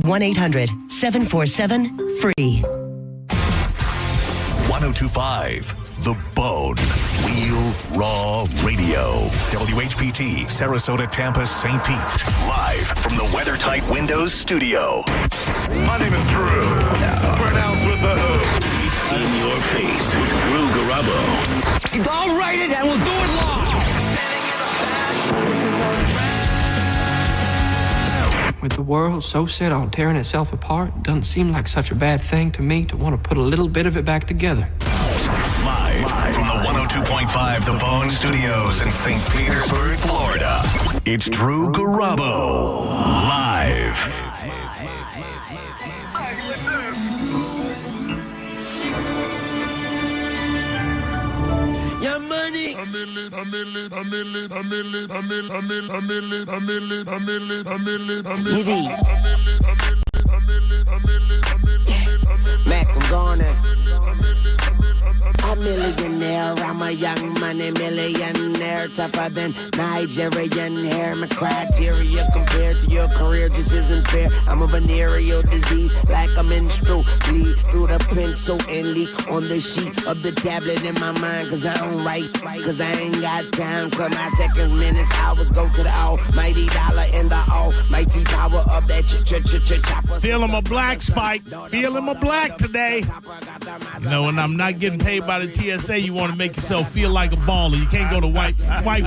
1-800-747-FREE. 1025 The Bone. Real Raw Radio. WHPT, Sarasota, Tampa, St. Pete. Live from the WeatherTight Windows studio. My name is Drew. Pronounced with the hood. It's in your face with Drew Garabo. I'll write it and we'll do it live. With the world so set on tearing itself apart, it doesn't seem like such a bad thing to me to want to put a little bit of it back together. Live from the 102.5 The Bone Studios in St. Petersburg, Florida. It's Drew Garabo. Live. Your money. Mac, I'm gone. A millionaire, I'm a young money millionaire, tougher than Nigerian hair. My criteria compared to your career just isn't fair. I'm a venereal disease, like a menstrual bleed through the pencil and leak on the sheet of the tablet in my mind. Cause I don't write, cause I ain't got time. Cause my seconds, minutes, hours go to the almighty dollar and the almighty power of that chopper. Feeling my black, Spike. Feeling my black today. You know, and I'm not getting paid by the TSA. You want to make yourself feel like a baller. You can't go to white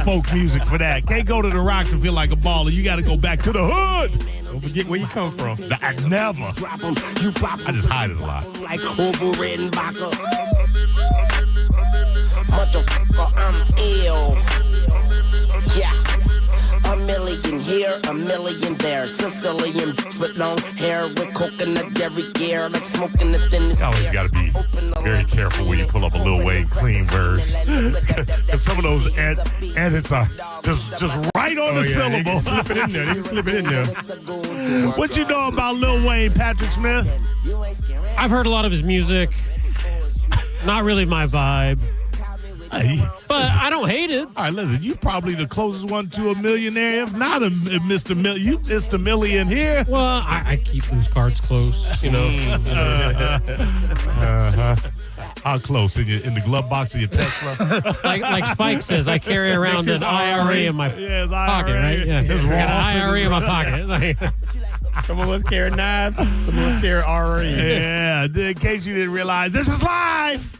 folk music for that. Can't go to the rock to feel like a baller. You got to go back to the hood. Don't forget where you come from. I never. I just hide it a lot. Like Wolverine Baka. Motherfucker, I'm ill. Yeah. A million here, a million there. Sicilian with long hair with coconut dairy gear, like smoking the thinnest. You always got to be very careful when you pull up a Lil Wayne clean verse. Because some of those edits are just right on the syllable. They can slip it in there. What you know about Lil Wayne, Patrick Smith? I've heard a lot of his music. Not really my vibe. But I don't hate it. All right, listen, you probably the closest one to a millionaire, if not a Mr. Million. You Mr. Million here. Well, I keep those cards close, you know. How close? In the glove box of your Tesla? like Spike says, I carry around an IRA in my pocket, right? Yeah, I got an IRA in my pocket. Some of us carry knives. Some of us carry RA. Yeah, in case you didn't realize, this is live.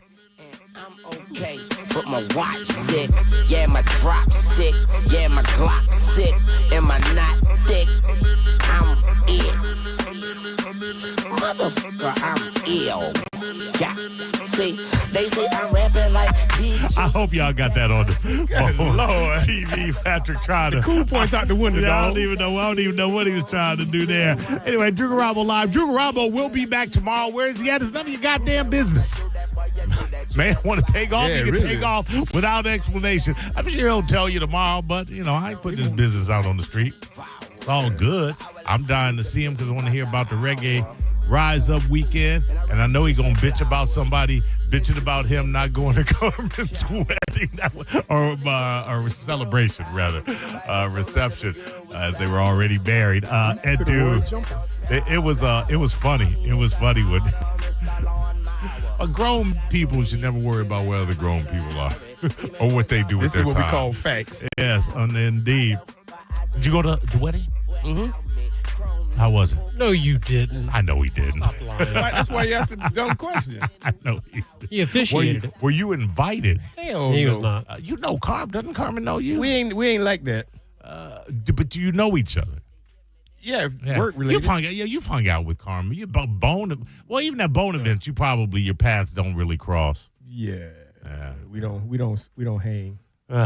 I'm okay, but my watch sick. Yeah, my drop sick. Yeah, my Glock sick. And my knot thick. I'm it. Motherfucker, I'm ill. Yeah. See, they say I'm rapping like DJ. I hope y'all got that on the Lord. TV. Patrick trying to. Cool points out the window, I dog. don't even know what he was trying to do there. Anyway, Drew Garabo live. Drew Garabo will be back tomorrow. Where is he at? It's none of your goddamn business. Man, want to take off? Yeah, He can really. take off without explanation. I'm sure he'll tell you tomorrow, but, you know, I ain't putting his business out on the street. It's all good. I'm dying to see him because I want to hear about the reggae Rise Up weekend, and I know he's going to bitch about somebody bitching about him not going to Carmen's wedding or celebration, rather, reception, as they were already married. And dude, it was funny. It was funny when grown people should never worry about where other grown people are or what they do with their time. This is what we call facts. Yes, indeed. Did you go to the wedding? Mm-hmm. How was it? No, you didn't. I know he didn't. Stop lying. That's why you asked the dumb question. I know he did. He officiated it. Were you invited? Hell He no. was not. You know Carmen. Doesn't Carmen know you? We ain't like that. But do you know each other? Yeah, Yeah. work related. You've hung out with Carmen. You bone. Well, even at bone events, your paths don't really cross. Yeah. Yeah. We don't hang.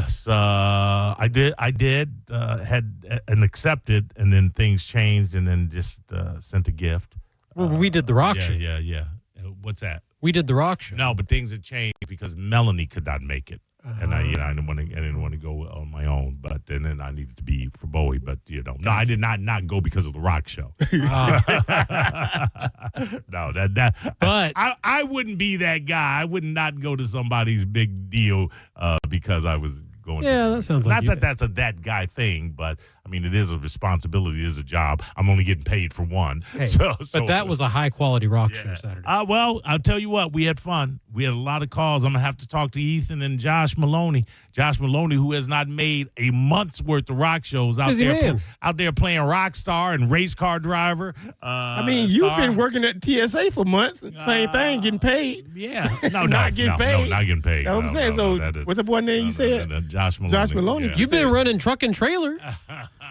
So I did had and accepted, and then things changed, and then just sent a gift. Well, we did the rock show. Yeah. What's that? We did the rock show. No, but things had changed because Melanie could not make it, and I didn't want to go on my own. But and then I needed to be for Bowie. But no, I did not go because of the rock show. No, that. But I wouldn't be that guy. I would not go to somebody's big deal because I was going. Yeah, that sounds like not you. that that's a that guy thing, but I mean, it is a responsibility. It is a job. I'm only getting paid for one. Hey, but that was a high-quality rock show Saturday. Well, I'll tell you what. We had fun. We had a lot of calls. I'm going to have to talk to Ethan and Josh Maloney. Josh Maloney, who has not made a month's worth of rock shows out there playing rock star and race car driver. I mean, you've been working at TSA for months. Same thing, getting paid. Yeah. Not getting paid. No, not getting paid. That's what I'm saying. So what's the boy name you said? Josh Maloney. Josh Maloney. Yeah. You've been running truck and trailer.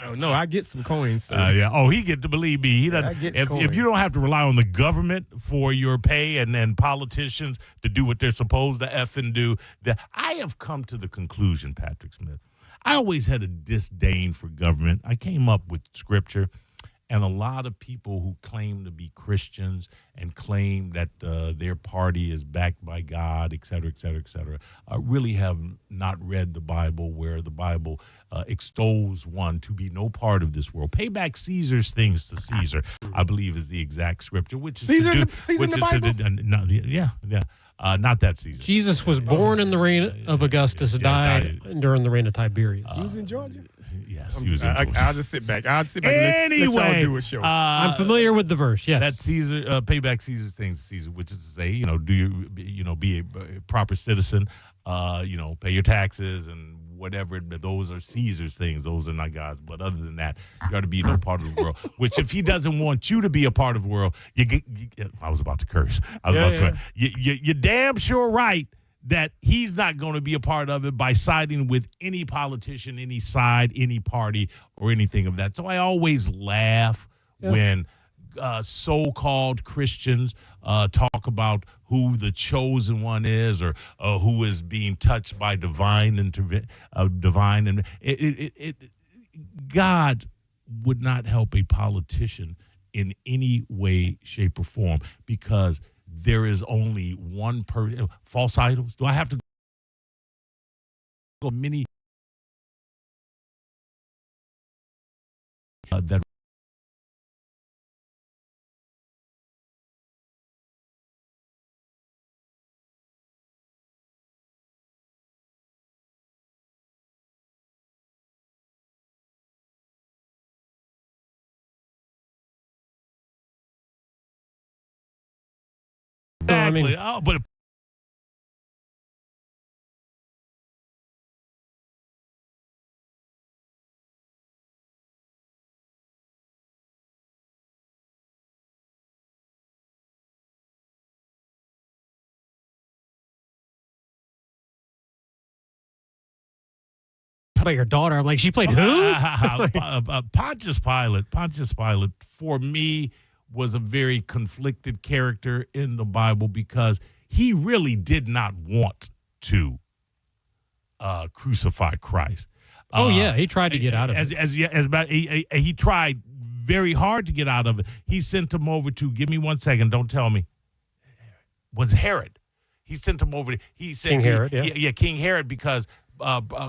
Oh, no, I get some coins. So. Yeah. Oh, he get to believe me. He doesn't. If you don't have to rely on the government for your pay and then politicians to do what they're supposed to effing do, that I have come to the conclusion, Patrick Smith. I always had a disdain for government. I came up with scripture. And a lot of people who claim to be Christians and claim that their party is backed by God, et cetera, really have not read the Bible, where the Bible extols one to be no part of this world. Pay back Caesar's things to Caesar, I believe, is the exact scripture. Which is Caesar in the Bible? Not that Caesar. Jesus was born in the reign of Augustus, died during the reign of Tiberius. He was in Georgia? Yes, he was in Georgia. I'll just sit back. Anyway, let y'all do a show. I'm familiar with the verse, yes. That Caesar, pay back Caesar's things to Caesar, which is to say, do you be a proper citizen, pay your taxes and whatever. Those are Caesar's things. Those are not God's. But other than that, you got to be no part of the world. Which, if he doesn't want you to be a part of the world, I was about to curse. You're damn sure right that he's not going to be a part of it by siding with any politician, any side, any party, or anything of that. So I always laugh when so-called Christians talk about who the chosen one is, or who is being touched by divine. God would not help a politician in any way, shape, or form, because there is only one person. False idols. Do I have to go many that exactly? But About your daughter, I'm like, she played who? Pontius Pilate, for me, was a very conflicted character in the Bible, because he really did not want to crucify Christ. He tried to get out of it. He tried very hard to get out of it. He sent him over to, give me 1 second, don't tell me, was Herod. He sent him over to, he said, King Herod, King Herod, because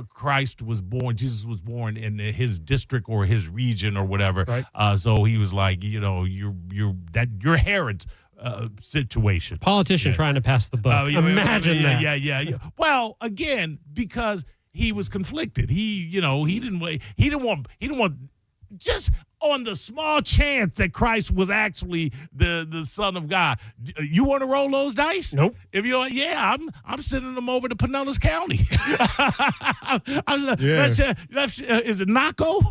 Christ was born, Jesus was born in his district or his region or whatever. Right. So he was like, you're Herod's situation. Politician trying to pass the buck. Imagine that. Yeah. Well, again, because he was conflicted. He didn't want just on the small chance that Christ was actually the Son of God. You want to roll those dice? Nope. If you're like, I'm sending them over to Pinellas County. Is it Naco?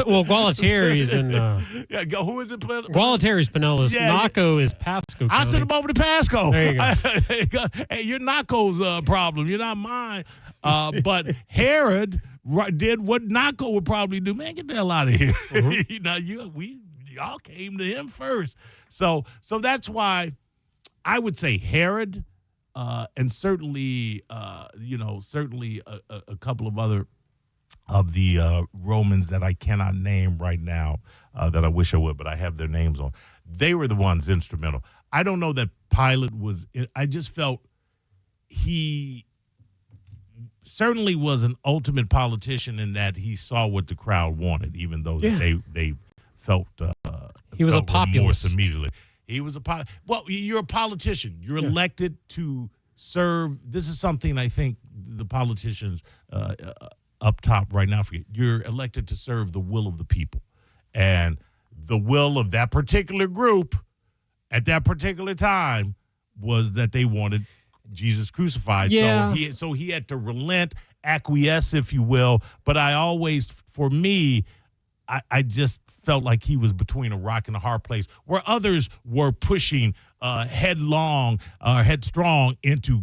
Well, Gualtieri's in... who is it? Gualtieri's Pinellas. Naco is Pasco County. I send them over to Pasco. There you go. Hey, you're Naco's problem. You're not mine. But Herod did what Naco would probably do. Man, get the hell out of here. Y'all came to him first. So that's why I would say Herod, and certainly a couple of other of the Romans that I cannot name right now, that I wish I would, but I have their names on. They were the ones instrumental. I don't know that Pilate was. I just felt he certainly was an ultimate politician in that he saw what the crowd wanted, even though they felt he was a populist immediately. He was well, you're a politician. You're elected to serve. This is something I think the politicians up top right now. You're elected to serve the will of the people, and the will of that particular group at that particular time was that they wanted Jesus crucified. Yeah. So he had to relent, acquiesce, if you will. But I always, for me, I just felt like he was between a rock and a hard place, where others were pushing headstrong into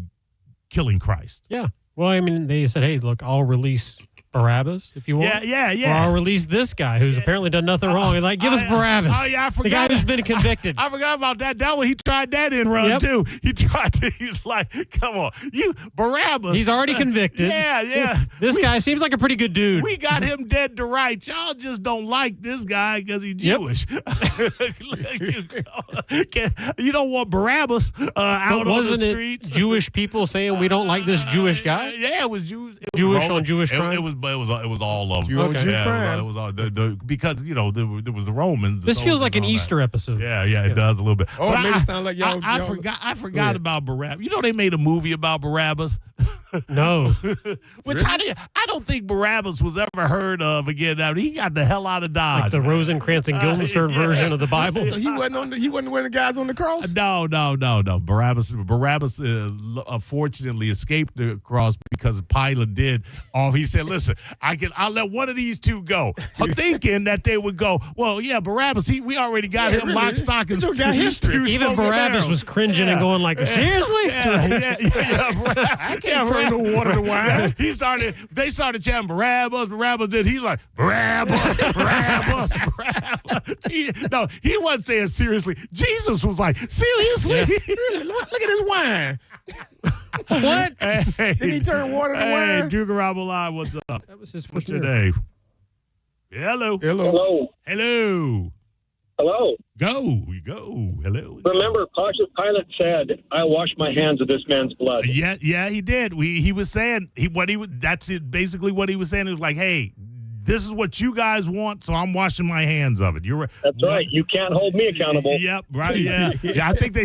killing Christ. Yeah. Well, I mean, they said, hey, look, I'll release Barabbas if you want. Yeah. Or I'll release this guy who's apparently done nothing wrong. And like, give us Barabbas. Oh, yeah, I forgot. The guy who's been convicted. I forgot about that. That one, he tried that in run, too. He's like, come on. Barabbas. He's already convicted. Yeah. This guy seems like a pretty good dude. We got him dead to rights. Y'all just don't like this guy because he's Jewish. You don't want Barabbas out on the streets. It Jewish people saying we don't like this Jewish guy? Yeah, it was Jews. Jewish on Jewish crime? It was all of them. Jew on Jew Yeah, crime. it was all because there was the Romans. This feels like an Easter episode. Yeah, it does a little bit. Oh, But it made it sound like y'all. I forgot about Barabbas. You know they made a movie about Barabbas. No. Which I don't think Barabbas was ever heard of again. I mean, he got the hell out of Dodge. Like the Rosencrantz and Guildenstern version of the Bible. So he wasn't one of the guys on the cross. No. Barabbas fortunately escaped the cross because Pilate did all. He said, "Listen, I'll let one of these two go," thinking that they would go. Well, yeah, Barabbas. We already got him lock, stock, and got history. Even Barabbas was cringing and going like, seriously? Yeah. I can't turn the water to wine. Yeah, they started chanting Barabbas. Then he's like, Barabbas. No, he wasn't saying seriously. Jesus was like, seriously? Look at this wine. What? Hey, Did he turn water to wine? Hey, Drew Garabo Live, what's up? That was his What's first your name. name? Hello. Hello. Hello. Hello. Go. Hello. Remember, Pontius Pilate said, "I wash my hands of this man's blood." Yeah, he did. He was saying that's it. Basically, what he was saying is like, hey, this is what you guys want, so I'm washing my hands of it. You're right. That's right. You can't hold me accountable. Yep. Right. Yeah. I think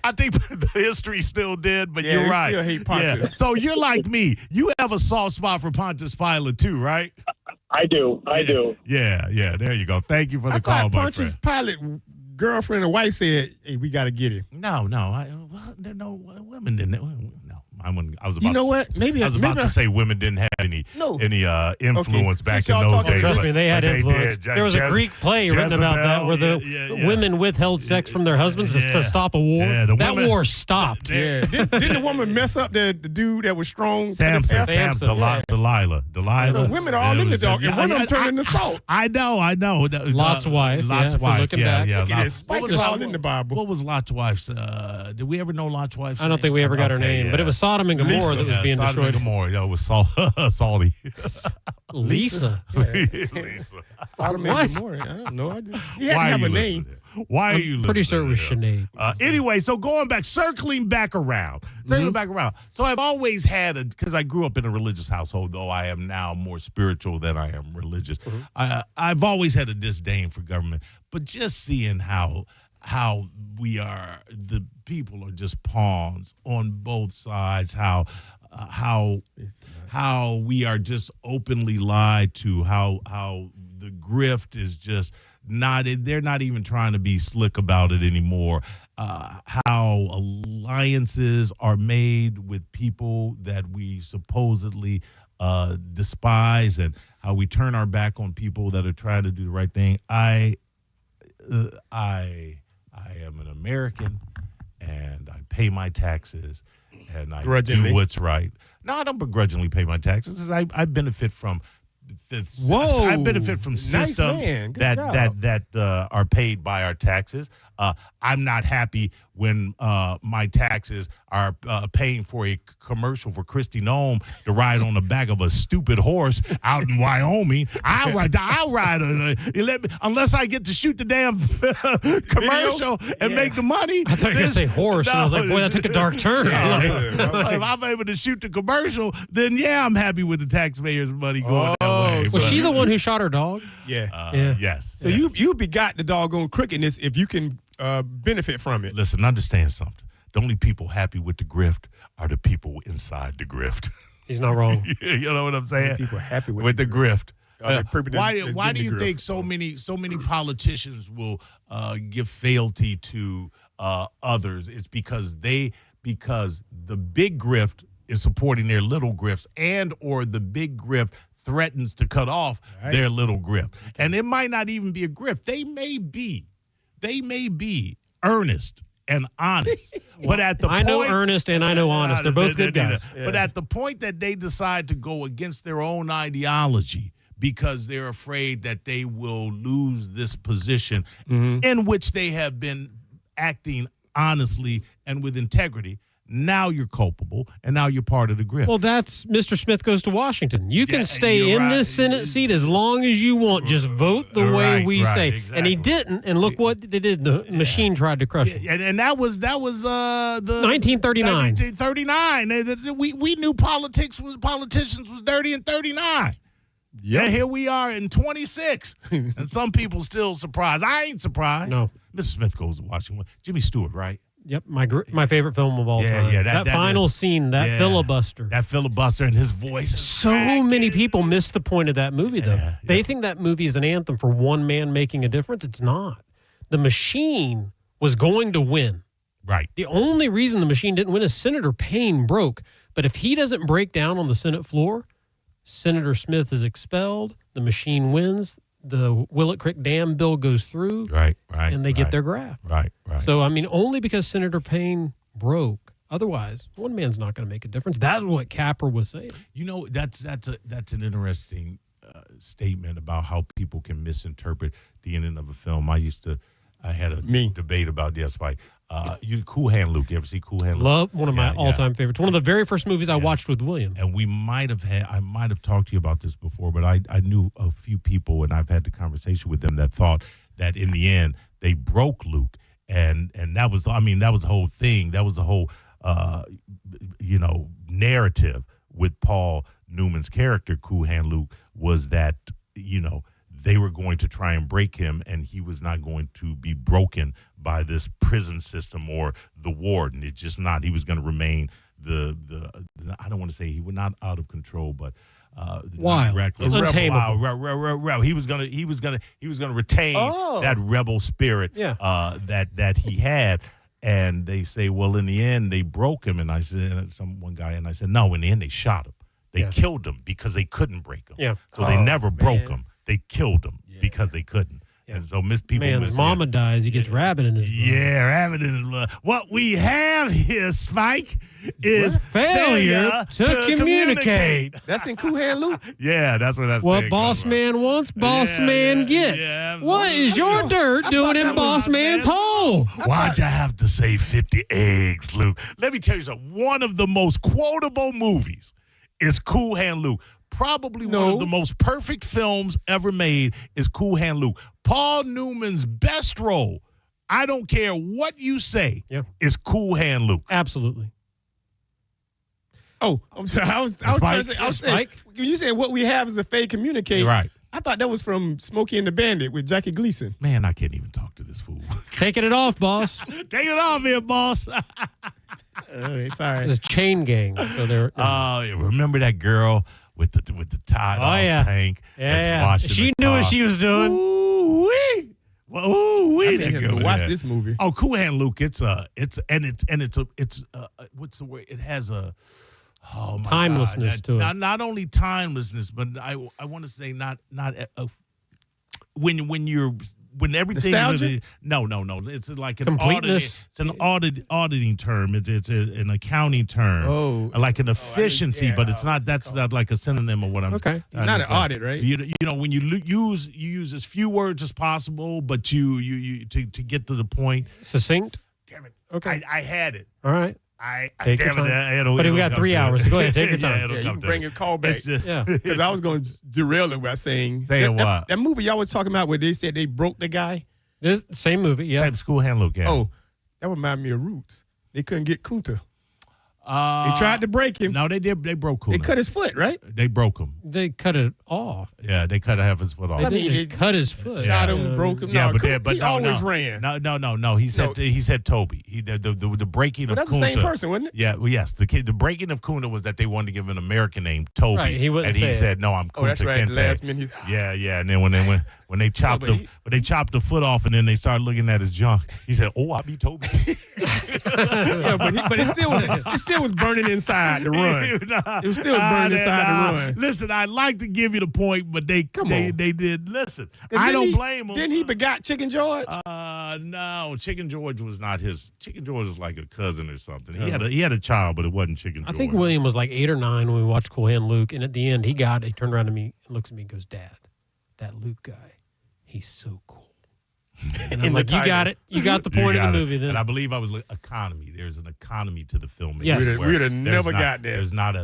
I think the history still did, but you're they right. still hate Pontius. Yeah. So you're like me. You have a soft spot for Pontius Pilate too, right? I do. Yeah. There you go. Thank you for the I call, thought my Pontius friend. Pilate girlfriend and wife said, "Hey, we got to get him." No. Women didn't. No, I was about. You know to, what? Maybe I was about to say women didn't have any influence back Since in y'all those talking- days. Trust but- me, they had but influence. did. There was a Greek play written about that where the yeah. women withheld sex from their husbands to stop a war. Yeah, the that women- war stopped. Yeah. Didn't the woman mess up the dude that was strong? Samson, Yeah. Delilah. The women are all in the dog, and one of them turned into salt. I know. Lot's wife. Lot's if we're wife. looking Yeah, back. yeah. Look at Lot- this. Spike is all in the Bible. What was Lot's wife's? Did we ever know Lot's wife's I don't think we ever got her name, but it was Sodom and Gomorrah that was being Sodom destroyed. and Gomorrah. Yeah, it was salty. Lisa. Lisa. Sodom and Gomorrah. I don't know. He had to Why are have you a listening? name. Why are you listening? Pretty sure it was to him? Sinead. Anyway, so circling back around. So I've always had because I grew up in a religious household, though I am now more spiritual than I am religious. I've always had a disdain for government, but just seeing how the people are just pawns on both sides, how we are just openly lied to, how the grift is just they're not even trying to be slick about it anymore. How alliances are made with people that we supposedly despise, and how we turn our back on people that are trying to do the right thing. I am an American, and I pay my taxes, and I do what's right. No, I don't begrudgingly pay my taxes. I benefit from I benefit from systems that are paid by our taxes. I'm not happy when my taxes are paying for a commercial for Kristi Noem to ride on the back of a stupid horse out in Wyoming. I'll ride unless I get to shoot the damn commercial and make the money. I thought you were going to say horse, and I was like, boy, that took a dark turn. If I'm able to shoot the commercial, then yeah, I'm happy with the taxpayers' money going that way. Was she the one who shot her dog? Yeah. Yes. So you begot the doggone crookedness if you can benefit from it. Listen, understand something. The only people happy with the grift are the people inside the grift. He's not wrong. You know what I'm saying? People are happy with the grift. Why do you think so many politicians will give fealty to others? It's because the big grift is supporting their little grifts, and or the big grift threatens to cut off their little grift. And it might not even be a grift. They may be earnest and honest. But at the I know earnest and I know honest. They're both good guys. But at the point that they decide to go against their own ideology because they're afraid that they will lose this position in which they have been acting honestly and with integrity, now you're culpable, and now you're part of the grift. Well, that's Mr. Smith Goes to Washington. You can stay in this Senate seat as long as you want. Just vote the way we say. Exactly. And he didn't, and look what they did. The machine tried to crush him. And that was the 1939. 1939. We knew politicians was dirty in 39. Yeah, and here we are in 26, and some people still surprised. I ain't surprised. No. Mr. Smith Goes to Washington. Jimmy Stewart, right? Yep, my favorite film of all time. Yeah, that final scene, that filibuster. That filibuster and his voice. So many people miss the point of that movie, though. They think that movie is an anthem for one man making a difference. It's not. The machine was going to win. Right. The only reason the machine didn't win is Senator Payne broke. But if he doesn't break down on the Senate floor, Senator Smith is expelled, the machine wins, the Willett Creek Dam bill goes through, and they get their graft. Right. So, I mean, only because Senator Payne broke. Otherwise, one man's not going to make a difference. That's what Capper was saying. You know, that's an interesting statement about how people can misinterpret the ending of a film. I had a debate about this. Like, Cool Hand Luke. You ever see Cool Hand Luke? Love, one of my all-time favorites. One of the very first movies I watched with William. And I might have talked to you about this before, but I knew a few people, and I've had the conversation with them that thought that in the end they broke Luke, and that was the whole thing. That was the whole narrative with Paul Newman's character, Cool Hand Luke, was that they were going to try and break him, and he was not going to be broken by this prison system or the warden. It's just not. He was going to remain the I don't want to say he was not out of control, but wild, untamable. He was gonna retain that rebel spirit that he had. And they say, well, in the end, they broke him. And I said, I said, no, in the end, they shot him. They killed him because they couldn't break him. Yeah. So they never broke him. They killed him because they couldn't. Yeah. And so man's mama dies, he gets rabbit in his blood. Yeah, rabbit in his blood. What we have here, Spike, is failure to communicate. That's in Cool Hand Luke. Yeah, that's what that's saying. What boss man wants, boss man gets. Yeah, what is your dirt doing in boss man's hole? Why'd you have to say 50 eggs, Luke? Let me tell you something. One of the most quotable movies is Cool Hand Luke. Probably one of the most perfect films ever made is Cool Hand Luke. Paul Newman's best role, I don't care what you say, is Cool Hand Luke. Absolutely. Oh, I'm sorry. I was trying to say, when you said what we have is a fake communicate. Right. I thought that was from Smokey and the Bandit with Jackie Gleason. Man, I can't even talk to this fool. Taking it off, boss. Take it off here, boss. It's all right. It's a chain gang. So remember that girl with the tied off tank? Yeah. She knew what she was doing. Ooh-wee. Well, ooh-wee. I need to watch this movie. Oh, Cool Hand Luke. It's what's the word? It has a timelessness to it. Not only timelessness, but I want to say not when everything no. It's like an completeness. It's an auditing term. It's an accounting term. Oh, like an efficiency, but it's not. That's not like a synonym of what I'm. Okay, not an audit, right? You know when you use as few words as possible, but you to get to the point. Succinct. Damn it. Okay, I had it. All right. Take your time. But we got 3 hours, so go ahead, take your time. You can bring your call back. Yeah, because I was going to derail it by saying what? That movie y'all was talking about where they said they broke the guy. Same movie, yeah. School Hand Luke, yeah. Oh, that reminded me of Roots. They couldn't get Kunta. They tried to break him. No, they did. They broke Kuna. They cut his foot, right? They broke him. They cut it off. Yeah, they cut half his foot off. They didn't just cut his foot. Shot him, broke him. Yeah, No, but he always ran. No. He said Toby. The breaking of That's Kunta. the same person, wasn't it? Yeah, well, yes. The breaking of Kuna was that they wanted to give an American name, Toby. Right, he wouldn't and he say it. said, "No, I'm Kunta Oh, that's right. Kinte." The last minute. Yeah. And then when they chopped they chopped the foot off, and then they started looking at his junk, he said, "Oh, I be Toby." Yeah, but it still was burning inside the run. It was still burning inside the run. Listen, I'd like to give you the point, but they did. Listen, I don't blame him. Then he begot Chicken George. No, Chicken George was not his. Chicken George was like a cousin or something. He had a child, but it wasn't Chicken George. I think William was like 8 or 9 when we watched Cool Hand Luke, and at the end he turned around to me and looks at me and goes, "Dad, that Luke guy, he's so cool." And I'm like, "You got it. You got the point of the movie." Then, and I believe I was like, economy. There's an economy to the film. Yes. We'd have never got there. There's not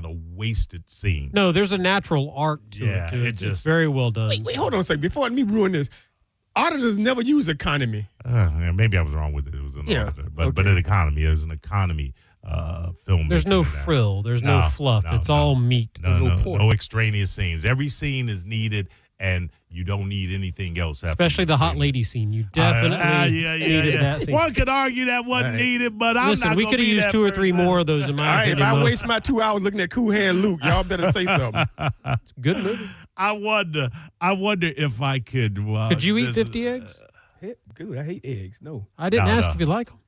a wasted scene. no, there's a natural arc to Yeah, it. It's very well done. Wait, hold on a second. Before me ruin this, auditors never use economy. Yeah, maybe I was wrong with it. It was an auditor, but an economy. There's an economy film. There's no frill. There's no fluff. It's all meat. No extraneous scenes. Every scene is needed, and you don't need anything else. Especially the hot lady scene. You definitely needed that scene. One could argue that wasn't needed, but I'm Listen, not. we could have used 2 or 3 more of those in my All right, if opinion. I waste my 2 hours looking at Cool Hand Luke, y'all better say something. It's a good movie. I wonder if I could. Could you eat 50 eggs? Good. I hate eggs. No. I didn't ask if you like them.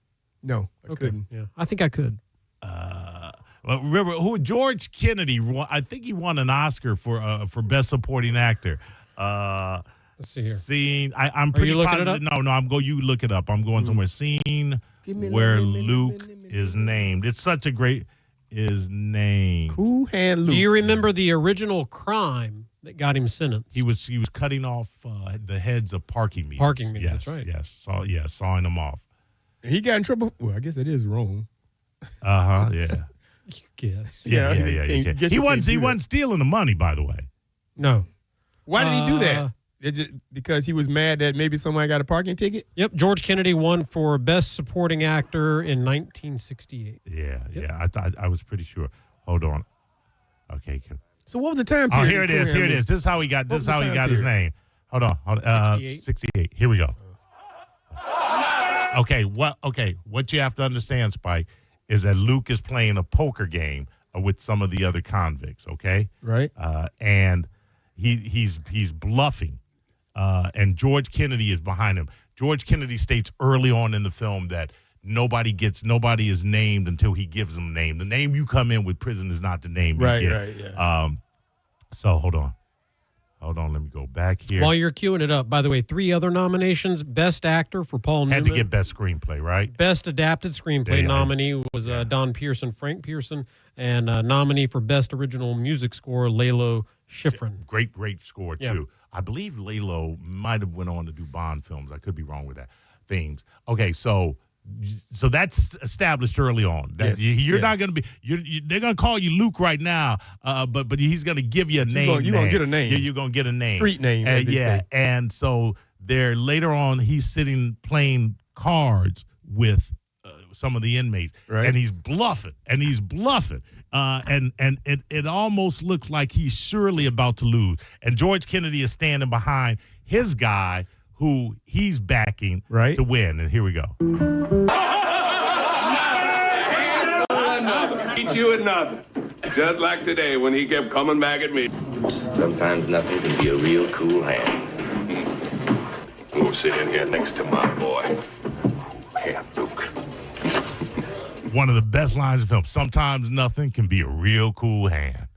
No, I couldn't. Yeah, I think I could. Well, remember who George Kennedy? I think he won an Oscar for Best Supporting Actor. Let's see here. Scene. I'm pretty positive. No. You look it up. I'm going somewhere. Scene where Luke is named. It's such a great name. Cool Hand Luke. Do you remember the original crime that got him sentenced? He was cutting off the heads of parking meters. Parking meters. Yes, That's right. Yes, sawing them off. He got in trouble. Well, I guess that is wrong. Yeah. Yes. Yeah. He wasn't stealing the money, by the way. No. Why did he do that? Because he was mad that maybe somebody got a parking ticket? Yep. George Kennedy won for Best Supporting Actor in 1968. Yeah. I thought I was pretty sure. Hold on. Okay. So what was the time period? Oh, here it is. This is how he got. This is how he got his name. Hold on. 68. Here we go. Okay. What you have to understand, Spike, is that Luke is playing a poker game with some of the other convicts. Okay. Right. And he's bluffing. And George Kennedy is behind him. George Kennedy states early on in the film that nobody is named until he gives them a name. The name you come in with prison is not the name you get. Right, yeah. So hold on, let me go back here. While you're queuing it up, by the way, 3 other nominations. Best Actor for Paul Newman. Had to get Best Screenplay, right? Best Adapted Screenplay nominee was Don Pearson, Frank Pearson, and nominee for Best Original Music Score, Lalo Schifrin. Great score, too. I believe Lalo might have went on to do Bond films. I could be wrong with that. Themes. Okay, so that's established early on. That you're not going to be. They're going to call you Luke right now, but he's going to give you a name. You're going to get a name. You're going to get a name. Street name, as they say. And so there later on, he's sitting playing cards with some of the inmates, right. and he's bluffing, and it almost looks like he's surely about to lose. And George Kennedy is standing behind his guy, who he's backing to win. And here we go. Beat you at nothing. Just like today when he kept coming back at me. Sometimes nothing can be a real cool hand. Go sit in here next to my boy. Here, Luke. One of the best lines of the film. Sometimes nothing can be a real cool hand.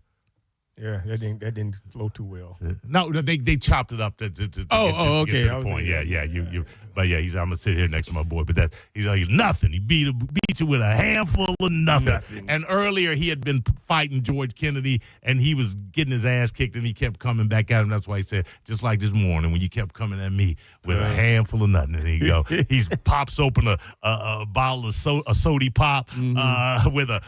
Yeah, that didn't flow too well. No, they chopped it up to get to the point. But he's I'm gonna sit here next to my boy. But he's like nothing. He beat you with a handful of nothing. And earlier he had been fighting George Kennedy, and he was getting his ass kicked, and he kept coming back at him. That's why he said, just like this morning when you kept coming at me with a handful of nothing. And he go, he pops open a bottle of soda pop with a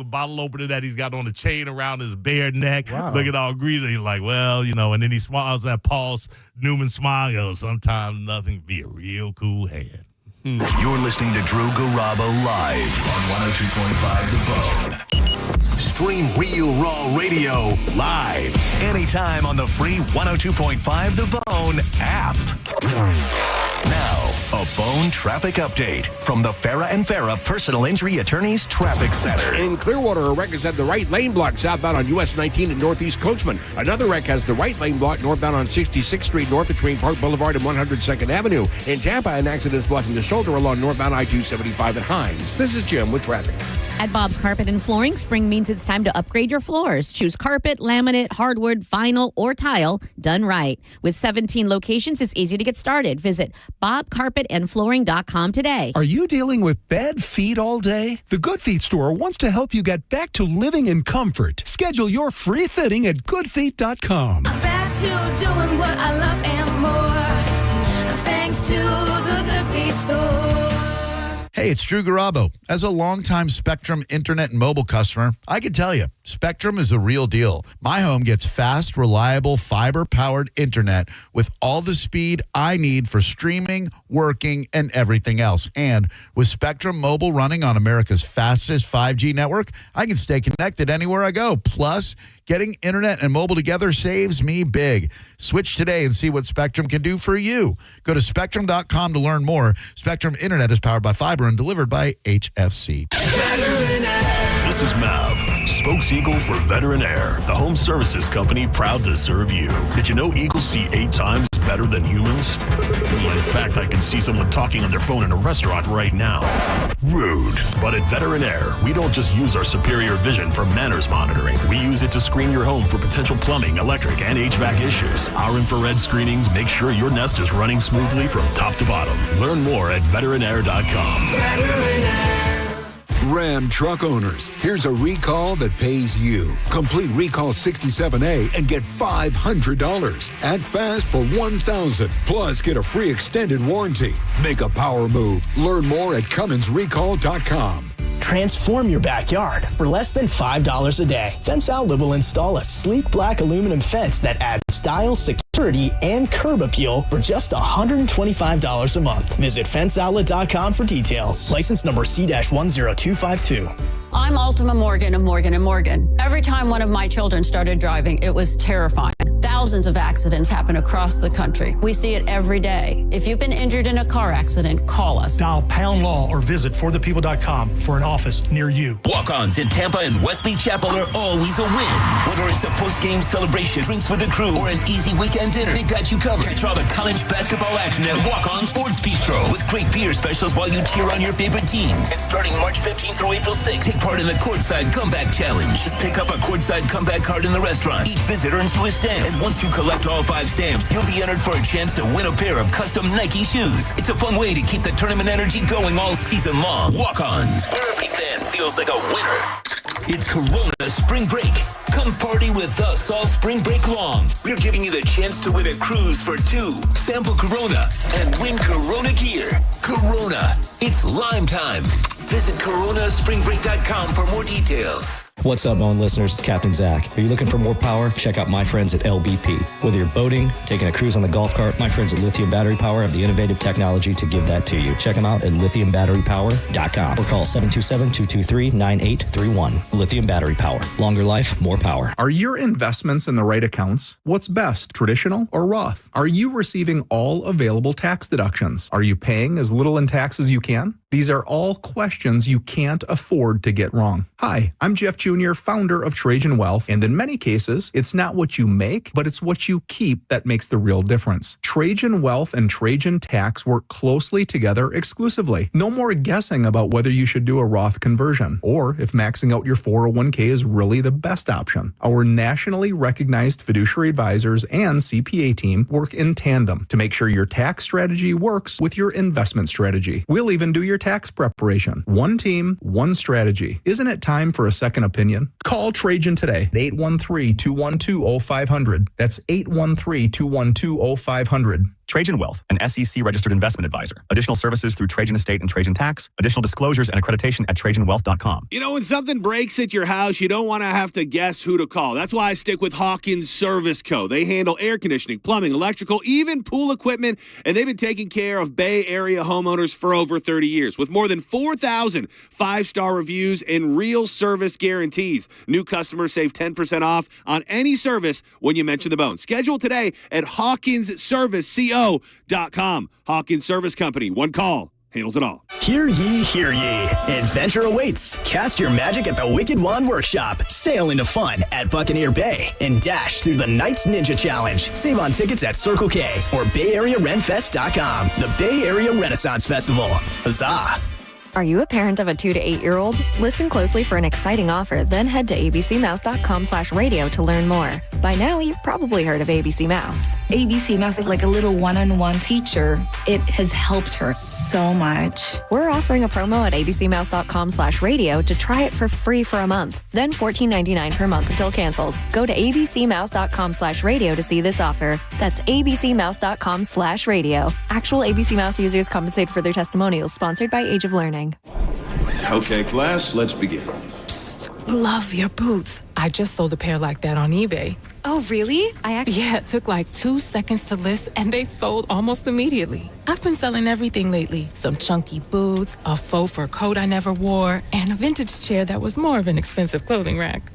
bottle opener that he's got on a chain around his bare neck. Wow. Looking all greasy. He's like, well, and then he smiles, that Paul Newman smile. Goes, sometimes nothing be a real cool hand. You're listening to Drew Garabo live on 102.5 The Bone. Stream Real Raw Radio live anytime on the free 102.5 The Bone app. Now, a Bone traffic update from the Farah and Farah Personal Injury Attorneys Traffic Center. In Clearwater, a wreck has had the right lane block southbound on US 19 and Northeast Coachman. Another wreck has the right lane block northbound on 66th Street North between Park Boulevard and 102nd Avenue. In Tampa, an accident is blocking the shoulder along northbound I-275 at Hines. This is Jim with traffic. At Bob's Carpet and Flooring, spring means it's time to upgrade your floors. Choose carpet, laminate, hardwood, vinyl, or tile done right. With 17 locations, it's easy to get started. Visit bobcarpetandflooring.com today. Are you dealing with bad feet all day? The Good Feet store wants to help you get back to living in comfort. Schedule your free fitting at goodfeet.com. I'm back to doing what I love and more. Thanks to the Good Feet store. Hey, it's Drew Garabo. As a longtime Spectrum internet and mobile customer, I can tell you, Spectrum is the real deal. My home gets fast, reliable, fiber-powered internet with all the speed I need for streaming, working, and everything else. And with Spectrum Mobile running on America's fastest 5G network, I can stay connected anywhere I go. Plus, getting internet and mobile together saves me big. Switch today and see what Spectrum can do for you. Go to Spectrum.com to learn more. Spectrum Internet is powered by fiber and delivered by HFC. This is Mav, spokes-eagle for Veteran Air, the home services company proud to serve you. Did you know eagles see 8 times better than humans? In fact, I can see someone talking on their phone in a restaurant right now. Rude. But at Veteran Air, we don't just use our superior vision for manners monitoring. We use it to screen your home for potential plumbing, electric, and HVAC issues. Our infrared screenings make sure your nest is running smoothly from top to bottom. Learn more at veteranair.com. Veteran Air. Ram truck owners, here's a recall that pays you. Complete Recall 67A and get $500. Act fast for $1,000. Plus, get a free extended warranty. Make a power move. Learn more at CumminsRecall.com. Transform your backyard for less than $5 a day. Fence Outlet will install a sleek black aluminum fence that adds style, security, and curb appeal for just $125 a month. Visit fenceoutlet.com for details. License number C-10252. I'm Altima Morgan of Morgan & Morgan. Every time one of my children started driving, it was terrifying. Thousands of accidents happen across the country. We see it every day. If you've been injured in a car accident, call us. Dial Pound Law or visit forthepeople.com for an office near you. Walk-ons in Tampa and Wesley Chapel are always a win. Whether it's a post-game celebration, drinks with the crew, or an easy weekend dinner, they got you covered. Catch all the college basketball action at Walk-On Sports Bistro with great beer specials while you cheer on your favorite teams. And starting March 15th through April 6th, take part in the Courtside Comeback Challenge. Just pick up a Courtside Comeback card in the restaurant. Each visit earns you a stamp. And once you collect all 5 stamps, you'll be entered for a chance to win a pair of custom Nike shoes. It's a fun way to keep the tournament energy going all season long. Walk-ons, where every fan feels like a winner. It's Corona Spring Break. Come party with us all spring break long. We're giving you the chance to win a cruise for 2, sample Corona, and win Corona gear. Corona, it's Lime time. Visit coronaspringbreak.com for more details. What's up, Bone listeners? It's Captain Zach. Are you looking for more power? Check out my friends at LBP. Whether you're boating, taking a cruise on the golf cart, my friends at Lithium Battery Power have the innovative technology to give that to you. Check them out at lithiumbatterypower.com or call 727-223-9831. Lithium Battery Power. Longer life, more power. Are your investments in the right accounts? What's best, traditional or Roth? Are you receiving all available tax deductions? Are you paying as little in tax as you can? These are all questions you can't afford to get wrong. Hi, I'm Jeff Jr., founder of Trajan Wealth, and in many cases, it's not what you make, but it's what you keep that makes the real difference. Trajan Wealth and Trajan Tax work closely together exclusively. No more guessing about whether you should do a Roth conversion, or if maxing out your 401k is really the best option. Our nationally recognized fiduciary advisors and CPA team work in tandem to make sure your tax strategy works with your investment strategy. We'll even do your tax preparation. One team, one strategy. Isn't it time for a second opinion? Call Trajan today at 813-212-0500. That's 813-212-0500. Trajan Wealth, an SEC-registered investment advisor. Additional services through Trajan Estate and Trajan Tax. Additional disclosures and accreditation at TrajanWealth.com. You know, when something breaks at your house, you don't want to have to guess who to call. That's why I stick with Hawkins Service Co. They handle air conditioning, plumbing, electrical, even pool equipment, and they've been taking care of Bay Area homeowners for over 30 years with more than 4,000 5-star reviews and real service guarantees. New customers save 10% off on any service when you mention the bone. Schedule today at HawkinsServiceCO.com. Hawkins Service Company. One call handles it all. Hear ye, hear ye. Adventure awaits. Cast your magic at the Wicked Wand Workshop. Sail into fun at Buccaneer Bay and dash through the Knights Ninja Challenge. Save on tickets at Circle K or BayAreaRenFest.com. The Bay Area Renaissance Festival. Huzzah! Are you a parent of a 2 to 8 year old? Listen closely for an exciting offer, then head to abcmouse.com/radio to learn more. By now, you've probably heard of ABC Mouse. ABC Mouse is like a little one-on-one teacher. It has helped her so much. We're offering a promo at abcmouse.com/radio to try it for free for a month, then $14.99 per month until canceled. Go to abcmouse.com/radio to see this offer. That's abcmouse.com/radio. Actual ABC Mouse users compensate for their testimonials, sponsored by Age of Learning. Okay, class, let's begin. Psst, love your boots. I just sold a pair like that on eBay. Oh, really? Yeah, it took like 2 seconds to list and they sold almost immediately. I've been selling everything lately. Some chunky boots, a faux fur coat I never wore, and a vintage chair that was more of an expensive clothing rack.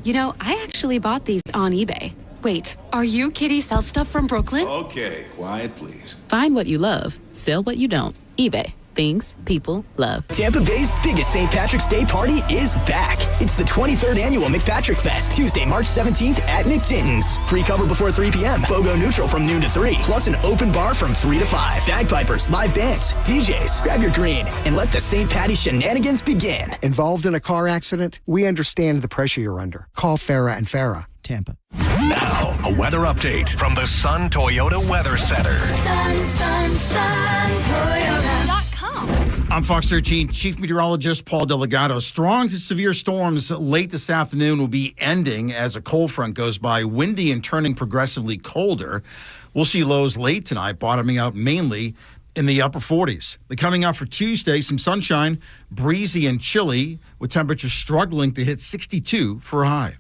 You know, I actually bought these on eBay. Wait, are you Kitty Sell Stuff from Brooklyn? Okay, quiet, please. Find what you love, sell what you don't. eBay. Things people love. Tampa Bay's biggest St. Patrick's Day party is back. It's the 23rd annual McPatrick Fest, Tuesday, March 17th at McDinton's. Free cover before 3 p.m. BOGO neutral from noon to 3. Plus an open bar from 3 to 5. Bagpipers, live bands, DJs. Grab your green and let the St. Patty shenanigans begin. Involved in a car accident? We understand the pressure you're under. Call Farah and Farah. Tampa. Now, a weather update from the Sun Toyota Weather Center. Sun, Toyota.com. I'm Fox 13 Chief Meteorologist Paul Delgado. Strong to severe storms late this afternoon will be ending as a cold front goes by, windy and turning progressively colder. We'll see lows late tonight, bottoming out mainly in the upper 40s. Coming out for Tuesday, some sunshine, breezy and chilly, with temperatures struggling to hit 62 for a high.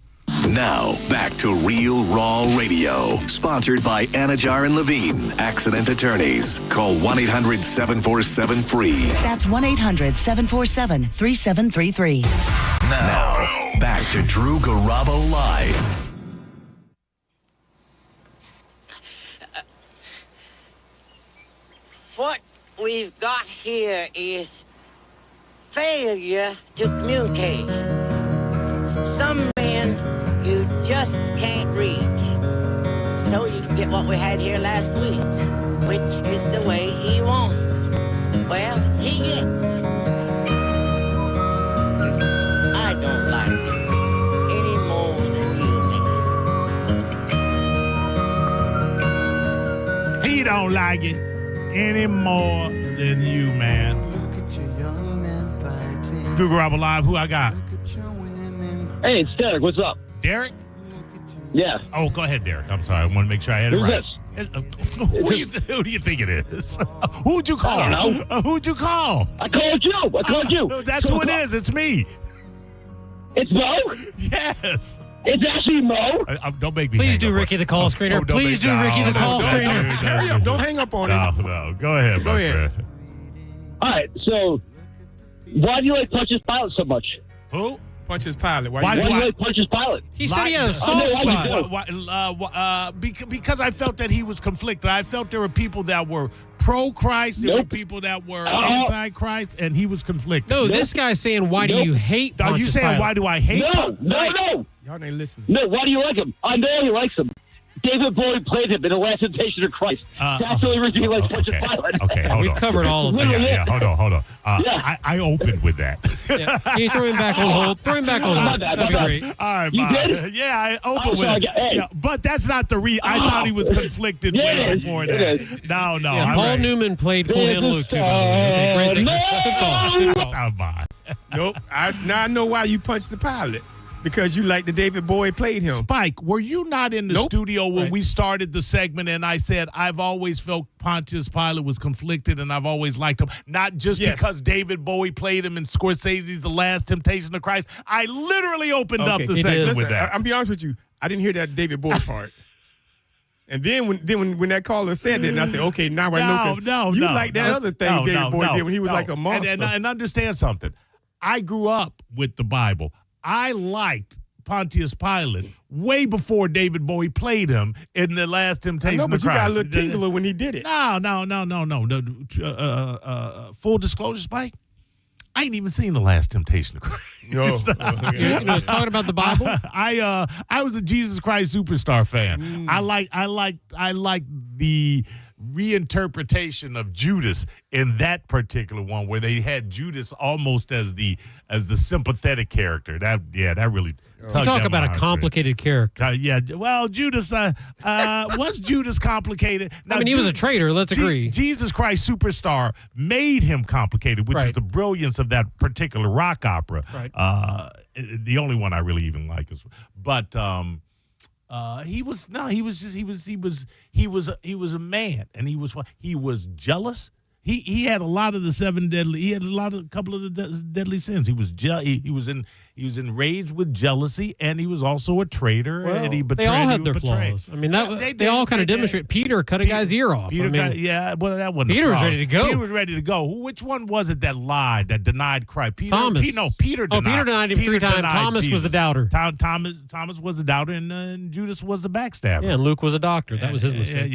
Now, back to Real Raw Radio. Sponsored by Anajar and Levine, accident attorneys. Call 1-800-747-FREE. That's 1-800-747-3733. Now, back to Drew Garabo Live. What we've got here is failure to communicate. Some men you just can't reach. So you get what we had here last week, which is the way he wants it. Well, he gets it. I don't like it any more than you, man. He don't like it any more than you, man. Drew Garabo Live, who I got? Hey, it's Derek. What's up? Derek? Yeah. Oh, go ahead, Derek. I'm sorry. I want to make sure I had it Who's right. this? Who do you think it is? Who'd you call? I don't know. Who'd you call? I called you. That's who it is. It's me. It's Mo? Yes. It's actually Mo? Don't make me Please hang do up Ricky the call screener. don't Please do Ricky the call screener. Hurry up. Don't hang up on it. No. Go ahead, Go my ahead. friend. All right, so why do you like Punch's Pilot so much? Who? Punch's Pilot. Why do you like Punch's Pilot? He said he had a soft spot. Because I felt that he was conflicted. I felt there were people that were pro-Christ, there were people that were anti-Christ, and he was conflicted. No, this guy's saying, why do you hate Are you Pontius saying, Pilate? why do I hate No. Y'all ain't listening. No, why do you like him? I know he likes him. David Bowie played him in The Last Temptation of Christ. That's the only reason he likes Punch's Pilot. Okay, hold We've on. covered all of Literally, that. Yeah, hold on. Yeah. I opened with that. Yeah. Can you throw him back on hold? Throw him back on hold. That'd be great. All right, You Bob. did? Yeah, I opened with it. Hey. Yeah, but that's not the reason. I thought he was conflicted way before that. No. Yeah, Paul Newman played Cool Hand Luke, too, by the way. Okay, great thing. Good call. Bob. Nope. Now I know why you punched the pilot. because you like the David Bowie played him. Spike, were you not in the studio when we started the segment and I said I've always felt Pontius Pilate was conflicted and I've always liked him, not just because David Bowie played him in Scorsese's The Last Temptation of Christ. I literally opened up the segment with that. I'll be honest with you. I didn't hear that David Bowie part. And then when that caller said it, and I said, okay, now I know. You like that other thing David Bowie did when he was like a monster. And understand something. I grew up with the Bible. I liked Pontius Pilate way before David Bowie played him in The Last Temptation of Christ. But you got a little tingler when he did it. No. Full disclosure, Spike, I ain't even seen The Last Temptation of Christ. You know, talking about the Bible. I was a Jesus Christ Superstar fan. I like the reinterpretation of Judas in that particular one, where they had Judas almost as the sympathetic character. That really. Talk about a complicated character. Well, Judas was Judas complicated. Now, he was a traitor. Let's agree. Jesus Christ Superstar made him complicated, which is the brilliance of that particular rock opera. Right. The only one I really even like is, but he was a man, and he was jealous. He had a lot of the seven deadly. He had a couple of the deadly sins. He was enraged with jealousy, and he was also a traitor. Well, and he betrayed. They all had their flaws. I mean, they all kind of demonstrate. Peter cut a guy's ear off. That wasn't. Peter was ready to go. Peter was ready to go. Which one was it that lied, that denied Christ? Peter. Thomas. Peter denied. Peter denied him 3 times. Thomas was the doubter. Thomas was the doubter, and Judas was the backstabber. Yeah, and Luke was a doctor. That was his mistake.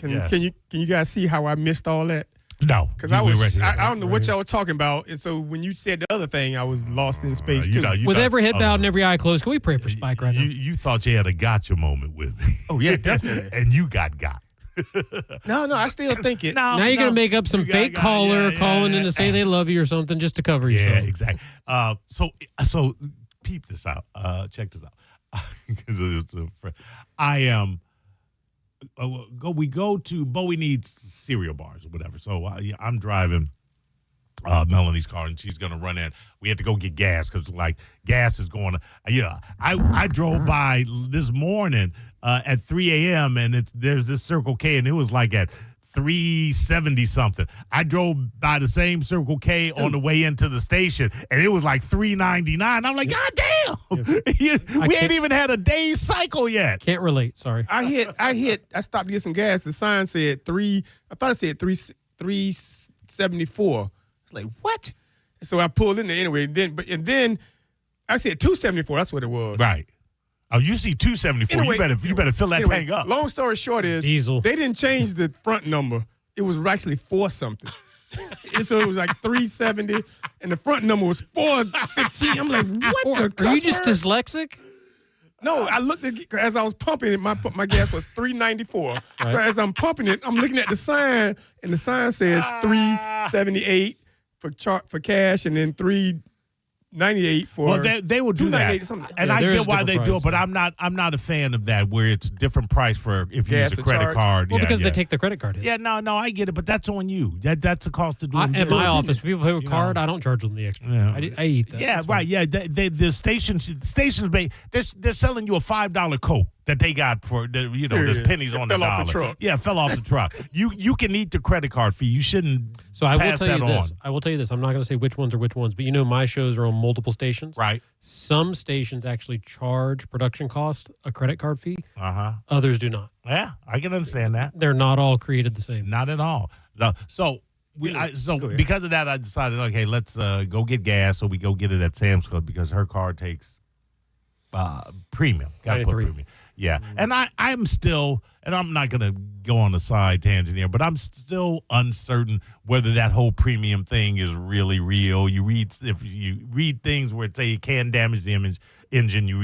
Can you guys see how I missed all that? No, because I don't know what y'all were talking about, and so when you said the other thing, I was lost in space too. With every head bowed and every eye closed, can we pray for Spike right now? You thought you had a gotcha moment with me. Oh yeah, definitely. And you got. No, I still think it. Now you're gonna make up some fake caller calling in to say they love you or something just to cover yourself. Yeah, exactly. So peep this out. Check this out. I am. We go to Bowie needs cereal bars or whatever. So I'm driving Melanie's car, and she's gonna run in. We had to go get gas because gas is going. I drove by this morning at 3 a.m. and there's this Circle K, and it was like at 370 something. I drove by the same Circle K on the way into the station, and it was like 399. I'm like, God damn, we ain't even had a day's cycle yet. Can't relate. Sorry. I stopped to get some gas. The sign said I thought it said 374. It's like, what? So I pulled in there anyway. And then I said 274. That's what it was. Right. Oh, you see 274. Anyway, you better fill that tank up. Long story short is diesel. They didn't change the front number. It was actually 4 something. And so it was like 370, and the front number was 415. I'm like, what? Are you just dyslexic? No, I looked at as I was pumping it. My gas was 394. Right. So as I'm pumping it, I'm looking at the sign, and the sign says 378 for cash, and then 398 for. Well, they will do that, and I get why they do it, but I'm not a fan of that where it's different price for if you use a credit card. Well, because they take the credit card hit. Yeah, no, I get it, but that's on you. That's the cost of doing. At my office, people pay with card. I don't charge them the extra. Yeah. I eat that. Yeah, right. Yeah, the stations they're selling you a $5 Coke that they got for there's pennies on the dollar. Fell off the truck. Yeah, fell off the truck. You can eat the credit card fee. You shouldn't. So I will pass tell you that this. on. I will tell you this. I'm not going to say which ones are which ones, but my shows are on multiple stations. Right. Some stations actually charge production cost a credit card fee. Uh-huh. Others do not. Yeah, I can understand that. They're not all created the same. Not at all. Because of that, I decided, okay, let's go get gas. So we go get it at Sam's Club because her card takes premium. Got to put premium. Yeah, and I'm still, and I'm not going to go on a side tangent here, but I'm still uncertain whether that whole premium thing is really real. If you read things where it say it can damage the engine,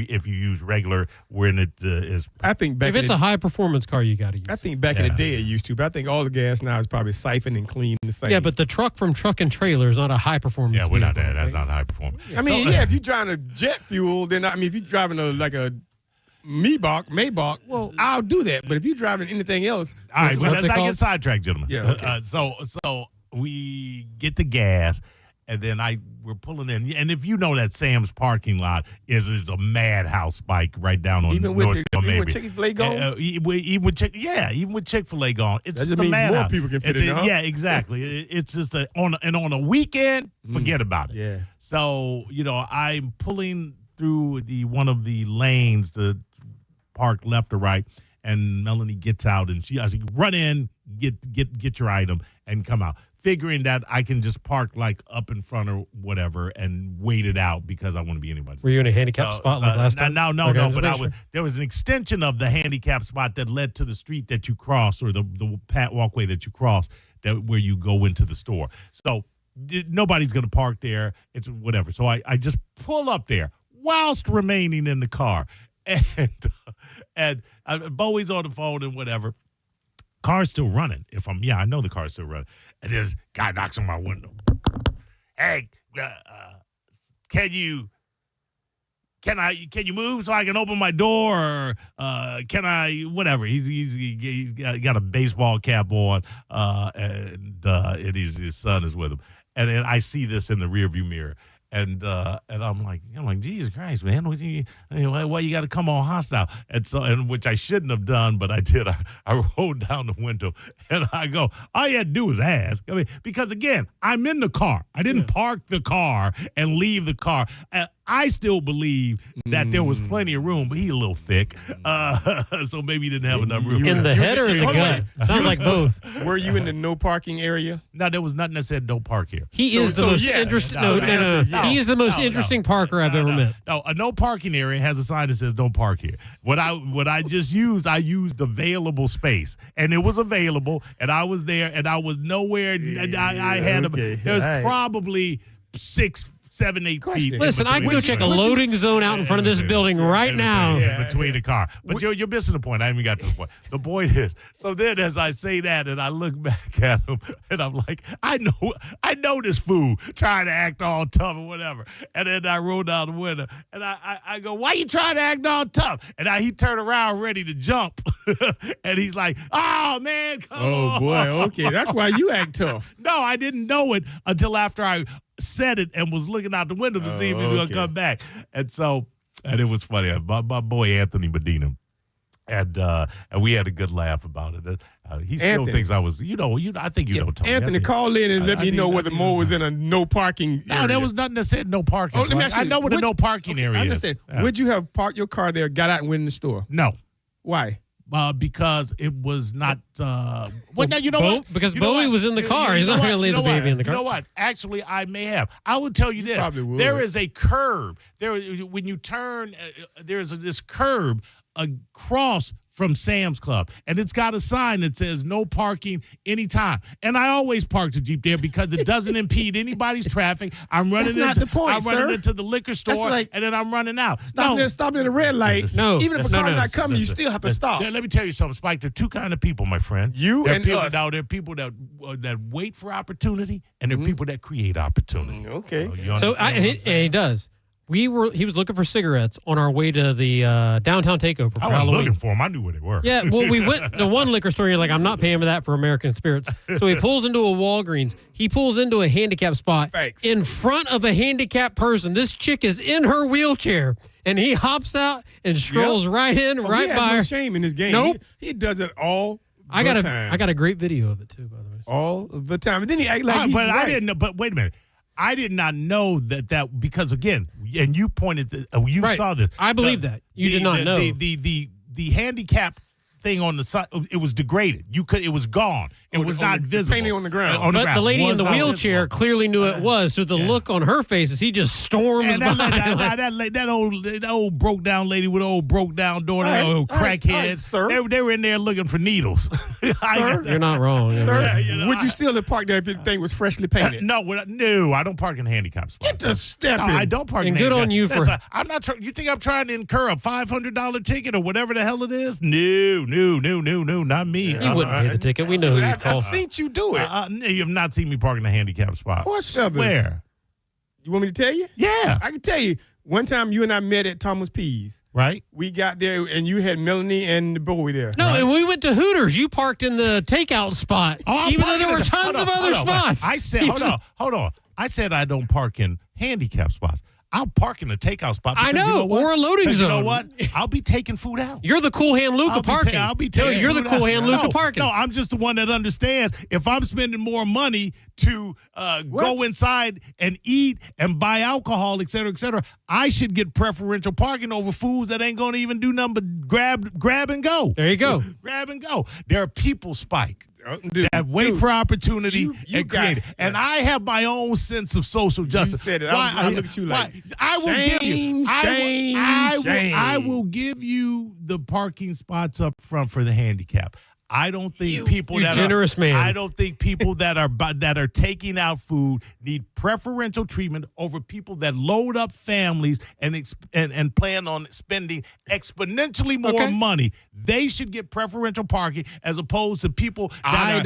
if you use regular, when it is. I think if it's a high performance car, you got to use. I think back in the day it used to, but I think all the gas now is probably siphoned and cleaned the same. Yeah, but the truck from Truck and Trailer is not a high performance. Yeah, we're not that. That's not high performance. I mean, if you're driving a jet fuel, then if you're driving a Maybach, well, I'll do that. But if you're driving anything else, all right, let's not get sidetracked, gentlemen. Yeah. Okay. So we get the gas, and then we're pulling in. And if you know that Sam's parking lot is a madhouse spike right down on Even North with Hill, even maybe. with Chick-fil-A gone? Even with Chick-fil-A gone, it's That just just a means more madhouse. people can fit in, huh? Yeah, exactly. It's just on a weekend, forget about it. Yeah. So I'm pulling through one of the lanes to park left or right, and Melanie gets out, and I said, run in, get your item, and come out. Figuring that I can just park like up in front or whatever and wait it out because I want to be anybody's. Were you in a handicap spot like last time? No. Okay, But there was an extension of the handicap spot that led to the street that you cross, or the walkway that you cross, where you go into the store. So nobody's going to park there. It's whatever. So I just pull up there whilst remaining in the car, and Bowie's on the phone and whatever. Car's still running. I know the car's still running. And this guy knocks on my window. Hey, can you move so I can open my door? Or can I, whatever. He's got a baseball cap on, and his son is with him. And then I see this in the rearview mirror. And I'm like, Jesus Christ, man, why you got to come on hostile? And which I shouldn't have done, but I did. I rolled down the window and I go, all you had to do was ask. I mean, because again, I'm in the car. I didn't park the car and leave the car. I still believe that there was plenty of room, but he's a little thick, so maybe he didn't have enough room. In the head or in the gut? Sounds like both. Were you in the no parking area? No, there was nothing that said no park here. He is the most interesting. No. He is the most interesting parker I've ever met. No, a no parking area has a sign that says don't park here. What I just used, I used available space, and it was available, and I was there, and I was nowhere. I had there was probably 6, 7, 8 feet. Listen, I can go check a loading zone out in front of this building right now. Between the car. But you're missing the point. I haven't even got to the point. The point is, so then as I say that and I look back at him and I'm like, I know this fool trying to act all tough or whatever. And then I roll down the window and I go, why you trying to act all tough? And he turned around ready to jump. And he's like, oh, man, come on. Oh, boy. Okay. That's why you act tough. No, I didn't know it until after I said it and was looking out the window to see if he was going to come back. And it was funny. My boy Anthony Medina, and we had a good laugh about it. He still thinks I was, I think you know Tony. Anthony, call in and let me know whether Mo was in a no parking area. No, there was nothing that said no parking. I know what a no parking area is. I understand. Would you have parked your car there, got out and went in the store? No. Why? Because it was not. Now you know what? Because Bowie was in the car. He's not going to leave the baby in the car. You know what? Actually, I may have. I will tell you this: there is a curb. When you turn, there's this curb across from Sam's Club, and it's got a sign that says no parking anytime. And I always park the Jeep there because it doesn't impede anybody's traffic. I'm running into the liquor store, and then I'm running out. Stop at a red light. Even if a car's not coming, you still have to stop. Let me tell you something, Spike. There are two kinds of people, my friend. You and us. Now, there are people that wait for opportunity, and there are people that create opportunity. Okay. And he does. He was looking for cigarettes on our way to the downtown takeover for Halloween. I wasn't looking for them. I knew where they were. Yeah, well, we went to one liquor store. And you're like, I'm not paying for that for American Spirits. So he pulls into a Walgreens. He pulls into a handicap spot in front of a handicapped person. This chick is in her wheelchair, and he hops out and strolls right in, right he by has her. No shame in his game. Nope. He does it all I the time. I got a great video of it too, by the way. All the time. And then he act like he's right. I didn't know. But wait a minute. I did not know that because again, and you pointed to, you saw this. I believe that. You did not know. The handicap thing on the side, it was degraded. It was gone. It was not visible. Painting on the ground. But the lady in the wheelchair clearly knew it was. So the look on her face is he just storms by. That old broke down lady with the old broke down door, crackheads. Sir. They were in there looking for needles. Sir, you're not wrong. Sir, would you still have parked there if the thing was freshly painted? No, I don't park in handicap spots. Get to stepping. I don't park in handicap. And good on you for. I'm not. You think I'm trying to incur a $500 ticket or whatever the hell it is? No, not me. You wouldn't pay the ticket. We know who you call. I've seen you do it. You have not seen me park in a handicap spot. Horse feathers. Where? You want me to tell you? Yeah. I can tell you. One time you and I met at Thomas P's. Right. We got there and you had Melanie and Bowie there. No, right? and we went to Hooters. You parked in the takeout spot. Even though there were tons of other spots. I said, hold on. I said I don't park in handicap spots. I'll park in the takeout spot. I because know, you know what? or a loading 'Cause zone. You know what? I'll be taking food out. You're the cool hand Luca parking. I'll be No, taking you're the food cool out. hand Luca parking. No, I'm just the one that understands. If I'm spending more money to go inside and eat and buy alcohol, et cetera, I should get preferential parking over foods that ain't going to even do nothing but grab and go. There you go. Grab and go. There are people, Spike, that wait for opportunity and create it. And I have my own sense of social justice. You said it. I look at you like, I will give you. shame. I will give you the parking spots up front for the handicap. I don't think people that generous man. I don't think people that are taking out food need preferential treatment over people that load up families and plan on spending exponentially more money. They should get preferential parking as opposed to people that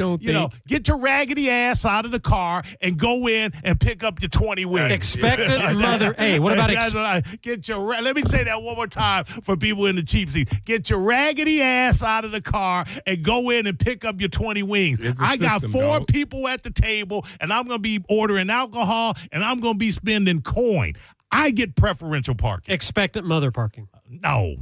get your raggedy ass out of the car and go in and pick up your 20 wings. Expected mother. Hey, what about let me say that one more time for people in the cheap seats. Get your raggedy ass out of the car and go in and pick up your 20 wings. I got 4 people at the table, and I'm going to be ordering alcohol, and I'm going to be spending coin. I get preferential parking. Expectant mother parking. No.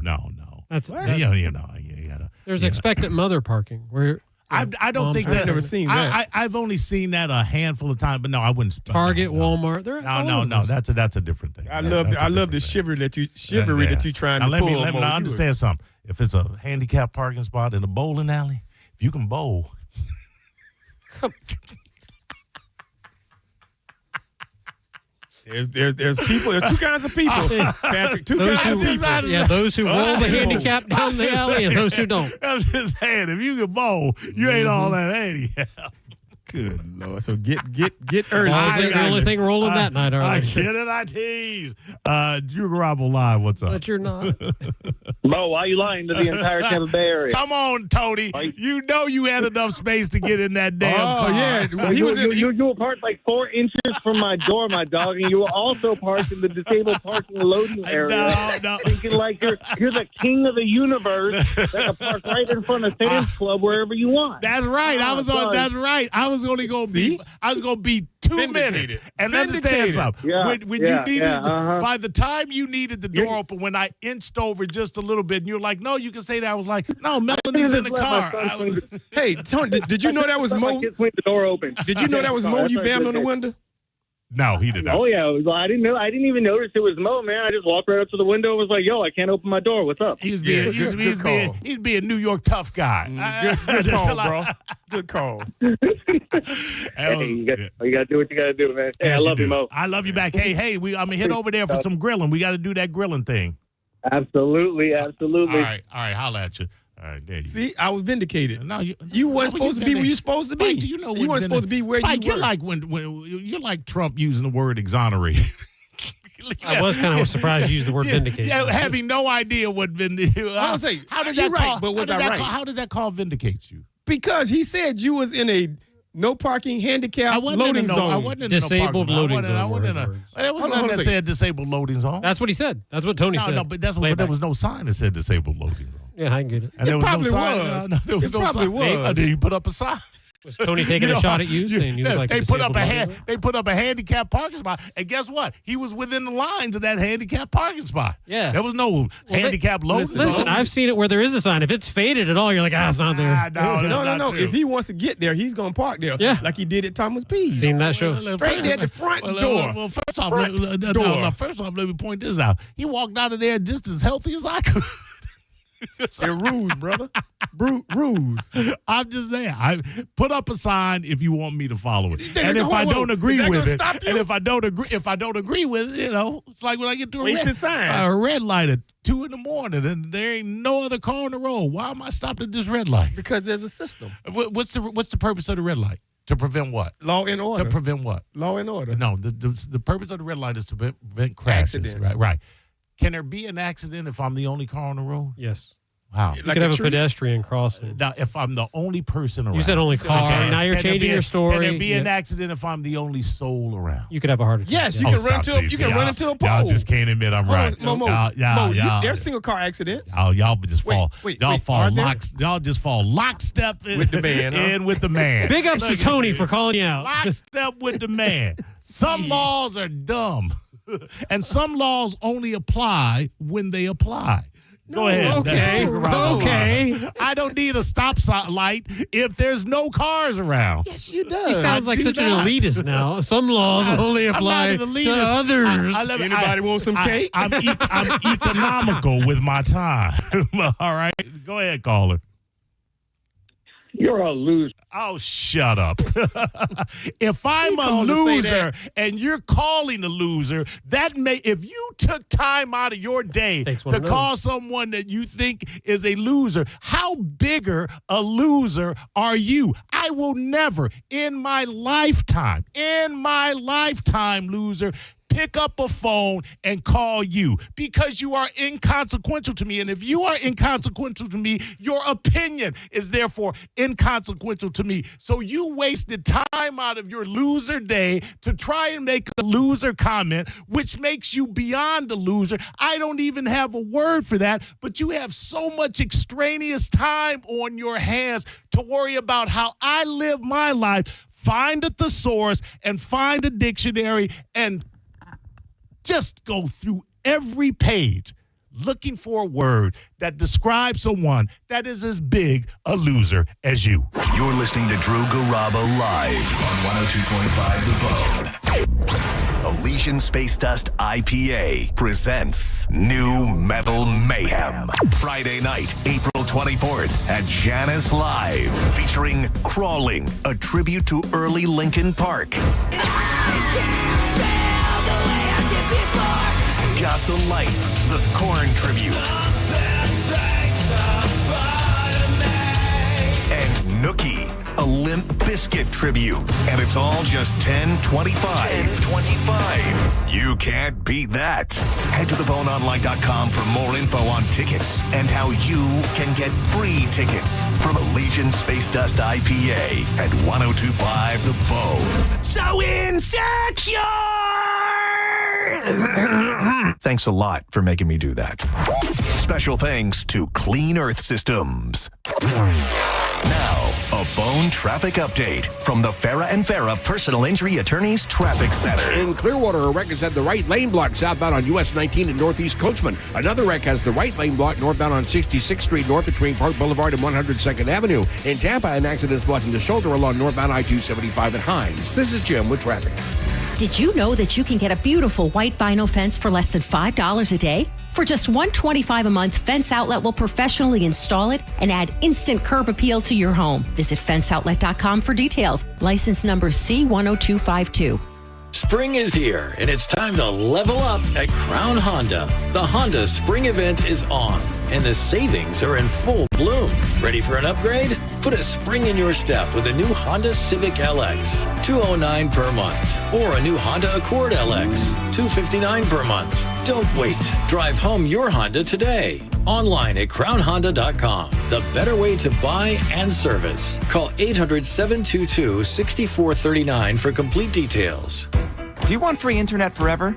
That's you gotta. There's expectant mother parking where. I don't think that. I've never seen that. I've only seen that a handful of times, but no, I wouldn't. Target, Walmart. No. That's a different thing. I love the chivalry that you trying now to let pull. me understand something. If it's a handicap parking spot in a bowling alley, if you can bowl. There's people. There's 2 kinds of people, Patrick. 2 kinds of people. Yeah, those who roll the handicap down the alley and those who don't. I'm just saying, if you can bowl, you ain't all that handicap. Good Lord. So get early. The only thing rolling that night, all right. I get it. I tease. Drew Garabo Live. What's up? But you're not. Mo, why are you lying to the entire Tampa Bay area? Come on, Tony. You know you had enough space to get in that damn car. Yeah. Well, you were parked like 4 inches from my door, my dog, and you were also parked in the disabled parking loading area. No. Thinking like you're the king of the universe that can park right in front of Sam's Club wherever you want. That's right. That's right. I was only going to be 2 minutes. And let me tell you something. By the time you needed the door open, when I inched over just a little bit, and you're like, no, you can say that. I was like, no, Melanie's in the car. Hey, Tony, did you know that was Mo? The door open. Did you know that was Mo? You bammed on the window? No, he did not. Oh yeah, I didn't know. I didn't even notice it was Mo, man. I just walked right up to the window and was like, "Yo, I can't open my door. What's up?" He's being a New York tough guy. Good call, bro. Good call. Hey, you got to do what you got to do, man. Hey, I love you, Mo. I love you back. Hey, I'm gonna head over there for some grilling. We got to do that grilling thing. Absolutely. All right. Holla at you. All right, there you See, I was vindicated. No, you weren't supposed to be where you're supposed to be. Spike, you know you weren't supposed to be where Spike, you were. You're like when you're like Trump using the word exonerate. I was kind of surprised you used the word vindicate. Yeah, having no idea what vindicate. I was saying, how did you're that right, call? but was I right? How did that call vindicate you? Because he said you was in a no parking handicap loading zone. I wasn't in disabled loading zone. I wasn't in a. There was nothing that said disabled loading zone. That's what he said. That's what Tony said. No, but there was no sign that said disabled loading zone. Yeah, I can get it. And there was probably no sign. was. There was It no probably sign. was. And then you put up a sign. Was Tony taking a shot at you, saying you look like they put up a handicap parking spot, and guess what? He was within the lines of that handicap parking spot. Yeah, there was no handicap loading zone. Listen, I've seen it where there is a sign. If it's faded at all, you're like, it's not there. No. If he wants to get there, he's gonna park there. Yeah, like he did at Thomas P. Seen that show? Straight there at the front door. Well, first off, let me point this out. He walked out of there just as healthy as I could. They're rules, brother. Rules. I'm just saying. I put up a sign if you want me to follow it, and if I don't agree with it, and if I don't agree with it, it's like when I get to a red light at 2 a.m. and there ain't no other car on the road. Why am I stopped at this red light? Because there's a system. What's the purpose of the red light? To prevent what? Law and order. To prevent what? Law and order. No, the purpose of the red light is to prevent crashes. Accidents. Right. Can there be an accident if I'm the only car on the road? Yes. Wow. You could have a pedestrian crossing. Now, if I'm the only person around. You said only car. Now you're changing your story. Can there be an accident if I'm the only soul around? You could have a heart attack. Yes, you can run into a pole. Y'all just can't admit I'm right. There's single car accidents. Oh, y'all just fall. Y'all just fall lockstep with the man. In with the man. Big ups to Tony for calling you out. Lockstep with the man. Some laws are dumb, and some laws only apply when they apply. Go ahead. Okay. I don't need a stop light if there's no cars around. Yes, you do. He sounds like such an elitist now. Some laws only apply to others. Anybody want some cake? I'm economical with my time. All right. Go ahead, caller. You're a loser. Oh, shut up. If I'm a loser and you're calling a loser, if you took time out of your day to call someone that you think is a loser, how bigger a loser are you? I will never in my lifetime, loser, pick up a phone and call you because you are inconsequential to me. And if you are inconsequential to me, your opinion is therefore inconsequential to me. So you wasted time out of your loser day to try and make a loser comment, which makes you beyond a loser. I don't even have a word for that, but you have so much extraneous time on your hands to worry about how I live my life. Find a thesaurus and find a dictionary and just go through every page looking for a word that describes someone that is as big a loser as you. You're listening to Drew Garabo live on 102.5 The Bone. Elysian Space Dust IPA presents New Metal Mayhem. Friday night, April 24th at Janus Live, featuring Crawling, a tribute to early Linkin Park. Got the Life, the Korn tribute. And Nookie, a Limp Bizkit tribute. And it's all just $10.25. You can't beat that. Head to theboneonline.com for more info on tickets and how you can get free tickets from Elysian Space Dust IPA at 102.5 The Bone. So insecure! Thanks a lot for making me do that. Special thanks to Clean Earth Systems. Now, a Bone traffic update from the Farah and Farah Personal Injury Attorneys Traffic Center. In Clearwater, a wreck has had the right lane blocked southbound on US 19 and Northeast Coachman. Another wreck has the right lane blocked northbound on 66th Street north between Park Boulevard and 102nd Avenue. In Tampa, an accident is blocking the shoulder along northbound I-275 at Hines. This is Jim with traffic. Did you know that you can get a beautiful white vinyl fence for less than $5 a day? For just $125 a month, Fence Outlet will professionally install it and add instant curb appeal to your home. Visit fenceoutlet.com for details. License number C10252. Spring is here, and it's time to level up at Crown Honda. The Honda Spring event is on, and the savings are in full bloom. Ready for an upgrade? Put a spring in your step with a new Honda Civic LX, $209 per month, or a new Honda Accord LX, $259 per month. Don't wait. Drive home your Honda today. Online at crownhonda.com. The better way to buy and service. Call 800-722-6439 for complete details. Do you want free internet forever?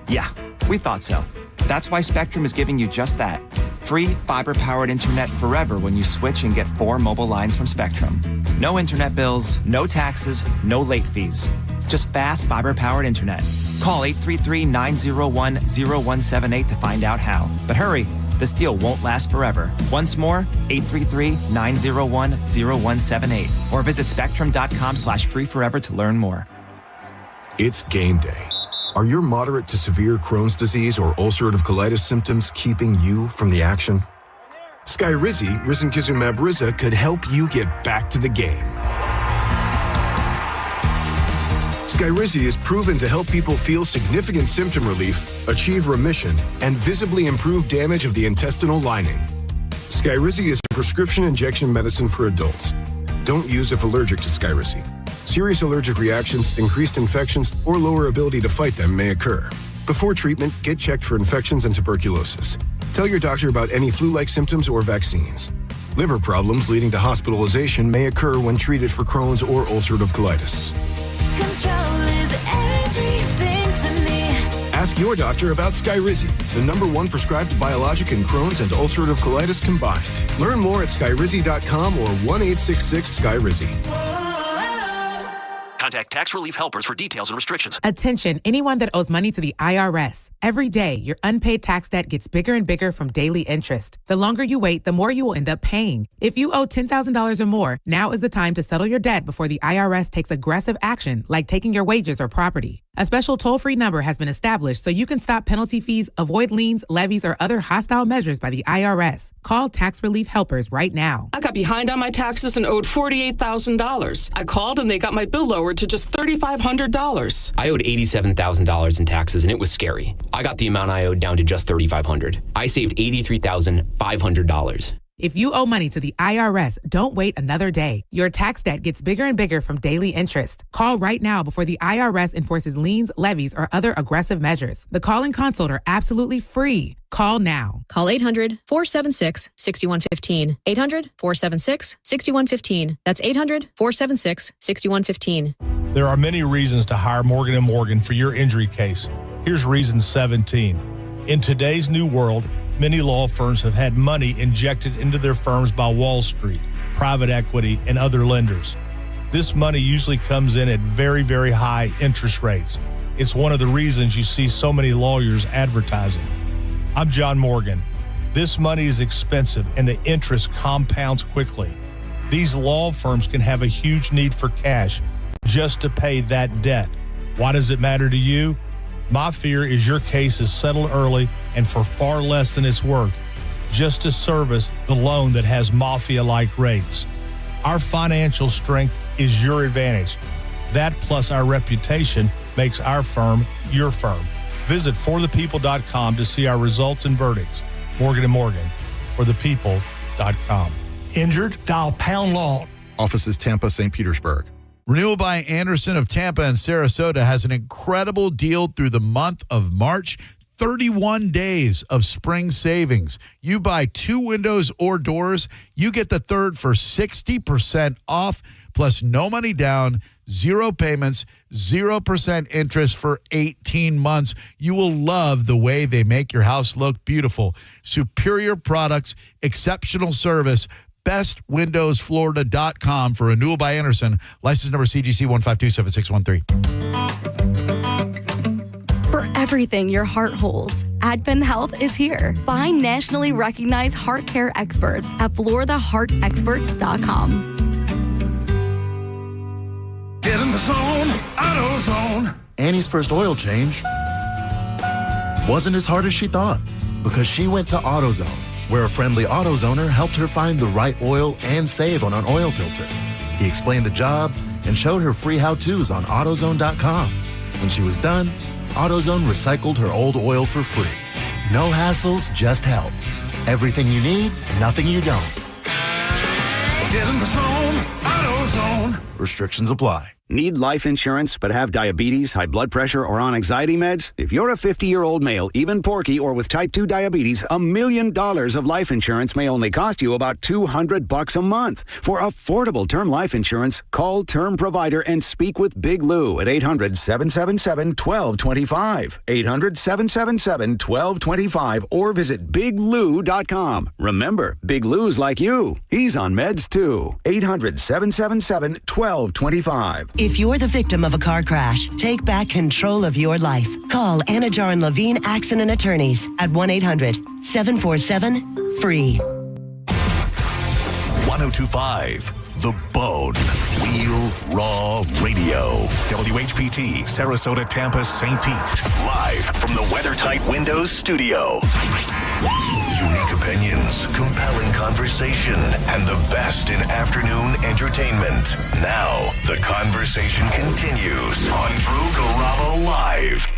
Yeah, we thought so. That's why Spectrum is giving you just that. Free fiber-powered internet forever when you switch and get 4 mobile lines from Spectrum. No internet bills, no taxes, no late fees. Just fast fiber-powered internet. Call 833-901-0178 to find out how. But hurry, this deal won't last forever. Once more, 833-901-0178. Or visit spectrum.com/free forever to learn more. It's game day. Are your moderate to severe Crohn's disease or ulcerative colitis symptoms keeping you from the action? Skyrizi, risankizumab Riza, could help you get back to the game. Skyrizi is proven to help people feel significant symptom relief, achieve remission, and visibly improve damage of the intestinal lining. Skyrizi is a prescription injection medicine for adults. Don't use if allergic to Skyrizi. Serious allergic reactions, increased infections, or lower ability to fight them may occur. Before treatment, get checked for infections and tuberculosis. Tell your doctor about any flu-like symptoms or vaccines. Liver problems leading to hospitalization may occur when treated for Crohn's or ulcerative colitis. Control is everything to me. Ask your doctor about Skyrizi, the #1 prescribed biologic in Crohn's and ulcerative colitis combined. Learn more at skyrizi.com or 1-866-SKYRIZI. Contact Tax Relief Helpers for details and restrictions. Attention, anyone that owes money to the IRS. Every day, your unpaid tax debt gets bigger and bigger from daily interest. The longer you wait, the more you will end up paying. If you owe $10,000 or more, now is the time to settle your debt before the IRS takes aggressive action, like taking your wages or property. A special toll-free number has been established so you can stop penalty fees, avoid liens, levies, or other hostile measures by the IRS. Call Tax Relief Helpers right now. I got behind on my taxes and owed $48,000. I called and they got my bill lowered to just $3,500. I owed $87,000 in taxes and it was scary. I got the amount I owed down to just $3,500. I saved $83,500. If you owe money to the IRS, don't wait another day. Your tax debt gets bigger and bigger from daily interest. Call right now before the IRS enforces liens, levies, or other aggressive measures. The call and consult are absolutely free. Call now. Call 800-476-6115. 800-476-6115. That's 800-476-6115. There are many reasons to hire Morgan & Morgan for your injury case. Here's reason 17. In today's new world, many law firms have had money injected into their firms by Wall Street, private equity, and other lenders. This money usually comes in at very, very high interest rates. It's one of the reasons you see so many lawyers advertising. I'm John Morgan. This money is expensive and the interest compounds quickly. These law firms can have a huge need for cash just to pay that debt. Why does it matter to you? My fear is your case is settled early and for far less than it's worth, just to service the loan that has mafia-like rates. Our financial strength is your advantage. That plus our reputation makes our firm your firm. Visit forthepeople.com to see our results and verdicts. Morgan & Morgan, forthepeople.com. Injured? Dial pound law. Offices Tampa, St. Petersburg. Renewal by Anderson of Tampa and Sarasota has an incredible deal through the month of March. 31 days of spring savings. You buy 2 windows or doors, you get the third for 60% off, plus no money down, 0 payments, 0% interest for 18 months. You will love the way they make your house look beautiful. Superior products, exceptional service. BestWindowsFlorida.com for Renewal by Anderson. License number CGC 1527613. For everything your heart holds, Advent Health is here. Find nationally recognized heart care experts at FloridaHeartExperts.com. Get in the zone, AutoZone. Annie's first oil change wasn't as hard as she thought because she went to AutoZone, where a friendly AutoZoner helped her find the right oil and save on an oil filter. He explained the job and showed her free how-tos on AutoZone.com. When she was done, AutoZone recycled her old oil for free. No hassles, just help. Everything you need, nothing you don't. Get in the zone, AutoZone. Restrictions apply. Need life insurance but have diabetes, high blood pressure, or on anxiety meds? If you're a 50-year-old male, even porky, or with type 2 diabetes, $1 million of life insurance may only cost you about $200 a month. For affordable term life insurance, call Term Provider and speak with Big Lou at 800-777-1225. 800-777-1225 or visit biglou.com. Remember, Big Lou's like you. He's on meds too. 800-777-1225. If you're the victim of a car crash, take back control of your life. Call Anajar and Levine Accident Attorneys at 1-800-747-FREE. 1025 The Bone. Real Raw Radio. WHPT, Sarasota, Tampa, St. Pete. Live from the WeatherTight Windows studio. Unique opinions, compelling conversation, and the best in afternoon entertainment. Now, the conversation continues on Drew Garabo Live.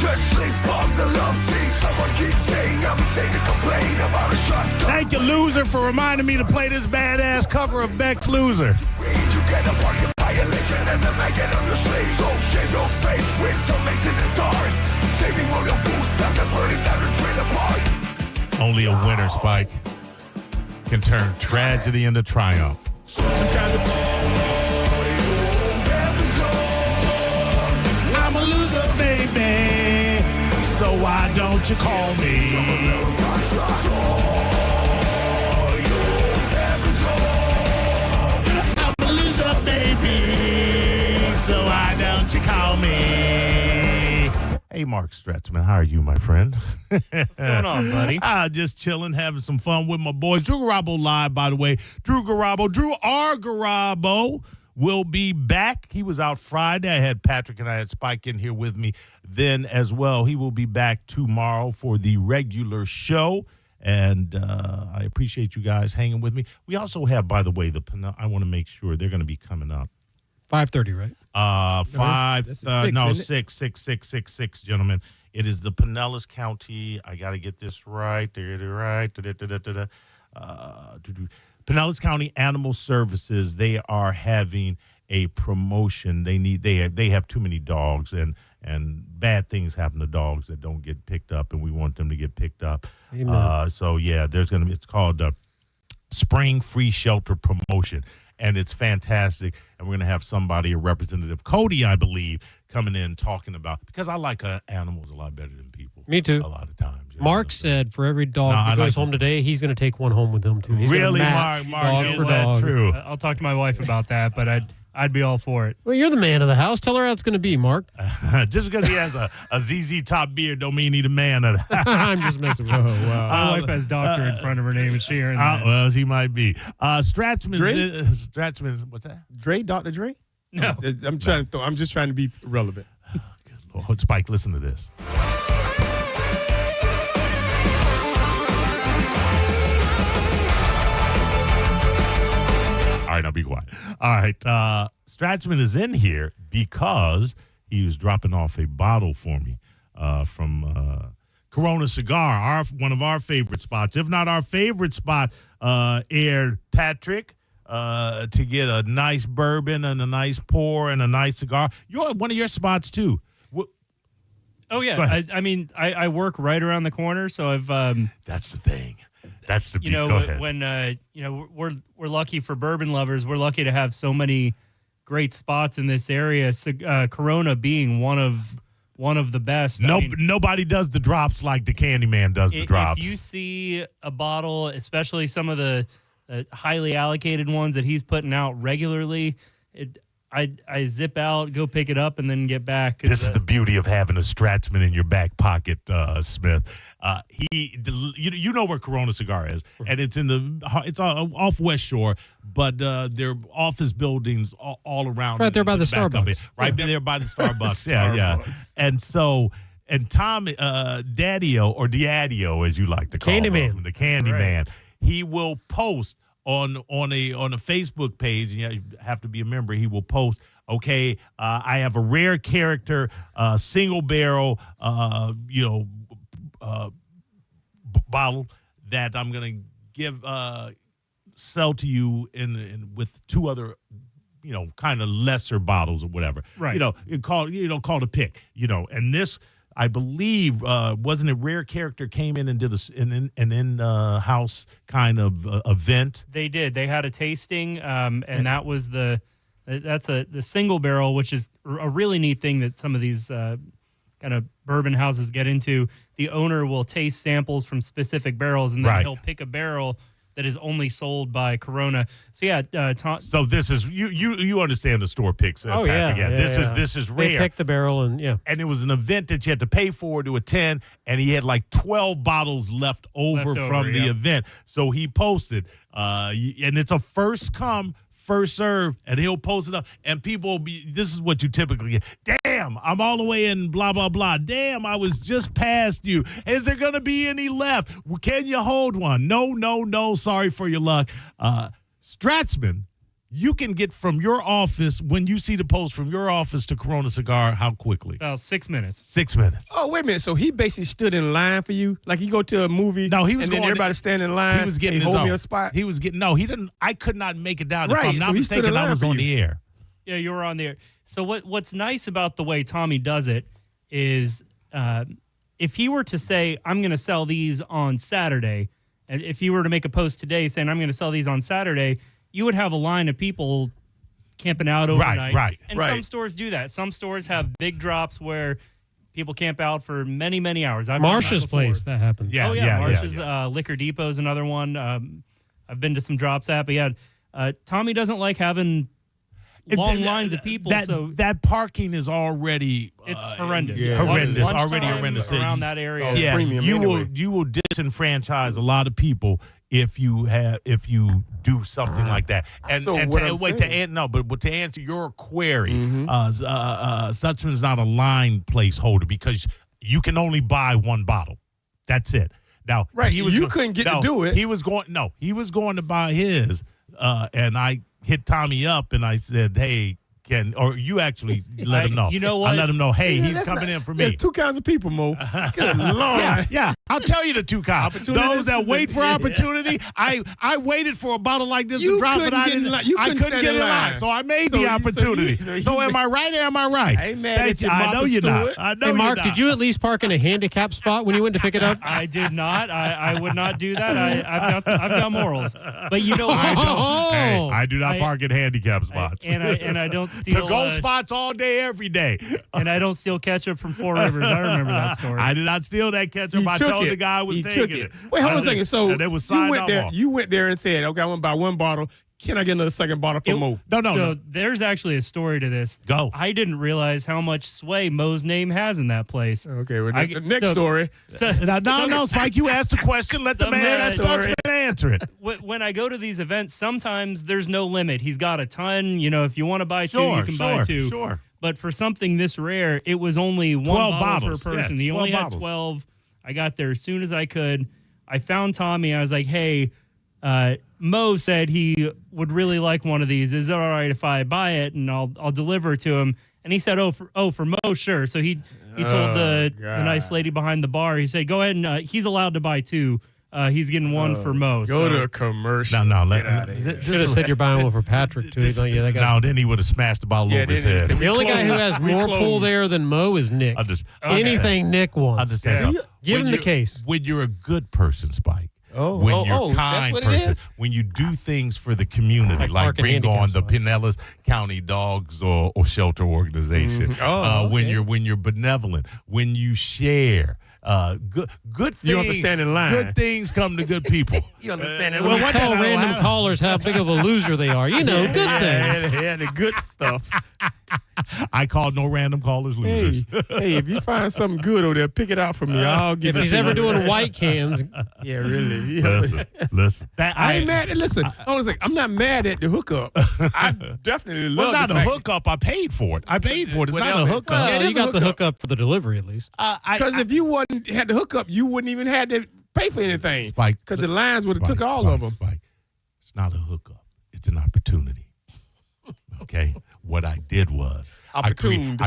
Just sleep on the love scene. Someone keeps saying I'm ashamed to complain about a shotgun. Thank you, Loser, for reminding me to play this badass cover of Beck's Loser. You get a part of violation and the maggot on your sleeve. So shave your face with some mace in the dark. Saving all your fools, not the burning down the train apart. Only a winner, Spike, can turn tragedy into triumph. I'm a loser, baby, so why don't you call me? I'm a loser, baby, so why don't you call me? Hey, Mark Stratzman, how are you, my friend? What's going on, buddy? Just chilling, having some fun with my boys. Drew Garabo live, by the way. Drew R. Garabo will be back. He was out Friday. I had Patrick and I had Spike in here with me then as well. He will be back tomorrow for the regular show. And I appreciate you guys hanging with me. We also have, by the way, I want to make sure they're going to be coming up. 5:30, right? 6, gentlemen. It is the Pinellas County. I got to get this right. Pinellas County Animal Services. They are having a promotion. They have too many dogs, and bad things happen to dogs that don't get picked up, and we want them to get picked up. So yeah, it's called Spring Free Shelter Promotion. And it's fantastic. And we're going to have somebody, a representative, Cody, I believe, coming in talking about, because I like animals a lot better than people. Me too. A lot of times. Mark said for every dog that goes home today, he's going to take one home with him too. He's really, Mark? Is that true? I'll talk to my wife about that, but I'd be all for it. Well, you're the man of the house. Tell her how it's going to be, Mark. Just because he has a ZZ Top beard don't mean he's the man of the house. I'm just messing with you. My wife has doctor in front of her name, and she hearing that. Well, she might be. Stratzman, what's that? Dre, Dr. Dre? No. I'm just trying to be relevant. Good Lord. Spike, listen to this. All right, now be quiet. All right, Stratzman is in here because he was dropping off a bottle for me from Corona Cigar, one of our favorite spots, if not our favorite spot, Patrick, to get a nice bourbon and a nice pour and a nice cigar. You're one of your spots, too. Oh, yeah. I mean, I work right around the corner, so I've... That's the thing. That's the Go ahead. When we're lucky for bourbon lovers, we're lucky to have so many great spots in this area. Corona being one of the best. Nobody does the drops like the Candyman does the drops. If you see a bottle, especially some of the highly allocated ones that he's putting out regularly, I zip out, go pick it up, and then get back. This is the beauty of having a Stratzman in your back pocket, Smith. You know where Corona Cigar is, and it's off West Shore, but there are office buildings all around. Right there by the Starbucks. Right there by the Starbucks. Yeah. And so, Tom Daddio, or Diadio, as you like to call him, the Candyman, he will post on a Facebook page, and you have to be a member. He will post, okay, I have a rare character, single barrel, bottle that I'm gonna sell to you in with two other, kind of lesser bottles or whatever. Right. Call it a pick. And this, I believe, wasn't it Rare Character came in and did an in-house kind of event? They did. They had a tasting, and that was the single barrel, which is a really neat thing that some of these kind of bourbon houses get into. The owner will taste samples from specific barrels, and then he'll pick a barrel that is only sold by Corona. So yeah, Tom. So this is you understand the store picks. Patrick. This is rare. They picked the barrel and it was an event that you had to pay for to attend, and he had like 12 bottles left over from the event. So he posted, and it's a first come, first serve, and he'll post it up, and people will be, this is what you typically get. Damn, I'm all the way in blah, blah, blah. Damn, I was just past you. Is there going to be any left? Can you hold one? No, sorry for your luck. Stratzman You can get from your office, when you see the post, from your office to Corona Cigar, how quickly? About 6 minutes. 6 minutes. Oh, wait a minute. So he basically stood in line for you? Like you go to a movie No, he was and then going everybody stand in line He was getting and his hold me own. a spot? He was getting, no, he didn't. I could not make it down. Right, If I'm not so he stood in mistaken, I line was for on you. the air. Yeah, you were on there. So what's nice about the way Tommy does it is if he were to say, I'm going to sell these on Saturday, and if you were to make a post today saying, I'm going to sell these on Saturday, you would have a line of people camping out overnight. Right. And some stores do that. Some stores have big drops where people camp out for many, many hours. I've done that Marsh's before. place, that happens. Marsh's Liquor Depot is another one. I've been to some drops at, but yeah, Tommy doesn't like having long lines of people. So that parking is already it's horrendous. Horrendous. Lunchtime Already horrendous. around that area. Yeah, you will disenfranchise a lot of people if you do something like that. And, So and what to, I'm wait saying- but to answer your query, Stutzman's not a line placeholder because you can only buy one bottle. That's it. Now, Right, he was you go- couldn't get to no, do it. He was going to buy his, and I hit Tommy up and I said, "Hey, or you actually let him know. You know what? I let him know, hey, Yeah, he's that's coming not- in for There's me. two kinds of people, Mo. Good Lord. Yeah. I'll tell you the two kinds. Those that wait for opportunity. I waited for a bottle like this to You drop, but couldn't I get in didn't. line. You I couldn't couldn't stand get in in line, line. so I made So the you- opportunity. so you- So am I right or am I right? I ain't mad Thank at you. you, I know Martha you're not. Stewart. I know Hey, Mark, you're did not. you at least park in a handicap spot when you went to pick it up? I did not. I would not do that. I've got morals. But you know what? Hey, I do not I- park in handicap spots. And I don't steal to go spots all day, every day. And I don't steal ketchup from Four Rivers. I remember that story. I did not steal that ketchup. He I took told it. the guy I was He taking took it. Wait, hold on a I second. did- So and it was you signed went off there. on. You went there and said, "Okay, I want to buy one bottle. Can I get another second bottle for Mo?" So there's actually a story to this. Go. I didn't realize how much sway Mo's name has in that place. Okay, well, the next story. No, Spike, you asked the question. Let the man that starts answer it. When I go to these events, sometimes there's no limit. He's got a ton. You know, if you want to buy two, you can buy two. Sure. But for something this rare, it was only 12 one bottle bottles. per person. Yes, he 12 only bottles. had 12. I got there as soon as I could. I found Tommy. I was like, hey, Mo said he would really like one of these. Is it all right if I buy it and I'll deliver it to him? And he said, for Mo, sure. So he told the nice lady behind the bar, he said, go ahead and he's allowed to buy two. He's getting one for Mo. Go to a commercial. No, Should have said you're buying one for Patrick, too. No, then he would have smashed the bottle over his head. The only guy who has more pull there than Mo is Nick. Anything Nick wants. I'll just tell you something. Give him the case. When you're a good person, Spike. When you're a kind that's what it person, is? when you do things for the community, like parking bring on handicap the spots. Pinellas County Dogs or Shelter Organization, when you're benevolent, when you share, good things. You understand in line. Good things come to good people. You understand it? When you tell random callers how big of a loser they are, you know, good things. Yeah, the good stuff. I call no random callers losers. Hey, if you find something good over there, pick it out for me. I'll give If it he's to ever you. doing white cans, Yeah, really. Listen. I ain't mad. Listen, I was like, I'm not mad at the hookup. I definitely love Well, not the a fact hookup. I paid for it. It's not a Whatever. hookup. Well, it you is a got the hookup. hookup for the delivery at least. Because if you wasn't had the hookup, you wouldn't even had to pay for anything. Spike, Because the lines would have took all of them. Spike, it's not a hookup. It's an opportunity. Okay? What I did was I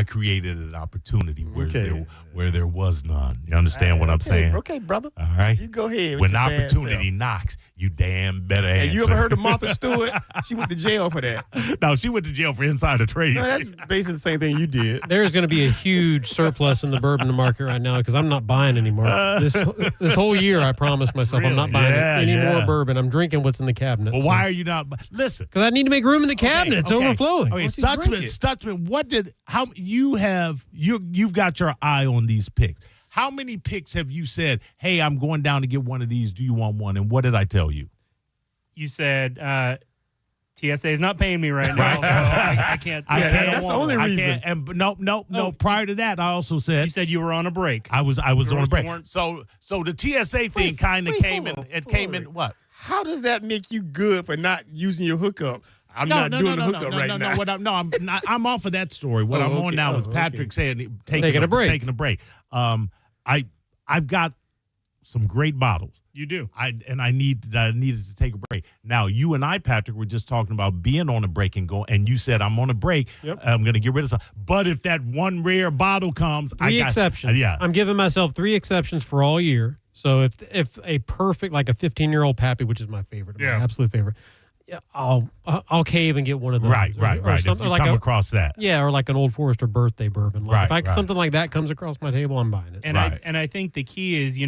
created an opportunity where there was none. You understand what I'm saying? Okay, brother. All right? You go ahead. with When your bad opportunity self. knocks, you damn better Hey, answer. you ever heard of Martha Stewart? She went to jail for that. No, she went to jail for insider trading. No, that's basically the same thing you did. There's going to be a huge surplus in the bourbon market right now because I'm not buying anymore. This whole year, I promised myself I'm not buying any more bourbon. I'm drinking what's in the cabinet. Well, why are you not? Listen. Because I need to make room in the cabinet. It's overflowing. Okay, Stutzman, you've got your eye on these picks. How many picks have you said, hey, I'm going down to get one of these. Do you want one? And what did I tell you? You said TSA is not paying me right now, so I can't. That's the only reason. And no. Prior to that, I also said You said you were on a break. I was on a break. weren't- So the TSA thing kind of came in. It came in what? How does that make you good for not using your hookup? I'm not doing the hookup right now. I'm off of that story. What I'm on now is Patrick saying taking a break. I've got some great bottles. You do. I needed to take a break. Now, you and I, Patrick, were just talking about being on a break and go, and you said, I'm on a break. Yep. I'm going to get rid of some. But if that one rare bottle comes, Three exceptions. Yeah. I'm giving myself 3 exceptions for all year. So if a perfect, like a 15-year-old Pappy, which is my favorite, my absolute favorite, I'll cave and get one of those. Right. Or If something you like come across that. Yeah, or like an Old Forester birthday bourbon. Like if something like that comes across my table, I'm buying it. And I think the key is,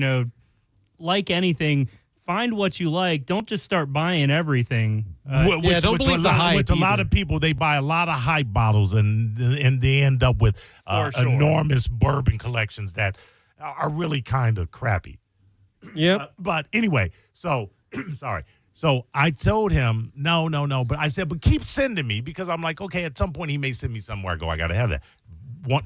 like anything, find what you like. Don't just start buying everything. Don't believe the hype. Which a lot of people, they buy a lot of hype bottles and they end up with enormous bourbon collections that are really kind of crappy. Yep. But anyway, so sorry. So I told him, no. But I said, but keep sending me, because I'm like, okay, at some point he may send me somewhere. I go, I got to have that.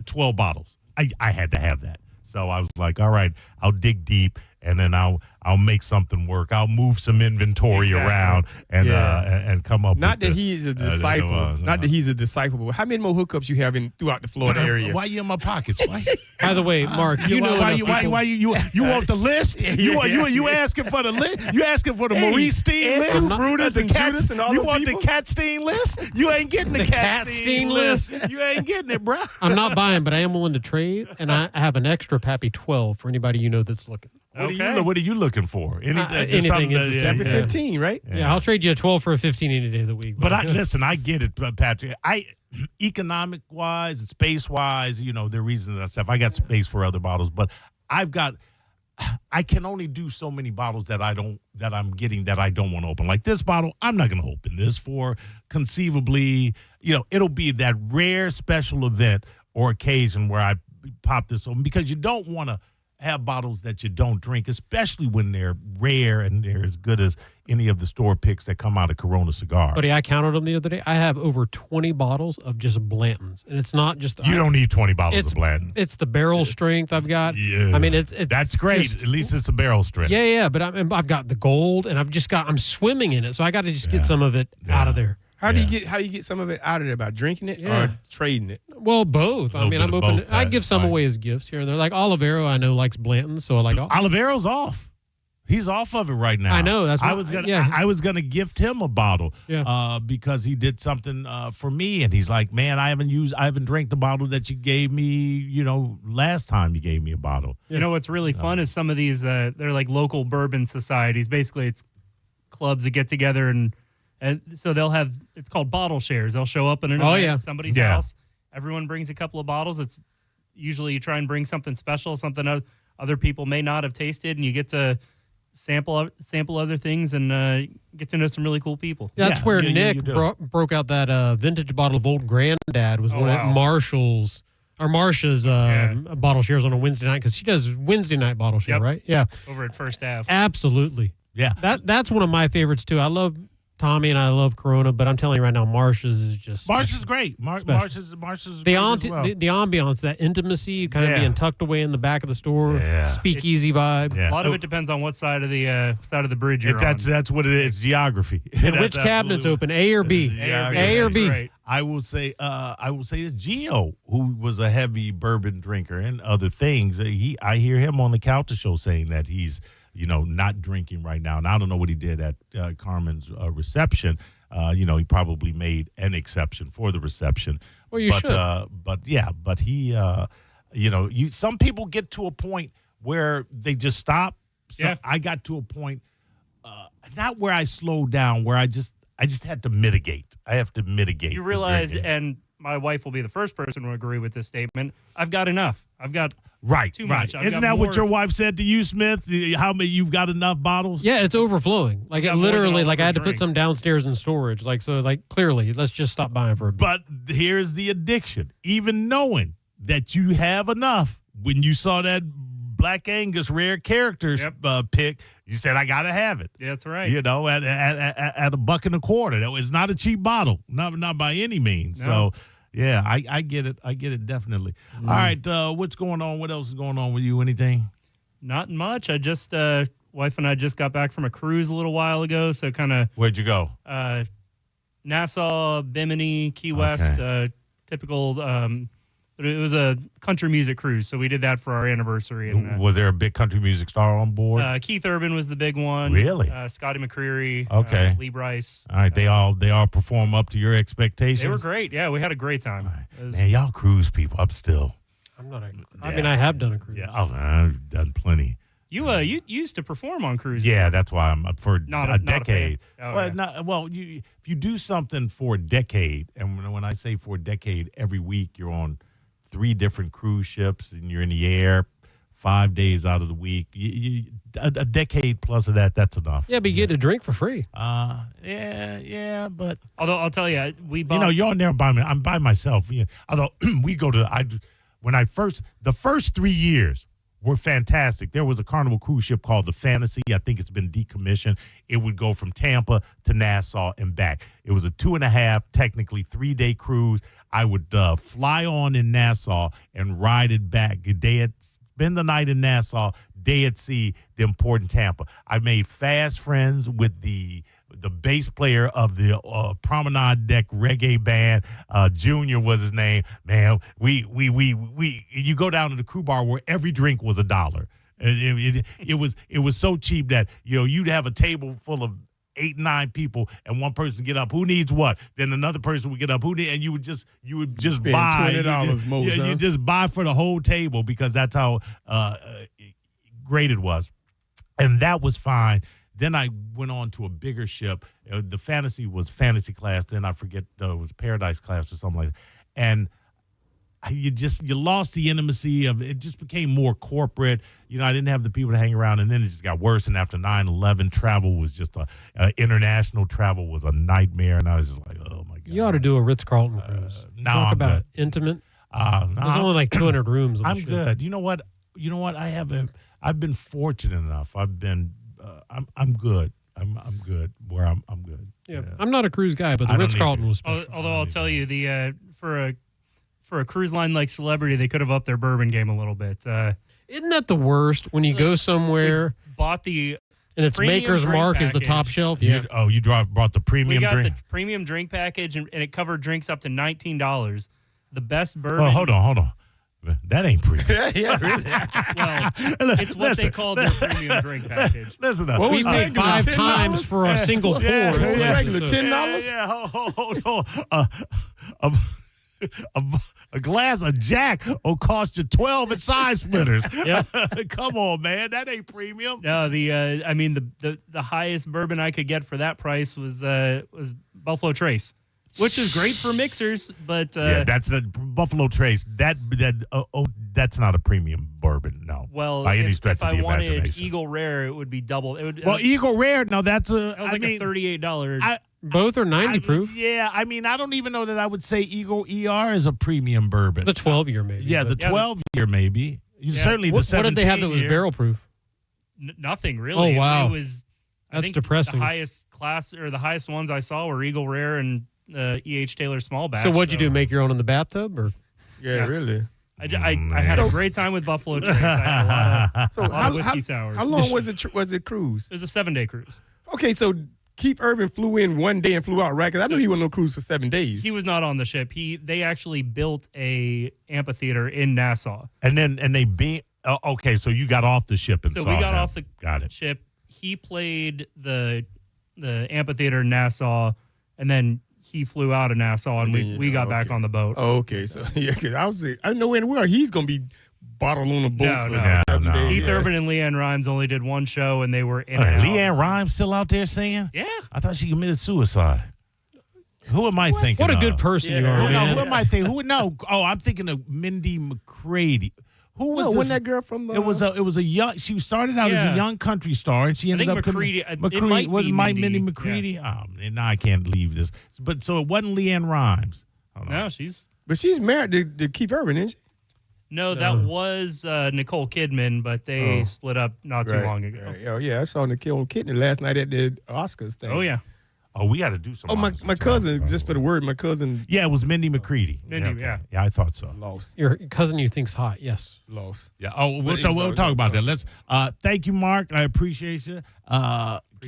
12 bottles. I had to have that. So I was like, all right, I'll dig deep, and then I'll make something work. I'll move some inventory around and come up. Not that he's a disciple. Not that he's a disciple. But how many more hookups you have throughout the Florida area? Why you in my pockets? Why? By the way, Mark, you know why you want the list? You asking for the list? You asking for the Maurice Steen list? Brutus and Judas and all you the want people? the Cat Steen list? You ain't getting the Cat Steen list. You ain't getting it, bro. I'm not buying, but I am willing to trade, and I have an extra Pappy 12 for anybody that's looking. What are you looking for? Anything is Pappy 15, right? Yeah, I'll trade you a 12 for a 15 any day of the week. But listen, I get it, Patrick. Economic wise and space wise, there are reasons and stuff. I got space for other bottles, but I can only do so many bottles that I'm getting that I don't want to open. Like this bottle, I'm not going to open this for. Conceivably, it'll be that rare special event or occasion where I pop this open, because you don't want to have bottles that you don't drink, especially when they're rare and they're as good as any of the store picks that come out of Corona Cigar. Buddy, I counted them the other day. I have over 20 bottles of just Blantons, and it's not just. You don't need 20 bottles of Blanton. It's the barrel strength I've got. Yeah, I mean it's that's great. At least it's a barrel strength. Yeah. But I've got the gold, and I'm swimming in it, so I got to just get some of it out of there. How do you get some of it out of there? By drinking it or trading it? Well, both. I mean, I'm open. I give some away as gifts here and there. Like Olivero, I know likes Blanton, so Olivero's off. He's off of it right now. I know. That's what I was gonna gift him a bottle. Yeah. Because he did something for me, and he's like, man, I haven't drank the bottle that you gave me. Last time you gave me a bottle. You know what's really fun is some of these. They're like local bourbon societies. Basically, it's clubs that get together and so they'll have, it's called bottle shares. They'll show up in an event at somebody's house. Everyone brings a couple of bottles. It's usually you try and bring something special, something other people may not have tasted, and you get to sample other things and get to know some really cool people. That's where Nick broke out that vintage bottle of Old Granddad was one at Marshall's. Or Marsha's bottle shares on a Wednesday night, because she does Wednesday night bottle share, right? Yeah. Over at First Ave. Absolutely. Yeah. That's one of my favorites, too. I love Tommy and I love Corona, but I'm telling you right now, Marsha's is just Marsha's great. Marsha's the great as well. the ambiance, that intimacy, kind of being tucked away in the back of the store, speakeasy vibe. A lot of it depends on what side of the bridge you're on. That's what it is. It's geography. And which cabinet's open, A or B? A or B. Right. I will say it's Gio, who was a heavy bourbon drinker and other things. I hear him on the Couch Show saying that he's not drinking right now. And I don't know what he did at Carmen's reception. He probably made an exception for the reception. Well, you should. But he, some people get to a point where they just stop. So I got to a point, not where I slowed down, where I just had to mitigate. I have to mitigate. You realize, and my wife will be the first person to agree with this statement, I've got enough. I've got too much. Isn't that what your wife said to you, Smith? How many you've got enough bottles? Yeah, it's overflowing. Like, it literally, I had to put some downstairs in storage. Clearly, let's just stop buying for a bit. But here's the addiction. Even knowing that you have enough, when you saw that Black Angus rare characters pick, you said, I got to have it. Yeah, that's right. At $1.25. That was not a cheap bottle, not by any means. No. So, yeah, I get it. I get it definitely. All right, what's going on? What else is going on with you? Anything? Not much. I just wife and I just got back from a cruise a little while ago, so kind of. Where'd you go? Nassau, Bimini, Key West, typical But it was a country music cruise, so we did that for our anniversary. And Was there a big country music star on board? Keith Urban was the big one. Really? Scotty McCreery. Okay. Lee Bryce. All right, they all perform up to your expectations. They were great. Yeah, we had a great time. Man, y'all cruise people. I'm still. I'm not. I mean, I have done a cruise. Yeah, I've done plenty. You used to perform on cruises. Yeah, that's why I'm up for Not a a decade. fan. Oh, yeah. If you do something for a decade, and when I say for a decade, every week you're on 3 different cruise ships and you're in the air 5 days out of the week. A decade plus of that's enough. Yeah, but you get a drink for free. Yeah, but although I'll tell you, we bought. you're on there by me. I'm by myself. Although we go to the first 3 years were fantastic. There was a Carnival cruise ship called the Fantasy. I think it's been decommissioned. It would go from Tampa to Nassau and back. It was a 2.5, technically 3-day cruise. I would fly on in Nassau and ride it back. Spend the night in Nassau, day at sea, then port in Tampa. I made fast friends with the bass player of the Promenade Deck reggae band. Junior was his name. Man, you go down to the crew bar where every drink was $1. It was so cheap that you'd have a table full of 8, 9 people, and one person get up. Who needs what? Then another person would get up. And you would just spend buy $20 you just buy for the whole table because that's how great it was, and that was fine. Then I went on to a bigger ship. The Fantasy was Fantasy class. Then I forget it was Paradise class or something like that, and you lost the intimacy of it. Just became more corporate. I didn't have the people to hang around, and then it just got worse. And after 9/11, travel was just international travel was a nightmare, and I was just like, oh my god. You ought to do a Ritz-Carlton cruise. Talk about intimate. There's only like 200 rooms. I'm good. You know what? I've been fortunate enough. I'm good. I'm good where I'm good. Yeah. I'm not a cruise guy, but the Ritz-Carlton was special. Although I'll tell you, for a cruise line like Celebrity, they could have upped their bourbon game a little bit. Isn't that the worst when you go somewhere? Bought the and its Maker's Mark is the top shelf. You brought the premium drink. We got the premium drink package, and it covered drinks up to $19. The best bourbon. Well, hold on. That ain't premium. Yeah, really. Well, it's what they call their premium drink package. Listen up. We paid 5 times for a single pour. Regular $10. Yeah. Hold on. A glass of Jack will cost you 12 at Side Splitters. Yep. Come on, man. That ain't premium. No, the highest bourbon I could get for that price was Buffalo Trace, which is great for mixers, but that's the Buffalo Trace. That's not a premium bourbon, no. Well, by any stretch of the if I wanted imagination. Eagle Rare, it would be double. Eagle Rare. No, that's a. That was like a $38. Both are 90 proof. Yeah, I don't even know that I would say Eagle ER is a premium bourbon. The 12-year maybe. Yeah, the 12-year maybe. Certainly the 17-year. What did they have that was barrel proof? Nothing really. Oh wow, it was. That's I think depressing. The highest class or the highest ones I saw were Eagle Rare and E.H. Taylor Small Batch. So what'd you do? Make your own in the bathtub, or? Yeah, really. I had a great time with Buffalo Trace. I had a lot of whiskey sours. How long was it cruise? It was a 7-day cruise. Okay, so Keith Urban flew in one day and flew out, right? Because I knew he wasn't on a cruise for 7 days. He was not on the ship. They actually built a amphitheater in Nassau. Okay, so you got off the ship and so saw we got him. off the ship. He played the amphitheater in Nassau, and then he flew out of Nassau, and we got back on the boat. Oh, okay. So yeah, because I didn't know in the world he's gonna be bottled on a boat. No. Keith Urban and Leanne Rhymes only did one show, and they were in. Leanne Rhymes still out there singing? Yeah. I thought she committed suicide. Who am I thinking? What a good person you are, man. Who am I thinking? I'm thinking of Mindy McCready. Who was wasn't that girl from? It was a young. She started out as a young country star, and she ended up. McCready. McCready was Mindy McCready. Yeah. And now I can't leave this. But so it wasn't Leanne Rhymes. No, she's married to Keith Urban, isn't she? No, that was Nicole Kidman, but they split up not too long ago. Right. Oh yeah, I saw Nicole Kidman last night at the Oscars thing. Oh yeah. Oh, we got to do something. Oh, my cousin, just for the word, my cousin. Yeah, it was Mindy McCready. Yeah, I thought so. Lost. Your cousin you think's hot, yes. Lost. Yeah. Oh, we'll talk about that. Let's. Thank you, Mark. I appreciate you.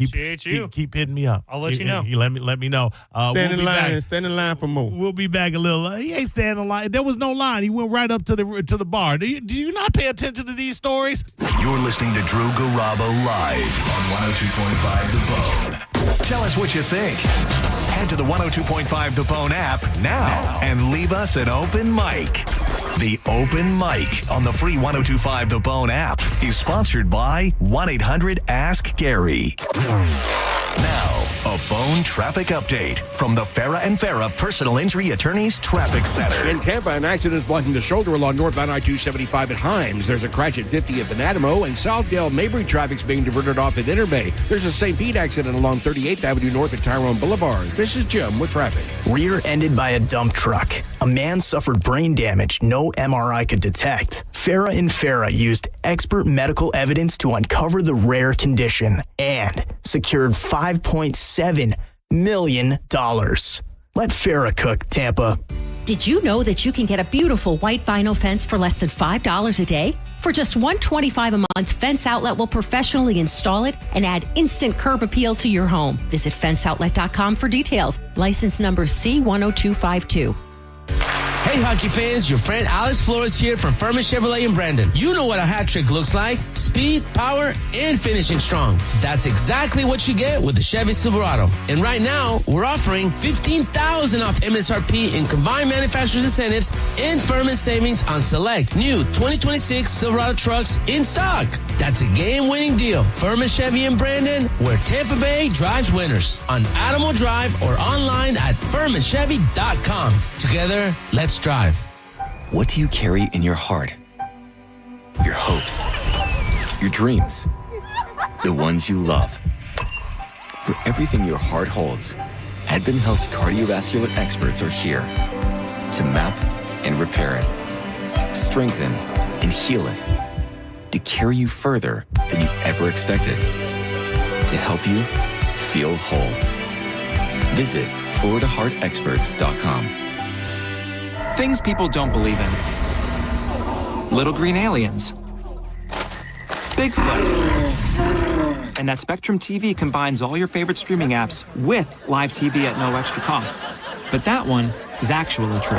Appreciate you. Keep hitting me up. I'll let you know. Let me know. Stand in line for more. We'll be back a little. He ain't standing in line. There was no line. He went right up to the bar. Do you not pay attention to these stories? You're listening to Drew Garabo live on 102.5 The Bone. Tell us what you think. Head to the 102.5 The Bone app now and leave us an open mic. The Open Mic on the free 102.5 The Bone app is sponsored by 1-800-ASK-GARY. Now, a Bone traffic update from the Farah and Farah Personal Injury Attorneys Traffic Center. In Tampa, an accident is blocking the shoulder along northbound I-275 at Himes. There's a crash at 50 at Venadimo, and Southdale Mabry traffic's being diverted off at Interbay. There's a St. Pete accident along 38th Avenue North at Tyrone Boulevard. This is Jim with traffic. Rear-ended by a dump truck. A man suffered brain damage no MRI could detect. Farah and Farah used expert medical evidence to uncover the rare condition and secured $5.7 million. Let Farah cook, Tampa. Did you know that you can get a beautiful white vinyl fence for less than $5 a day? For just $125 a month, Fence Outlet will professionally install it and add instant curb appeal to your home. Visit fenceoutlet.com for details. License number C10252. Hey hockey fans, your friend Alex Flores here from Furman Chevrolet in Brandon. You know what a hat trick looks like. Speed, power, and finishing strong. That's exactly what you get with the Chevy Silverado. And right now, we're offering $15,000 off MSRP in combined manufacturer's incentives and Furman savings on select new 2026 Silverado trucks in stock. That's a game-winning deal. Furman Chevy in Brandon, where Tampa Bay drives winners. On Adamo Drive or online at FurmanChevy.com. Together, let's drive. What do you carry in your heart? Your hopes, your dreams, the ones you love. For everything your heart holds, Advent Health's cardiovascular experts are here to map and repair it, strengthen and heal it, to carry you further than you ever expected, to help you feel whole. Visit FloridaHeartExperts.com. Things people don't believe in. Little green aliens. Bigfoot. And that Spectrum TV combines all your favorite streaming apps with live TV at no extra cost. But that one is actually true.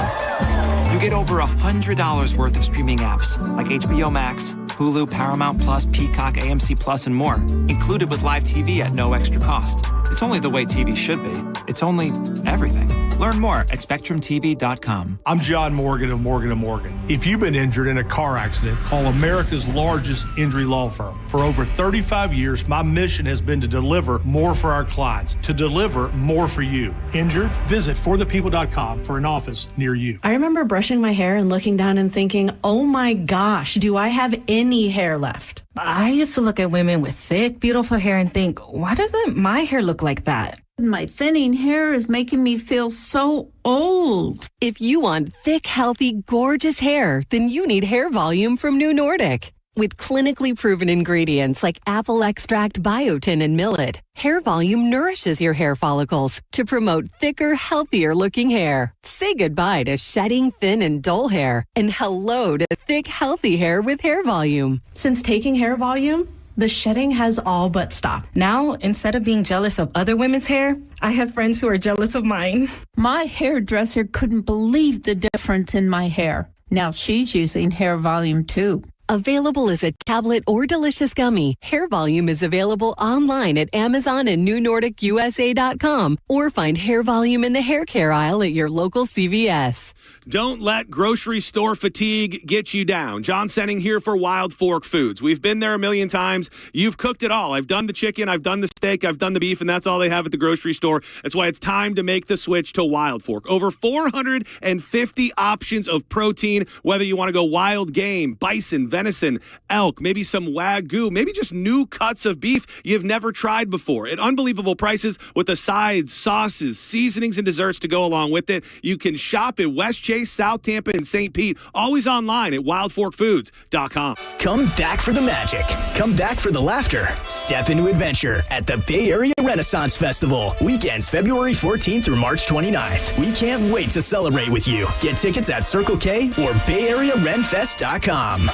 You get over $100 worth of streaming apps like HBO Max, Hulu, Paramount Plus, Peacock, AMC Plus, and more, included with live TV at no extra cost. It's only the way TV should be. It's only everything. Learn more at SpectrumTV.com. I'm John Morgan of Morgan & Morgan. If you've been injured in a car accident, call America's largest injury law firm. For over 35 years, my mission has been to deliver more for our clients, to deliver more for you. Injured? Visit forthepeople.com for an office near you. I remember brushing my hair and looking down and thinking, oh my gosh, do I have any hair left? I used to look at women with thick, beautiful hair and think, why doesn't my hair look like that? My thinning hair is making me feel so old. If you want thick, healthy, gorgeous hair, then you need Hair Volume from New Nordic. With clinically proven ingredients like apple extract, biotin, and millet, Hair Volume nourishes your hair follicles to promote thicker, healthier looking hair. Say goodbye to shedding, thin, and dull hair, and hello to thick, healthy hair with Hair Volume. Since taking Hair Volume, the shedding has all but stopped. Now, instead of being jealous of other women's hair, I have friends who are jealous of mine. My hairdresser couldn't believe the difference in my hair. Now she's using Hair Volume too. Available as a tablet or delicious gummy, Hair Volume is available online at Amazon and NewNordicUSA.com, or find Hair Volume in the hair care aisle at your local CVS. Don't let grocery store fatigue get you down. John Senning here for Wild Fork Foods. We've been there a million times. You've cooked it all. I've done the chicken, I've done the steak, I've done the beef, and that's all they have at the grocery store. That's why it's time to make the switch to Wild Fork. Over 450 options of protein, whether you want to go wild game, bison, venison, elk, maybe some Wagyu, maybe just new cuts of beef you've never tried before. At unbelievable prices with the sides, sauces, seasonings, and desserts to go along with it. You can shop at West Chase, South Tampa, and St. Pete. Always online at wildforkfoods.com. Come back for the magic. Come back for the laughter. Step into adventure at the Bay Area Renaissance Festival. Weekends February 14th through March 29th. We can't wait to celebrate with you. Get tickets at Circle K or BayAreaRenFest.com.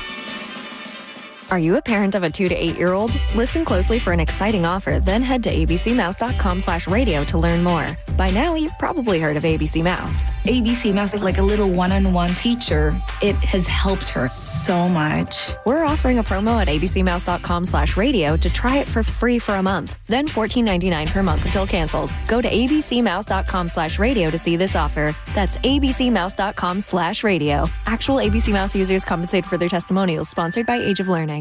Are you a parent of a 2 to 8-year-old? Listen closely for an exciting offer, then head to abcmouse.com/radio to learn more. By now, you've probably heard of ABC Mouse. ABC Mouse is like a little one-on-one teacher. It has helped her so much. We're offering a promo at abcmouse.com/radio to try it for free for a month, then $14.99 per month until canceled. Go to abcmouse.com/radio to see this offer. That's abcmouse.com/radio. Actual ABC Mouse users compensate for their testimonials, sponsored by Age of Learning.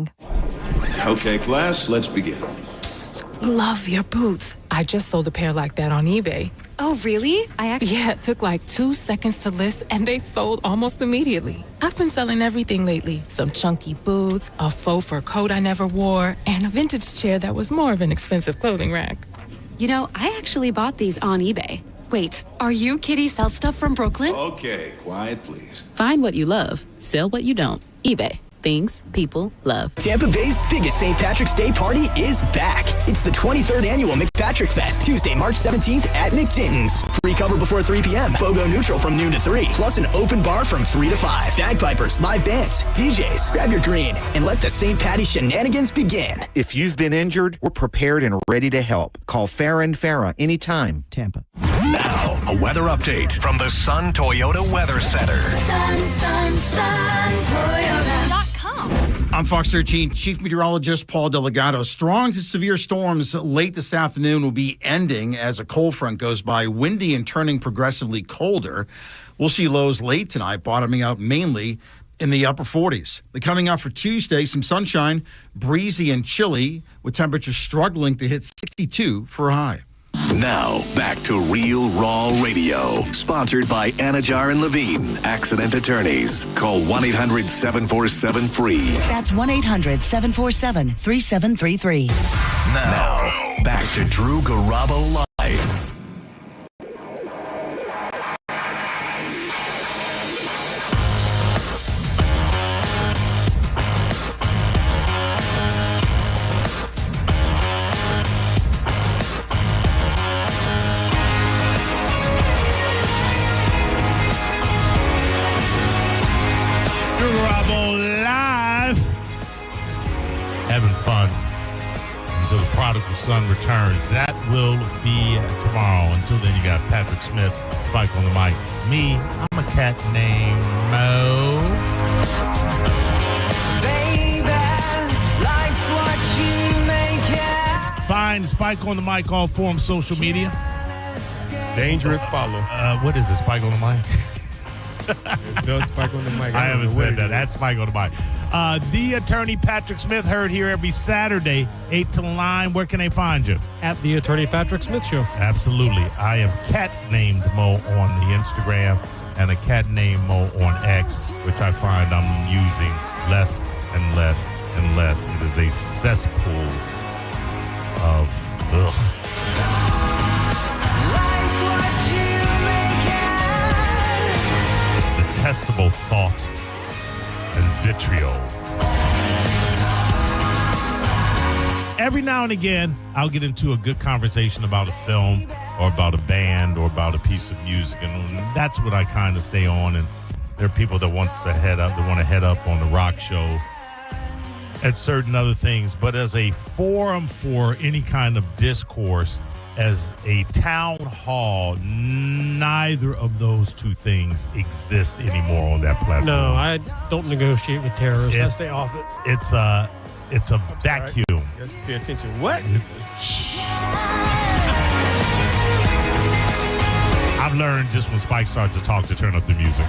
Okay, class, let's begin. Psst, love your boots. I just sold a pair like that on eBay. Oh, really? Yeah, it took like 2 seconds to list and they sold almost immediately. I've been selling everything lately. Some chunky boots, a faux fur coat I never wore, and a vintage chair that was more of an expensive clothing rack. You know, I actually bought these on eBay. Wait, are you Kitty Sell Stuff from Brooklyn? Okay, quiet, please. Find what you love, sell what you don't. eBay. Things people love. Tampa Bay's biggest St. Patrick's Day party is back. It's the 23rd annual McPatrick Fest, Tuesday, March 17th at McDinton's. Free cover before 3 p.m. BOGO neutral from noon to 3. Plus an open bar from 3 to 5. Bagpipers, live bands, DJs. Grab your green and let the St. Patty shenanigans begin. If you've been injured, we're prepared and ready to help. Call Farah and Farah anytime. Tampa. Now, a weather update from the Sun Toyota Weather Center. Sun, Toyota.com. I'm Fox 13 Chief Meteorologist Paul Delgado. Strong to severe storms late this afternoon will be ending as a cold front goes by, windy and turning progressively colder. We'll see lows late tonight, bottoming out mainly in the upper 40s. Coming out for Tuesday, some sunshine, breezy and chilly, with temperatures struggling to hit 62 for a high. Now, back to Real Raw Radio. Sponsored by Anajar and Levine, accident attorneys. Call 1-800-747-FREE. That's 1-800-747-3733. Now, back to Drew Garabo Live. Having fun until the prodigal son returns. That will be tomorrow. Until then, you got Patrick Smith, Spike on the mic. Me, I'm a cat named Mo. Baby, life's what you make it. Find Spike on the mic, all forms social media. Dangerous follow. What is it, Spike on the mic? No Spike on the mic. I haven't said that. That's Spike on the mic. The attorney Patrick Smith, heard here every Saturday, 8 to 9. Where can they find you? At the Attorney Patrick Smith Show. Absolutely. I am cat named Mo on the Instagram and a cat named Mo on X, which I find I'm using less and less and less. It is a cesspool of ugh. Detestable thought and vitriol. Every now and again, I'll get into a good conversation about a film or about a band or about a piece of music, and that's what I kind of stay on. And there are people that want to head up on the rock show and certain other things. But as a forum for any kind of discourse, as a town hall, neither of those two things exist anymore on that platform. No, I don't negotiate with terrorists. I stay off it. It's a vacuum. Just pay attention. What? I've learned just when Spike starts to talk to turn up the music.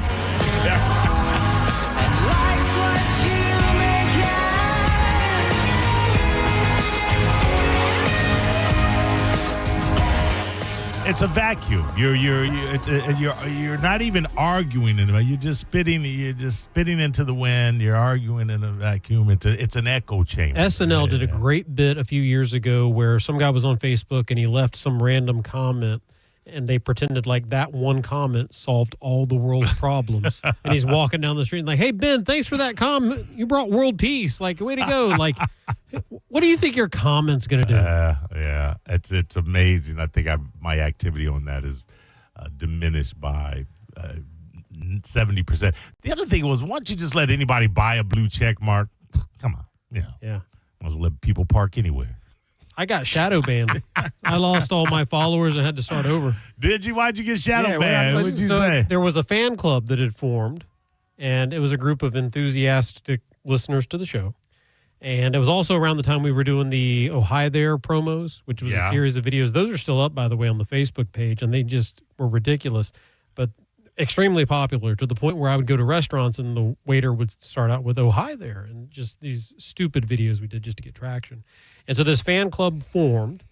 It's a vacuum. You're not even arguing anymore. You're just spitting into the wind. You're arguing in a vacuum. It's an echo chamber. SNL did a great bit a few years ago where some guy was on Facebook and he left some random comment and they pretended like that one comment solved all the world's problems. And he's walking down the street and like, "Hey Ben, thanks for that comment. You brought world peace. Like, way to go." Like, what do you think your comment's going to do? Yeah, it's amazing. I think my activity on that is diminished by 70%. The other thing was, why don't you just let anybody buy a blue check mark? Come on. Yeah. Yeah. Might as well let people park anywhere. I got shadow banned. I lost all my followers and had to start over. Did you? Why'd you get shadow banned? What'd you say? There was a fan club that had formed, and it was a group of enthusiastic listeners to the show. And it was also around the time we were doing the Oh Hi There promos, which was a series of videos. Those are still up, by the way, on the Facebook page, and they just were ridiculous, but extremely popular to the point where I would go to restaurants and the waiter would start out with Oh Hi There, and just these stupid videos we did just to get traction. And so this fan club formed,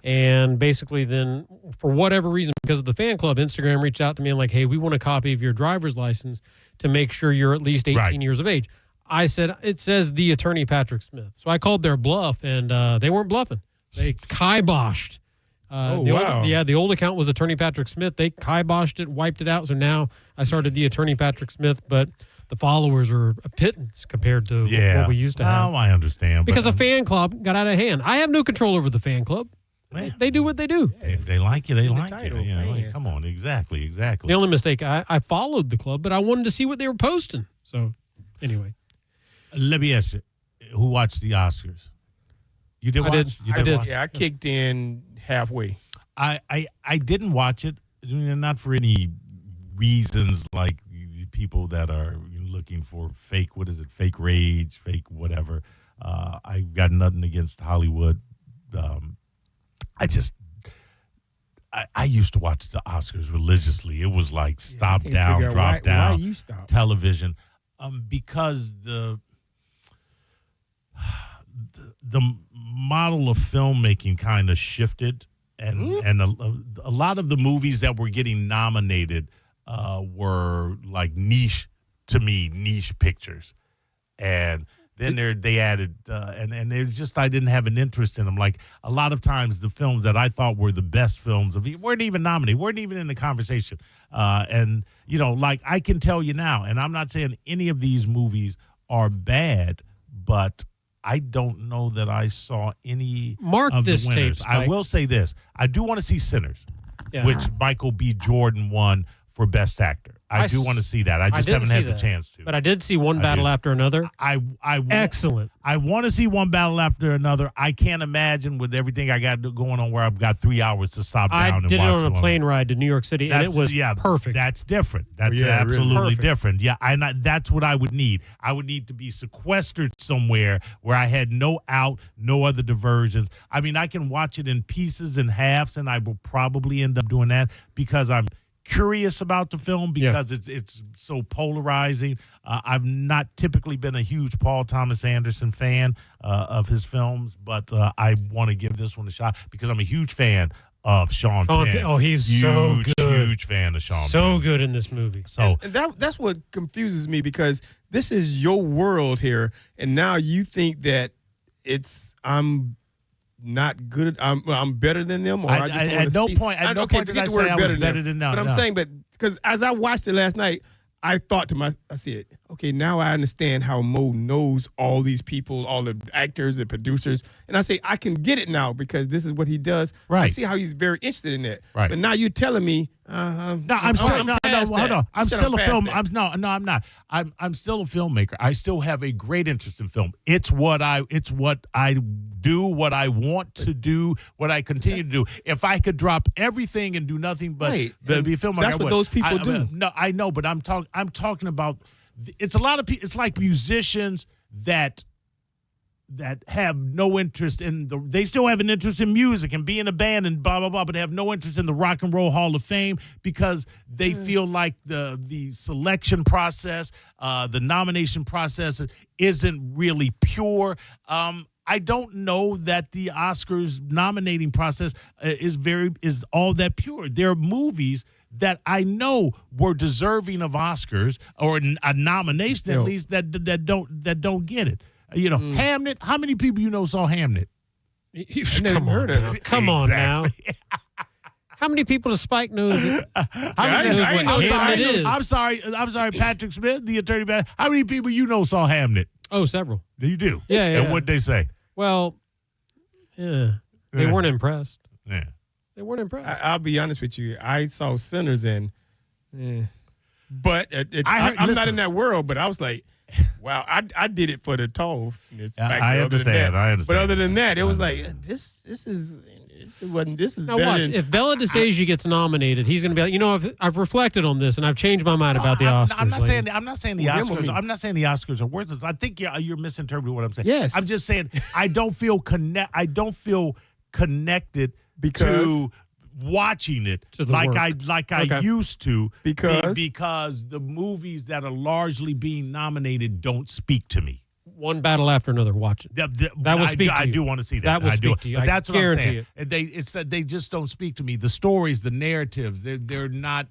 and basically then, for whatever reason, because of the fan club, Instagram reached out to me and like, hey, we want a copy of your driver's license to make sure you're at least 18 years of age. I said, it says the attorney Patrick Smith. So I called their bluff, and they weren't bluffing. They kiboshed. The old account was attorney Patrick Smith. They kiboshed it, wiped it out. So now I started the attorney Patrick Smith, but the followers are a pittance compared to what we used to have. Oh, I understand. Because a fan club got out of hand. I have no control over the fan club. They do what they do. If they like you, they like you. You know, like, come on, exactly. The only mistake, I followed the club, but I wanted to see what they were posting. So, anyway. Let me ask you, who watched the Oscars? You did watch? I did. Yeah, I kicked in halfway. I didn't watch it, not for any reasons like the people that are looking for fake rage, fake whatever. I got nothing against Hollywood. I used to watch the Oscars religiously. It was like stop down, drop down, why you stop? television. Because the model of filmmaking kind of shifted, and a lot of the movies that were getting nominated were like niche pictures, and then they added and it was just I didn't have an interest in them. Like a lot of times the films that I thought were the best films weren't even nominated, weren't even in the conversation. And like I can tell you now, and I'm not saying any of these movies are bad, but I don't know that I saw any of the winners. I will say this. I do want to see Sinners, which Michael B. Jordan won for Best Actor. I do want to see that. I just haven't had the chance to. But I did see One Battle After Another. Excellent. I want to see One Battle After Another. I can't imagine with everything I got going on where I've got 3 hours to stop down and watch. I did it on a plane ride to New York City, and it was perfect. That's different. That's absolutely really different. Yeah, that's what I would need. I would need to be sequestered somewhere where I had no out, no other diversions. I mean, I can watch it in pieces and halves, and I will probably end up doing that because I'm curious about the film because it's so polarizing. I've not typically been a huge Paul Thomas Anderson fan of his films, but I want to give this one a shot because I'm a huge fan of Sean Penn. Oh, he's so good. Huge fan of Sean Penn. So good in this movie. So and that's what confuses me because this is your world here, and now you think that I'm not good. I'm better than them, or I just at no point. At no point did I say I was better than them. But I'm saying, because as I watched it last night, I thought to myself, I said, okay, now I understand how Mo knows all these people, all the actors and producers, and I say I can get it now because this is what he does. Right. I see how he's very interested in that. Right. But now you're telling me, hold on. I'm still a film. I'm not. I'm still a filmmaker. I still have a great interest in film. It's what I do, what I want to do, what I continue to do. If I could drop everything and do nothing but be a filmmaker, that's what those people do. No, I know, but I'm talking about. It's a lot of people. It's like musicians that have no interest in they still have an interest in music and being a band and blah blah blah, but they have no interest in the Rock and Roll Hall of Fame because they feel like the selection process, the nomination process isn't really pure. I don't know that the Oscars nominating process is all that pure. There are movies that I know were deserving of Oscars or a nomination at least that don't get it. Hamnet. How many people saw Hamnet? Come on now. Come on now. How many people does Spike know? I'm sorry, Patrick Smith, the attorney. How many people saw Hamnet? Oh, several. You do? Yeah. And what'd they say? Well, they weren't impressed. Yeah. They weren't impressed. I'll be honest with you. I saw Sinners and But I'm not in that world. But I was like, wow, I did it for the toughness. I understand. But other than that, it was like this is. It wasn't. This is now better watch. than, If Bela DeSagia gets nominated, he's going to be like, you know, I've reflected on this and I've changed my mind about the Oscars. I'm not saying the Oscars. I'm not saying the Oscars are worthless. I think you're misinterpreting what I'm saying. Yes. I'm just saying I don't feel connected to watching it like I used to because the movies that are largely being nominated don't speak to me. One battle after another. Watch it. That will speak to you. I do want to see that. That will speak to you. But that's what I'm saying. It. It's that they just don't speak to me. The stories, the narratives, they're not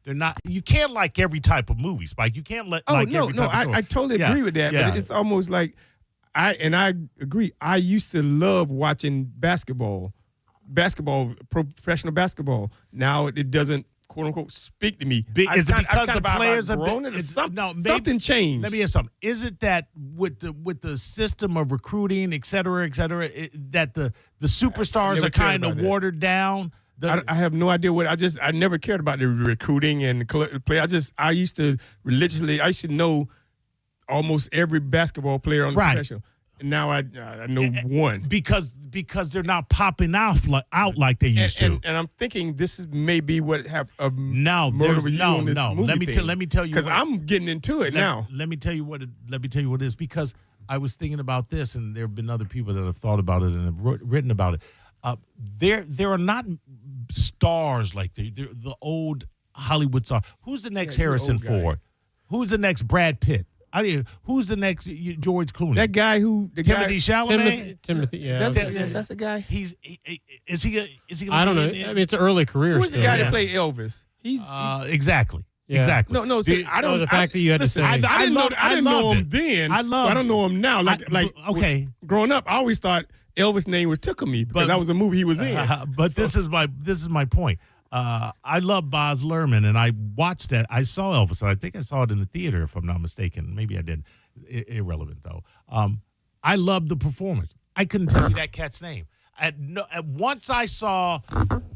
they're not. You can't like every type of movie, Spike. You can't like every type of story. I totally agree with that. Yeah. But it's almost like I agree. I used to love watching basketball, professional basketball. Now it doesn't, quote unquote, speak to me. Is it because the players have grown? Something changed. Let me ask something. Is it that with the system of recruiting, et cetera, that the superstars are kind of watered down? I have no idea what I never cared about the recruiting and the play. I used to religiously. I should know almost every basketball player on the professional. Now I know one because they're not popping out like they used to. And I'm thinking this is maybe what have no. Let me tell you because I'm getting into it now. Let me tell you what it is because I was thinking about this and there have been other people that have thought about it and have written about it. There are not stars like the old Hollywood star. Who's the next Harrison Ford? Who's the next Brad Pitt? Who's the next George Clooney? That guy Timothy Chalamet. Timothy, yeah. That's the guy. Is he? I don't know. I mean, it's an early career. Who's the guy that played Elvis? He's exactly. Yeah. Exactly. No. See, I don't. The fact that you had to say, I didn't know him then. I don't know him now. Okay. Growing up, I always thought Elvis' name was Took Me because that was a movie he was in. This is my point. I love Baz Luhrmann, and I watched that. I saw Elvis, and I think I saw it in the theater, if I'm not mistaken. Maybe I did. Irrelevant, though. I loved the performance. I couldn't tell you that cat's name. Once I saw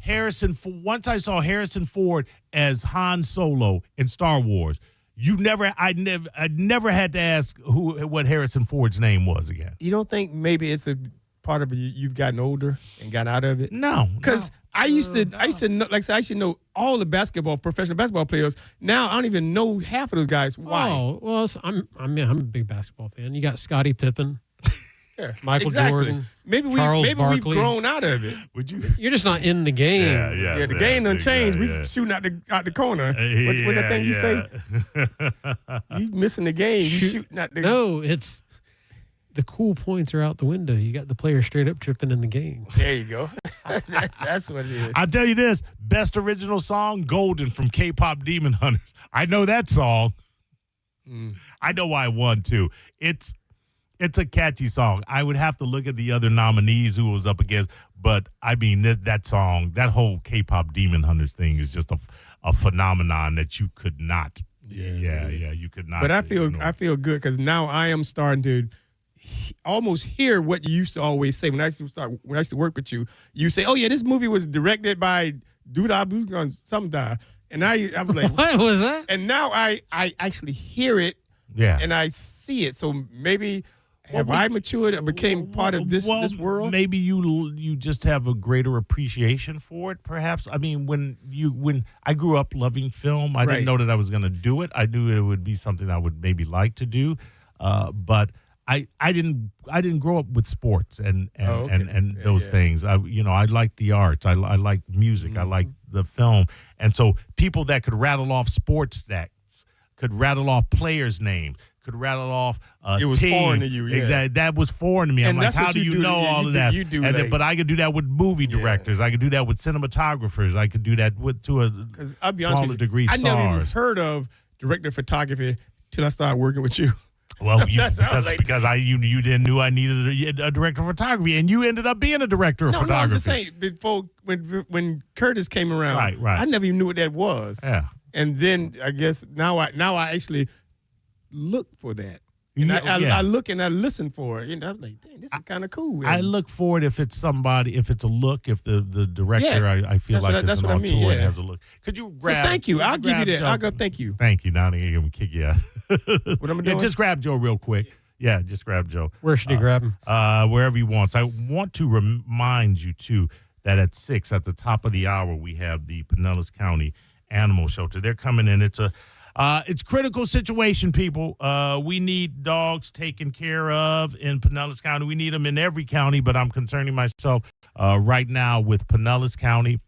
Harrison Ford as Han Solo in Star Wars, I never had to ask what Harrison Ford's name was again. You don't think maybe it's a part of you've gotten older and gotten out of it? No, because I used to know, like I said, I should know all the professional basketball players. Now I don't even know half of those guys. Why? Oh, well, I'm a big basketball fan. You got Scottie Pippen, Michael Jordan, maybe Barkley. we've grown out of it. Would you? You're just not in the game. Yeah. The game done changed. We shooting out the corner. What that thing you say? You missing the game. You shooting out the. No, it's. The cool points are out the window. You got the player straight up tripping in the game. There you go. That's what it is. I'll tell you this. Best original song, Golden from K-Pop Demon Hunters. I know that song. I know why I won, too. It's a catchy song. I would have to look at the other nominees who it was up against. But, I mean, that song, that whole K-Pop Demon Hunters thing is just a phenomenon that you could not. Yeah, you could not. But I feel good because now I am starting to almost hear what you used to always say when I used to work with you. You say, "Oh yeah, this movie was directed by Duda something," and I was like, "What was that?" And now I actually hear it, and I see it. So maybe have I matured and became part of this world? Maybe you just have a greater appreciation for it. Perhaps. I mean, when I grew up loving film, I didn't know that I was going to do it. I knew it would be something I would maybe like to do, but. I didn't grow up with sports and those things. I like the arts. I like music. I like the film. And so people that could rattle off sports stats, could rattle off players' names, could rattle off it was teams. Foreign to you. Yeah. Exactly. That was foreign to me. And I'm like, how do you know all of that? But I could do that with movie directors. I could do that with cinematographers. I could do that to a smaller degree stars. I never even heard of director of photography till I started working with you. Well, because you knew I needed a director of photography, and you ended up being a director of photography. No, I'm just saying, before when Curtis came around, right. I never even knew what that was. Yeah. And then I guess now I actually look for that. And Yeah. I look and I listen for it. I'm like, dang, this is kind of cool. I look for it if it's somebody, if it's a look, if the director, I feel like is an auteur and has a look. Could you grab? So thank you. I'll give you that. Joe? I'll go. Thank you. Thank you. Now I'm gonna kick you out. What am I doing? Just grab Joe real quick. Yeah, just grab Joe. Where should he grab him? Wherever he wants. I want to remind you too that at 6 at the top of the hour we have the Pinellas County Animal Shelter. They're coming in. It's critical situation, people. We need dogs taken care of in Pinellas County. We need them in every county, but I'm concerning myself right now with Pinellas County.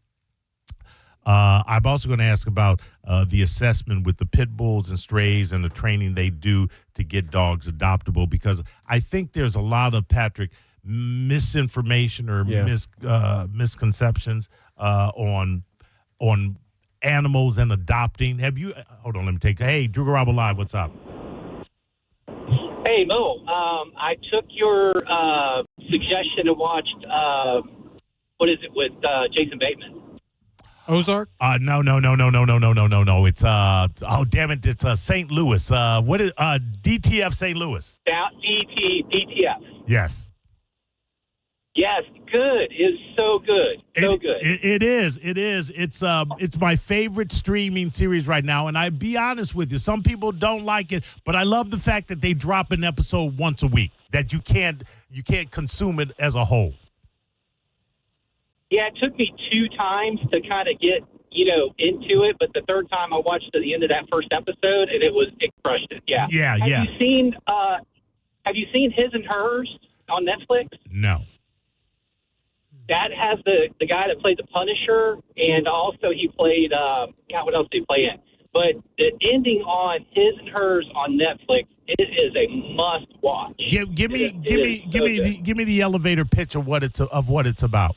I'm also going to ask about the assessment with the pit bulls and strays and the training they do to get dogs adoptable, because I think there's a lot of, Patrick, misinformation or misconceptions on animals and adopting. Have you? Hold on, let me take. Hey, Drew Garabo Live. What's up? Hey, Mo. I took your suggestion and watched. What is it with Jason Bateman? Ozark? No. It's damn it, it's St. Louis. What is DTF St. Louis? DTF. Yes. Yes, good. It's so good. So good. It is. It's my favorite streaming series right now, and I'll be honest with you, some people don't like it, but I love the fact that they drop an episode once a week, that you can't consume it as a whole. Yeah, it took me 2 times to kind of get, into it, but the third time I watched to the end of that first episode, and it crushed it. Yeah. Yeah. Have you seen His and Hers on Netflix? No. That has the guy that played the Punisher, and also he played what else did he play in? But the ending on His and Hers on Netflix, it is a must watch. Give me the elevator pitch of what it's about.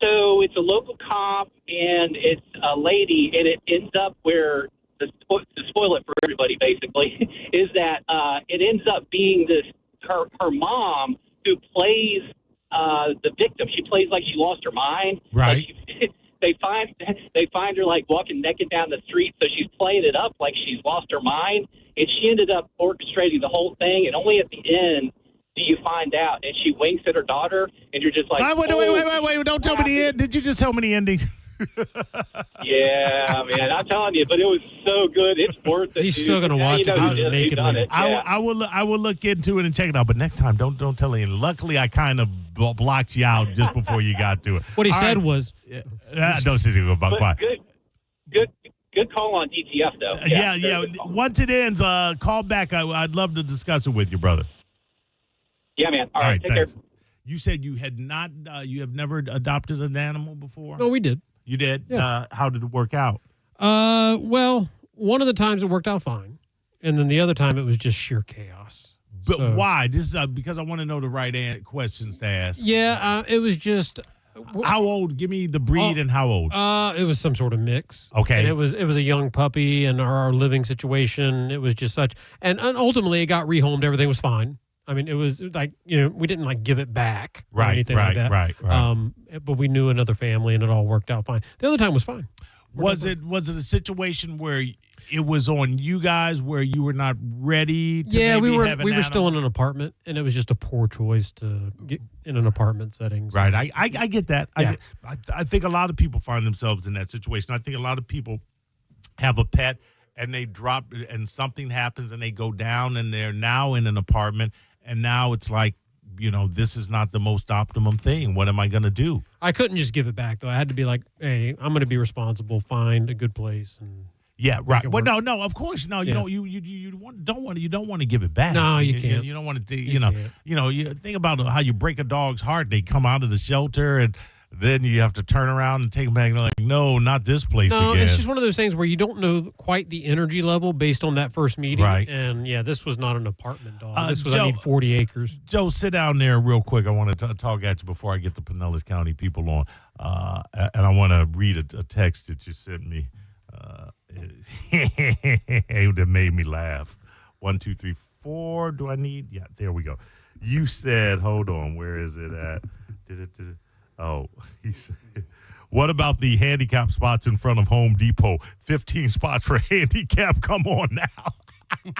So it's a local cop, and it's a lady, and it ends up where, to spoil it for everybody, basically, is that it ends up being her mom who plays the victim. She plays like she lost her mind. Right. Like they find her like walking naked down the street, so she's playing it up like she's lost her mind, and she ended up orchestrating the whole thing, and only at the end do you find out, and she winks at her daughter, and you're just like, wait, don't tell me the end. Did you just tell me the ending? Yeah, man, I'm telling you, but it was so good. It's worth it. He's still going to watch it nakedly. I will look into it and check it out, but next time, don't tell me. Luckily, I kind of blocked you out just before you got to it. What he said was, don't say anything about quiet. Good call on DTF, though. Yeah. Once it ends, call back. I'd love to discuss it with you, brother. Yeah, man. All right, take thanks. care. You said you had not, you have never adopted an animal before? No, we did. You did? Yeah. How did it work out? Well, one of the times it worked out fine, and then the other time it was just sheer chaos. But why? This is because I want to know the right questions to ask. Yeah, it was just. How old? Give me the breed and how old. It was some sort of mix. Okay. And it was a young puppy, and our living situation, it was just such. And ultimately, it got rehomed. Everything was fine. I mean, it was like, we didn't like give it back or anything like that. Right. But we knew another family, and it all worked out fine. The other time was fine. Was it a situation where it was on you guys where you were not ready to we were have an animal? still in an apartment, and it was just a poor choice to get in an apartment setting. So. Right. I get that. Yeah. I think a lot of people find themselves in that situation. I think a lot of people have a pet and they drop and something happens and they go down and they're now in an apartment. And now it's like, this is not the most optimum thing. What am I going to do? I couldn't just give it back, though. I had to be like, hey, I'm going to be responsible, find a good place. And right. Well, no, of course. No, you don't want to give it back. No, you can't. You don't want to, you think about how you break a dog's heart. They come out of the shelter and then you have to turn around and take them back. And they're like, no, not this place again. No, it's just one of those things where you don't know quite the energy level based on that first meeting. Right. And, this was not an apartment dog. This was, I need 40 acres. Joe, sit down there real quick. I want to talk at you before I get the Pinellas County people on. And I want to read a text that you sent me. That made me laugh. 1, 2, 3, 4. Do I need? Yeah, there we go. You said, hold on. Where is it at? Oh, he said, what about the handicap spots in front of Home Depot? 15 spots for handicap. Come on now.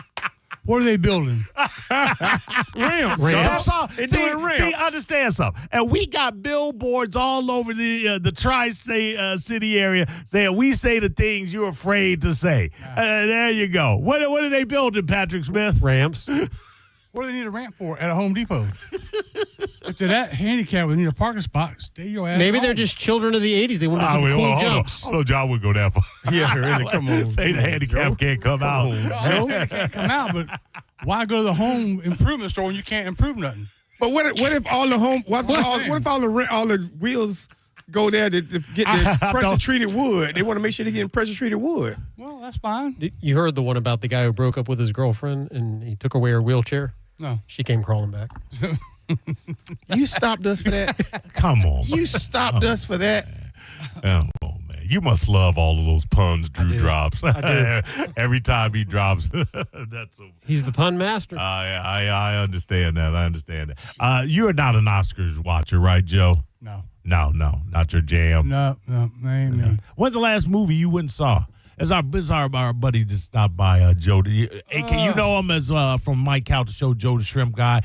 What are they building? Ramps. That's all. They're doing ramps. See, understand something. And we got billboards all over the Tri-City area saying, we say the things you're afraid to say. There you go. What are they building, Patrick Smith? Ramps. What do they need a ramp for at a Home Depot? If they're that handicapped, we need a parking spot. Stay your ass Maybe home. they're just children of the 80s. They want to see cool jumps. Hold on, John would go that far. Yeah, really. Come on. Say the handicap can't come out. No, they can't come out, but why go to the home improvement store when you can't improve nothing? But what if all the all the wheels go there to get the pressure treated wood? They want to make sure they're getting pressure treated wood. Well, that's fine. You heard the one about the guy who broke up with his girlfriend and he took away her wheelchair? No. She came crawling back. You stopped us for that? Come on. You stopped us for that? Oh, man. You must love all of those puns Drew drops. I do. Every time he drops. He's the pun master. I understand that. I understand that. You're not an Oscars watcher, right, Joe? No. No, not your jam. No, ain't me. When's the last movie you went and saw? It's our buddy just stopped by, Joe. Can you know him as from Mike Calta Show, Joe the Shrimp Guy,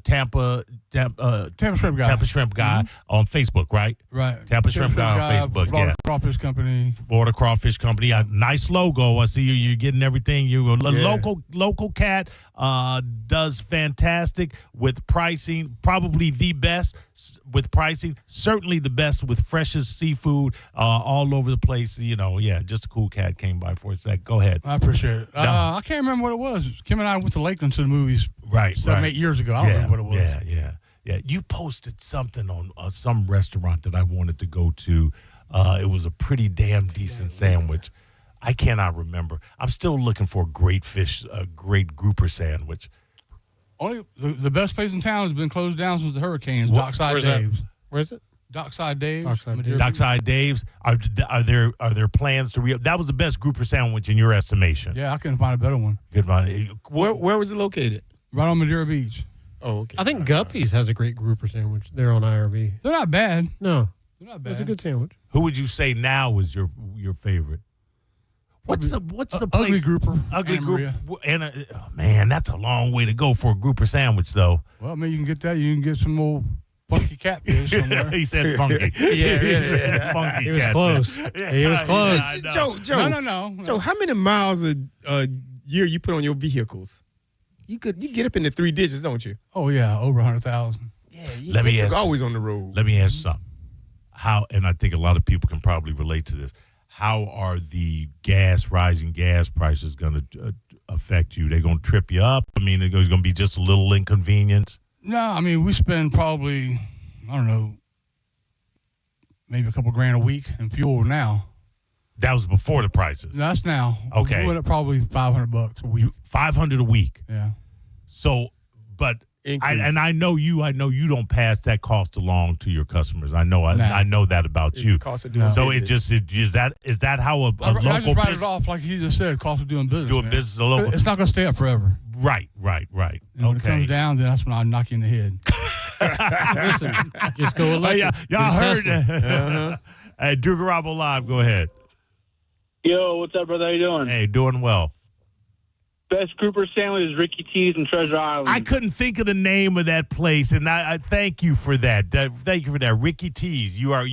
Tampa Shrimp Guy. Tampa Shrimp Guy on Facebook, right? Right. Tampa Shrimp Guy on Facebook, Florida Crawfish Company. Florida Crawfish Company. A nice logo. I see you're getting everything. You're a local cat. Does fantastic with pricing. Probably the best with pricing. Certainly the best with freshest seafood all over the place. Just a cool cat came by for a sec. Go ahead. I appreciate it. I can't remember what it was. Kim and I went to Lakeland to the movies. Right. 7-8 years ago. I don't remember what it was. Yeah. You posted something on some restaurant that I wanted to go to. It was a pretty damn decent sandwich. I cannot remember. I'm still looking for a great grouper sandwich. Only the best place in town has been closed down since the hurricanes. Dockside Dave's. Where's it? Dockside Dave's. Dockside Dave's. Are there plans to that was the best grouper sandwich in your estimation? Yeah, I couldn't find a better one. Where was it located? Right on Madeira Beach. Oh, okay. I think Guppy's has a great grouper sandwich there on IRB. They're not bad. No. They're not bad. It's a good sandwich. Who would you say now is your favorite? What's the place? Ugly Grouper. Ugly Grouper. Man, that's a long way to go for a grouper sandwich, though. Well, I mean, you can get that. You can get some more funky catfish somewhere. He said funky. Yeah. Funky. He was close. He was close. Joe. No. Joe, how many miles a year you put on your vehicles? You get up in the 3 digits, don't you? Oh yeah, over 100,000. Yeah, you're always on the road. Let me ask you something. How, and I think a lot of people can probably relate to this. How are the rising gas prices going to affect you? They're going to trip you up? I mean, it's going to be just a little inconvenience? No, I mean, we spend probably, I don't know, maybe a couple grand a week in fuel now. That was before the prices. That's now. Okay. We went up probably $500 a week. $500 a week. Yeah. So, but I know you don't pass that cost along to your customers. I know that about you. Cost of doing so business. Is that how a local I just write business it off like he just said, cost of doing business. Doing business a local. It's not going to stay up forever. Right. And when it comes down, then that's when I knock you in the head. Listen, just go electric. Y'all heard that. Hey, Drew Garabo Live, go ahead. Yo, what's up, brother? How you doing? Hey, doing well. Best grouper sandwich is Ricky T's in Treasure Island. I couldn't think of the name of that place, and I thank you for that. Thank you for that, Ricky T's. You are.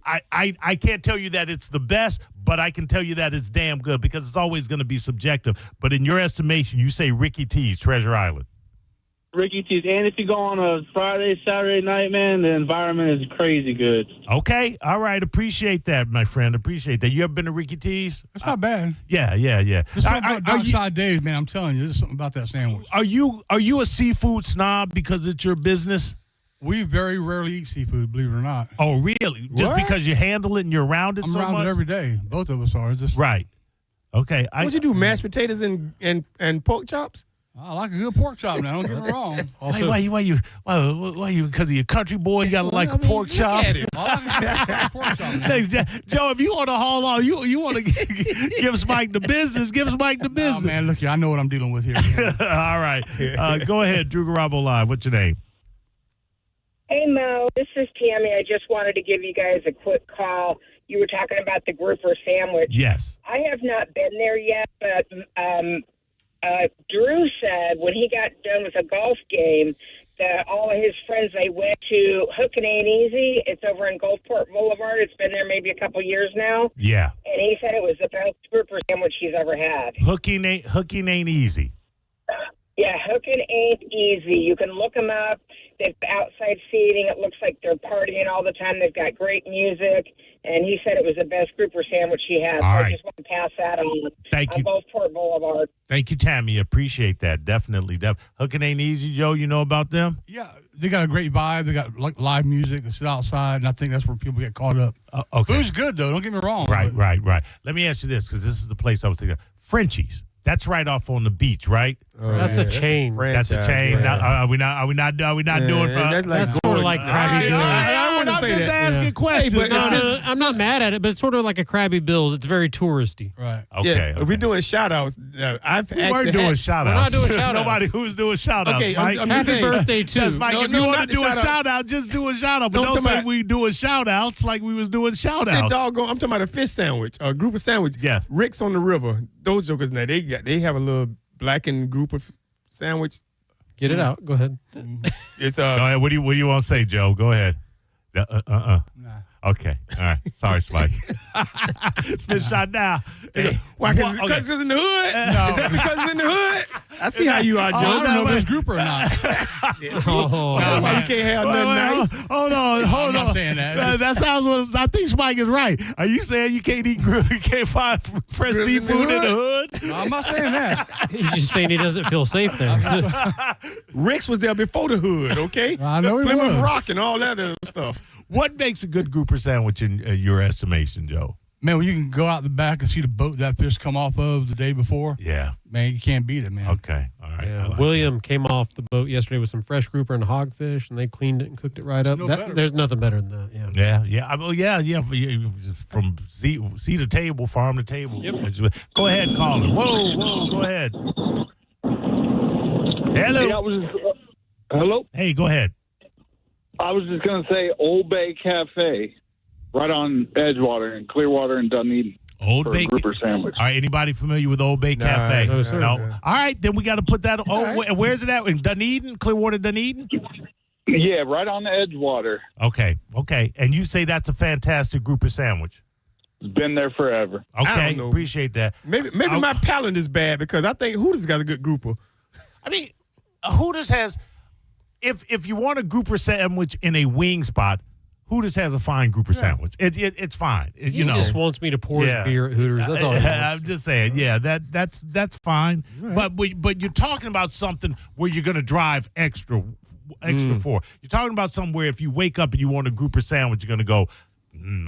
I can't tell you that it's the best, but I can tell you that it's damn good because it's always going to be subjective. But in your estimation, you say Ricky T's, Treasure Island. Ricky T's, and if you go on a Friday, Saturday night, man, the environment is crazy good. Okay, all right, appreciate that, my friend. Appreciate that. You ever been to Ricky T's? It's not bad. Yeah. There's something about Dockside Dave's, man. I'm telling you, there's something about that sandwich. Are you a seafood snob because it's your business? We very rarely eat seafood, believe it or not. Oh, really? Just because you handle it and you're around it I'm so around much? it every day. Both of us are. Right. Okay. What'd you do, mashed potatoes and pork chops? I like a good pork chop now. Don't get me wrong. Also, why you? Because of your country boy, you gotta like a pork chop. Joe, if you want to haul on, you want to give Spike the business. Give Spike the business. Oh, man, look here, I know what I'm dealing with here. All right, go ahead, Drew Garabo Live. What's your name? Hey Mo, this is Tammy. I just wanted to give you guys a quick call. You were talking about the grouper sandwich. Yes. I have not been there yet, but Drew said when he got done with a golf game that all of his friends, they went to Hookin' Ain't Easy. It's over in Gulfport Boulevard. It's been there maybe a couple years now. Yeah. And he said it was the best grouper sandwich he's ever had. Hooking ain't easy. Yeah, Hookin' Ain't Easy. You can look them up. They've outside seating. It looks like they're partying all the time. They've got great music. And he said it was the best grouper sandwich he had. So I just want to pass that on. Thank you. Gulfport Boulevard. Thank you, Tammy. Appreciate that. Definitely. Hooking Ain't Easy, Joe. You know about them? Yeah, they got a great vibe. They got like live music. They sit outside, and I think that's where people get caught up. Okay. Food's good though. Don't get me wrong. Right. Let me ask you this, because this is the place I was thinking. Frenchie's. That's right off on the beach, right? That's a chain. That's a chain. Yeah. Are we not doing? That's sort of like Krabby Bill's. I'm just asking questions. Hey, but I'm not mad at it, but it's sort of like a Krabby Bill's. It's very touristy. Right. Okay. Yeah, we're doing shout-outs. I've We actually weren't doing shout-outs. We're not doing shout-outs. Nobody who's doing shout-outs, Okay, Mike. I'm just Happy saying. birthday, too. Yes, Mike, if you want to do a shout-out, just do a shout-out. But No, don't I'm say talking we doing shout-outs like we was doing That shout-outs. doggone, I'm talking about a fish sandwich, a grouper sandwich. Yes. Rick's on the River. Those jokers now, they have a little blackened grouper sandwich. Get it out. Go ahead. It's Go ahead. What do you want to say, Joe? Go ahead. Nah. Okay. All right. Sorry, Spike. It's been shot down. Why? Because it's in the hood? No. Is that because it's in the hood? I see how you are, Joe. I don't know if it's grouper or not. Nah, man, you can't have nothing nice. Hold on. I'm not saying that. That sounds. I think Spike is right. Are you saying you can't eat? You can't find fresh seafood in the hood? No, I'm not saying that. He's just saying he doesn't feel safe there. Rick's was there before the hood, okay? I know he Plymouth was. Rock and all that other stuff. What makes a good grouper sandwich in your estimation, Joe? Man, when you can go out the back and see the boat that fish come off of the day before, Yeah. man, you can't beat it, man. Okay. All right. Yeah, I like William came off the boat yesterday with some fresh grouper and hogfish, and they cleaned it and cooked it right up. no better. There's nothing better than that. Yeah. Yeah. From sea to table, farm to table. Yep. Go ahead, caller. Whoa. Go ahead. Hello. Hello? Hey, go ahead. I was just going to say Old Bay Cafe, right on Edgewater and Clearwater and Dunedin. Old for Bay a grouper sandwich. All right, anybody familiar with Old Bay Cafe? no, sir. No. All right, then we got to put that. Where's it at? In Dunedin, Clearwater, Dunedin. Yeah, right on the Edgewater. Okay. And you say that's a fantastic grouper sandwich. It's been there forever. Okay, know. appreciate that. Maybe my palate is bad because I think Hooters got a good grouper. I mean, Hooters has. If you want a grouper sandwich in a wing spot, Hooters has a fine grouper sandwich. It's fine. He just wants me to pour his beer at Hooters. That's all he wants. I'm just saying, that's fine. Right. But you're talking about something where you're going to drive extra for. You're talking about somewhere if you wake up and you want a grouper sandwich, you're going to go,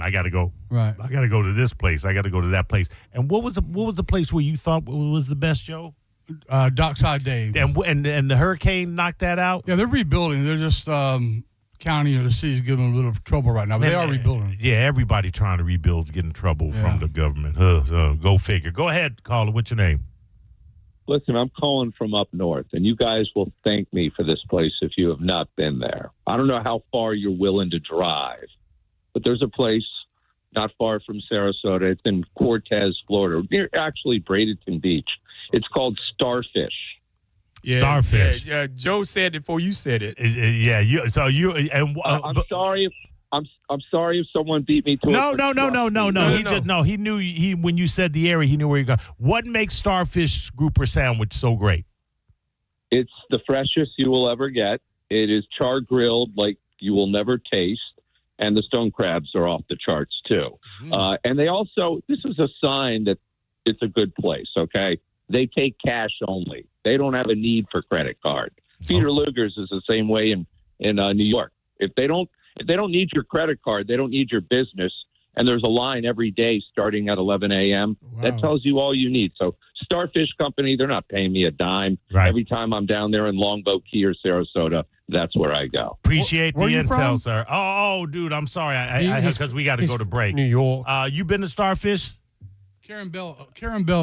I got to go. Right. I got to go to this place. I got to go to that place. And what was the place where you thought was the best, Joe? Dockside Dave. And the hurricane knocked that out? Yeah, they're rebuilding. They're just county or the city's giving them a little trouble right now, but they are rebuilding. Yeah, everybody trying to rebuild is getting in trouble from the government. Go figure. Go ahead, caller. What's your name? Listen, I'm calling from up north, and you guys will thank me for this place if you have not been there. I don't know how far you're willing to drive, but there's a place not far from Sarasota. It's in Cortez, Florida, near actually Bradenton Beach. It's called Starfish. Yeah, Starfish. Yeah, Joe said it before you said it. I'm sorry if I'm sorry if someone beat me to it. No. He knew when you said the area, he knew where you're going. What makes Starfish grouper sandwich so great? It's the freshest you will ever get. It is char grilled like you will never taste. And the stone crabs are off the charts, too. And they also, this is a sign that it's a good place, okay? They take cash only. They don't have a need for credit card. Peter Luger's is the same way in New York. If they don't need your credit card, they don't need your business. And there's a line every day starting at 11 a.m. That tells you all you need. So Starfish Company, they're not paying me a dime. Right. Every time I'm down there in Longboat Key or Sarasota, that's where I go. Appreciate the intel, from? sir. Oh, dude, I'm sorry. Because we got to go to break. New York. You been to Starfish? Karen Bell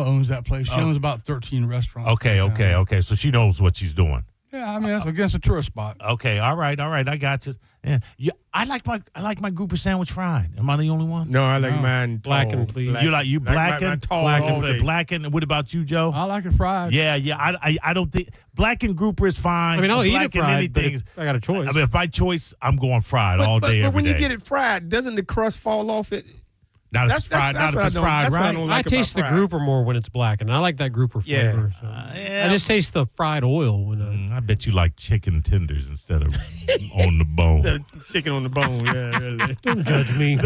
owns that place. She owns about 13 restaurants. Okay. So she knows what she's doing. Yeah, I mean, that's against a tourist spot. Okay, all right. I got you. Yeah. I like my grouper sandwich fried. Am I the only one? No, I like mine blackened, please. You blackened? Blackened. What about you, Joe? I like it fried. Yeah. I don't think blackened grouper is fine. I mean, I'll eat it fried, anything. but if I got a choice. I mean, if I choice, I'm going fried all day, every day. But when you get it fried, doesn't the crust fall off it? Not if it's fried, right? I taste the grouper more when it's blackened. I like that grouper flavor. So. I just taste the fried oil. When I bet you like chicken tenders instead of on the bone. Chicken on the bone, yeah. Really. Don't judge me.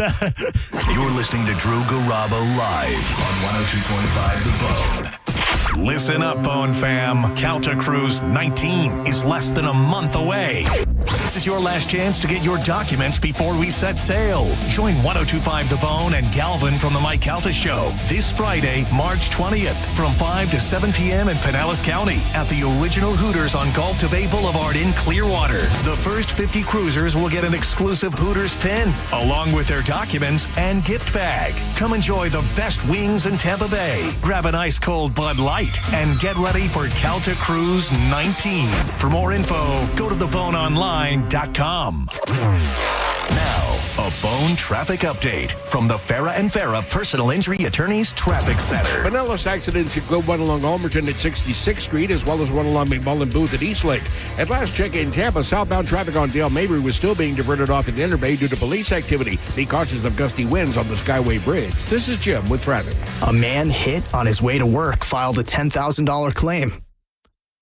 You're listening to Drew Garabo live on 102.5 The Bone. Listen up, Bone fam. Calta Cruise 19 is less than a month away. This is your last chance to get your documents before we set sail. Join 102.5 The Bone and Galvin from the Mike Calta Show this Friday, March 20th from 5 to 7 p.m. in Pinellas County at the original Hooters on Gulf to Bay Boulevard in Clearwater. The first 50 cruisers will get an exclusive Hooters pin along with their documents and gift bag. Come enjoy the best wings in Tampa Bay. Grab an ice cold Bud Light and get ready for Calta Cruise 19. For more info, go to theboneonline.com. Now, a Bone traffic update from the Farah and Farah Personal Injury Attorneys Traffic Center. Pinellas accidents include one along Almerton at 66th Street, as well as one along McMullen Booth at Eastlake. At last check in Tampa, southbound traffic on Dale Mabry was still being diverted off at the Interbay due to police activity. Be cautious of gusty winds on the Skyway Bridge. This is Jim with traffic. A man hit on his way to work filed a $10,000 claim.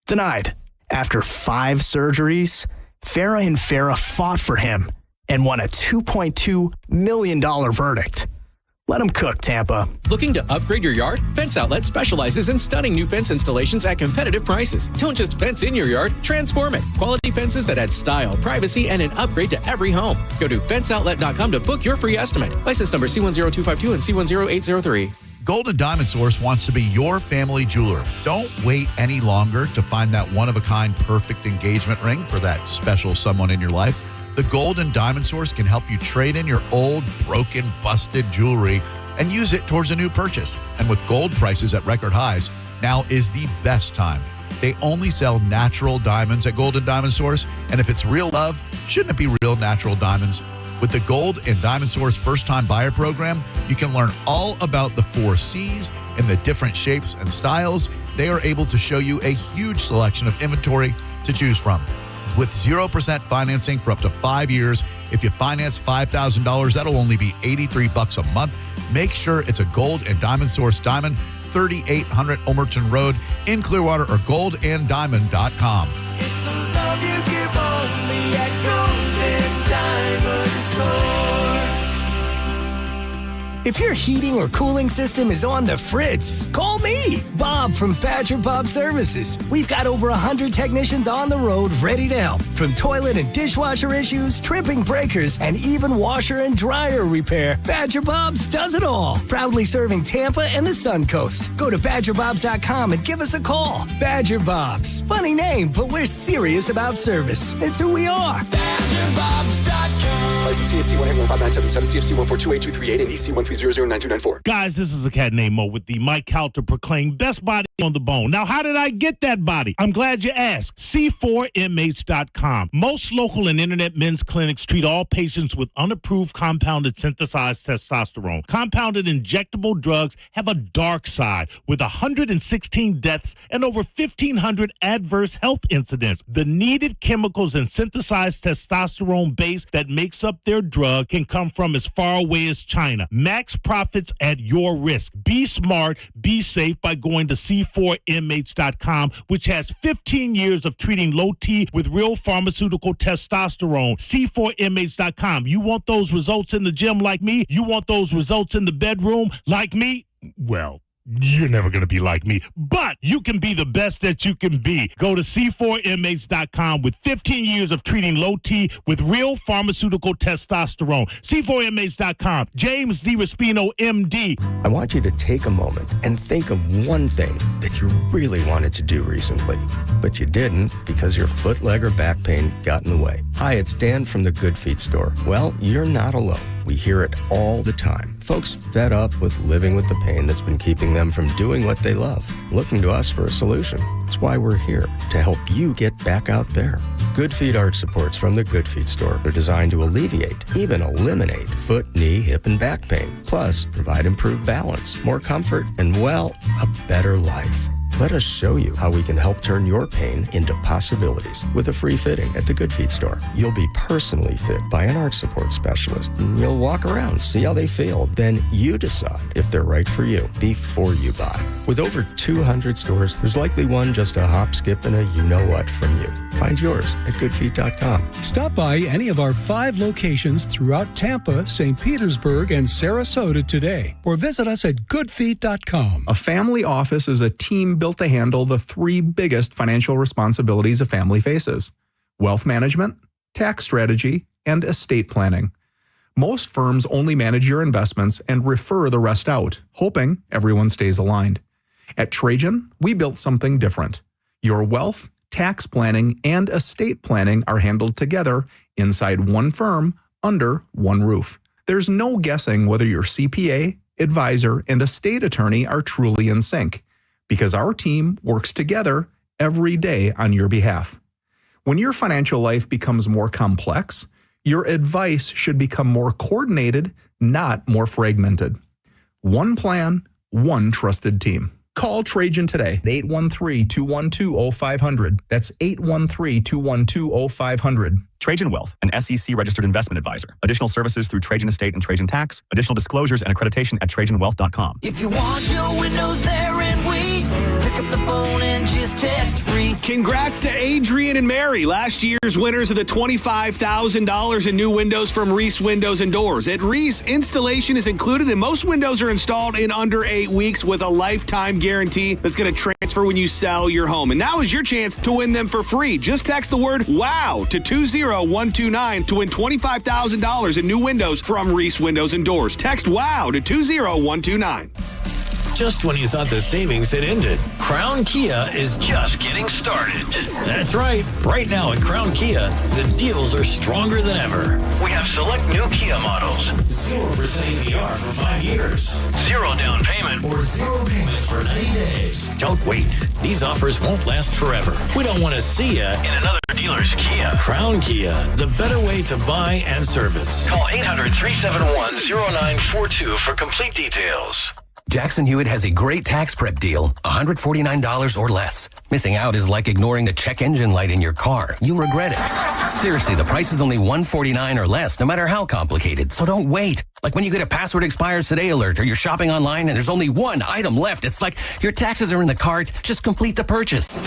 Denied. After 5 surgeries, Farah and Farah fought for him and won a $2.2 million verdict. Let him cook, Tampa. Looking to upgrade your yard? Fence Outlet specializes in stunning new fence installations at competitive prices. Don't just fence in your yard, transform it. Quality fences that add style, privacy, and an upgrade to every home. Go to fenceoutlet.com to book your free estimate. License number C10252 and C10803. Golden Diamond Source wants to be your family jeweler. Don't wait any longer to find that one-of-a-kind perfect engagement ring for that special someone in your life. The Golden Diamond Source can help you trade in your old, broken, busted jewelry and use it towards a new purchase. And with gold prices at record highs, now is the best time. They only sell natural diamonds at Golden Diamond Source, and if it's real love, shouldn't it be real natural diamonds? With the Gold and Diamond Source First-Time Buyer Program, you can learn all about the 4 C's and the different shapes and styles. They are able to show you a huge selection of inventory to choose from. With 0% financing for up to 5 years, if you finance $5,000, that'll only be $83 a month. Make sure it's a Gold and Diamond Source diamond, 3800 Ulmerton Road in Clearwater, or goldanddiamond.com. It's a love you give only at Golden Diamond Source. If your heating or cooling system is on the fritz, call me, Bob from Badger Bob Services. We've got over 100 technicians on the road ready to help. From toilet and dishwasher issues, tripping breakers, and even washer and dryer repair, Badger Bob's does it all. Proudly serving Tampa and the Sun Coast. Go to BadgerBobs.com and give us a call. Badger Bobs. Funny name, but we're serious about service. It's who we are. BadgerBobs.com. License CSC 1515977, CFC 1428238, and EC 1309294. Guys, this is a cat named Mo with the Mike Calta proclaimed best body on the bone. Now, how did I get that body? I'm glad you asked. C4MH.com. Most local and internet men's clinics treat all patients with unapproved compounded synthesized testosterone. Compounded injectable drugs have a dark side with 116 deaths and over 1,500 adverse health incidents. The needed chemicals in synthesized testosterone base that makes up their drug can come from as far away as China. Max profits at your risk. Be smart, be safe by going to C4MH.com, which has 15 years of treating low T with real pharmaceutical testosterone. C4MH.com. You want those results in the gym like me? You want those results in the bedroom like me? Well, you're never going to be like me, but you can be the best that you can be. Go to C4MH.com with 15 years of treating low T with real pharmaceutical testosterone. C4MH.com. James D. Raspino, MD. I want you to take a moment and think of one thing that you really wanted to do recently, but you didn't because your foot, leg, or back pain got in the way. Hi, it's Dan from the Good Feet store. Well, you're not alone. We hear it all the time. Folks fed up with living with the pain that's been keeping them from doing what they love, looking to us for a solution. That's why we're here, to help you get back out there. Good Feet arch supports from the Good Feet store are designed to alleviate, even eliminate, foot, knee, hip, and back pain. Plus, provide improved balance, more comfort, and, well, a better life. Let us show you how we can help turn your pain into possibilities with a free fitting at the Good Feet store. You'll be personally fit by an arch support specialist, and you'll walk around, see how they feel. Then you decide if they're right for you before you buy. With over 200 stores, there's likely one just a hop, skip, and a you-know-what from you. Find yours at goodfeet.com. Stop by any of our 5 locations throughout Tampa, St. Petersburg, and Sarasota today, or visit us at goodfeet.com. A family office is a team built to handle the 3 biggest financial responsibilities a family faces: wealth management, tax strategy, and estate planning. Most firms only manage your investments and refer the rest out, hoping everyone stays aligned. At Trajan, we built something different. Your wealth, tax planning, and estate planning are handled together inside one firm under one roof. There's no guessing whether your CPA, advisor, and estate attorney are truly in sync, because our team works together every day on your behalf. When your financial life becomes more complex, your advice should become more coordinated, not more fragmented. One plan, one trusted team. Call Trajan today at 813-212-0500. That's 813-212-0500. Trajan Wealth, an SEC-registered investment advisor. Additional services through Trajan Estate and Trajan Tax. Additional disclosures and accreditation at TrajanWealth.com. If you want your windows there in weeks, pick up the phone and just text Reese. Congrats to Adrian and Mary, last year's winners of the $25,000 in new windows from Reese Windows and Doors. At Reese, installation is included and most windows are installed in under 8 weeks with a lifetime guarantee that's going to transfer when you sell your home. And now is your chance to win them for free. Just text the word WOW to 20129 to win $25,000 in new windows from Reese Windows and Doors. Text WOW to 20129. Just when you thought the savings had ended, Crown Kia is just getting started. That's right. Right now at Crown Kia, the deals are stronger than ever. We have select new Kia models. 0% APR for 5 years. 0 down payment or 0 payments for 90 days. Don't wait. These offers won't last forever. We don't want to see you in another dealer's Kia. Crown Kia, the better way to buy and service. Call 800-371-0942 for complete details. Jackson Hewitt has a great tax prep deal, $149 or less. Missing out is like ignoring the check engine light in your car. You'll regret it. Seriously, the price is only $149 or less, no matter how complicated. So don't wait. Like when you get a password expires today alert or you're shopping online and there's only one item left. It's like your taxes are in the cart. Just complete the purchase.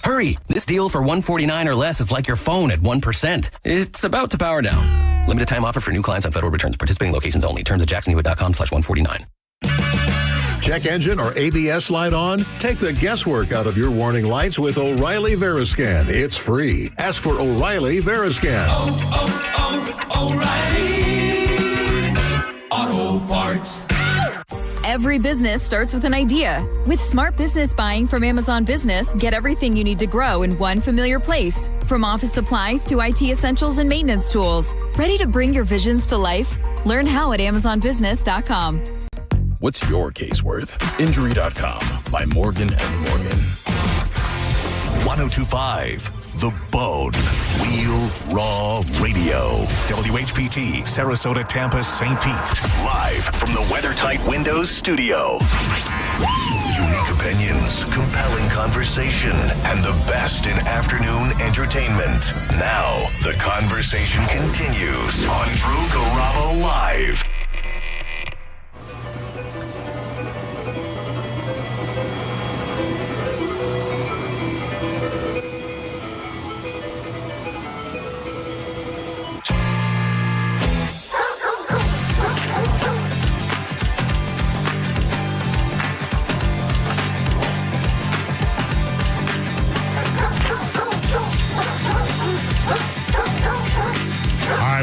Hurry. This deal for $149 or less is like your phone at 1%. It's about to power down. Limited time offer for new clients on federal returns. Participating locations only. Terms at jacksonhewitt.com/149. Check engine or ABS light on? Take the guesswork out of your warning lights with O'Reilly Veriscan. It's free. Ask for O'Reilly Veriscan. O'Reilly Auto Parts. Every business starts with an idea. With smart business buying from Amazon Business, get everything you need to grow in one familiar place. From office supplies to IT essentials and maintenance tools. Ready to bring your visions to life? Learn how at AmazonBusiness.com. What's your case worth? Injury.com by Morgan & Morgan. 1025 The Bone. Real Raw Radio. WHPT, Sarasota, Tampa, St. Pete. Live from the WeatherTight Windows studio. Unique opinions, compelling conversation, and the best in afternoon entertainment. Now, the conversation continues on Drew Garabo Live.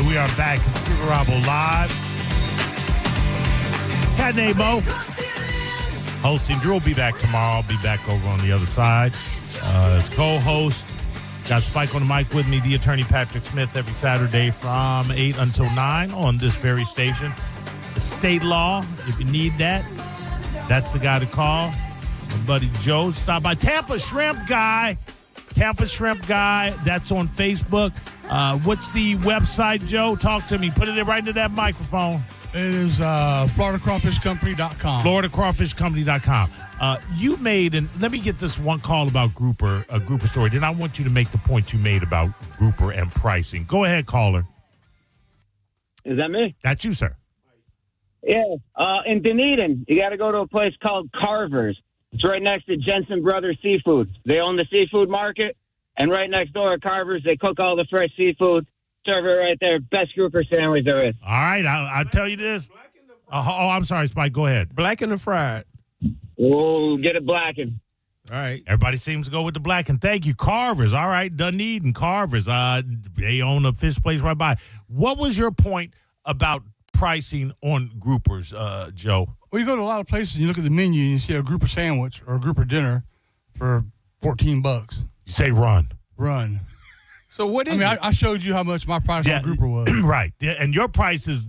We are back at Drew Garabo Live. Cat Nabo hosting. Drew will be back tomorrow. I'll be back over on the other side as co-host. Got Spike on the mic with me, the attorney Patrick Smith, every Saturday from 8 until 9 on this very station. Estate law, if you need that, that's the guy to call. My buddy Joe, stop by. Tampa Shrimp Guy. Tampa Shrimp Guy. That's on Facebook. What's the website, Joe? Talk to me. Put it right into that microphone. It is FloridaCrawfishCompany.com. FloridaCrawfishCompany.com. You made, and let me get this one call about Grouper, a Grouper story. Then I want you to make the point you made about Grouper and pricing. Go ahead, caller. Is that me? That's you, sir. Yeah. In Dunedin, you got to go to a place called Carver's. It's right next to Jensen Brothers Seafood. They own the seafood market, and right next door at Carver's, they cook all the fresh seafood. Serve it right there. Best grouper sandwich there is. All right, I'll tell you this. I'm sorry, Spike. Go ahead. Blackened or fried? Oh, get it blackened. All right. Everybody seems to go with the black, and thank you. Carver's. All right, Dunedin, Carver's. They own a fish place right by. What was your point about pricing on groupers, Joe? Well, you go to a lot of places and you look at the menu and you see a grouper sandwich or a grouper dinner for $14. You say run. Run. So what is I showed you how much my price on grouper was. Right. Yeah, and your price is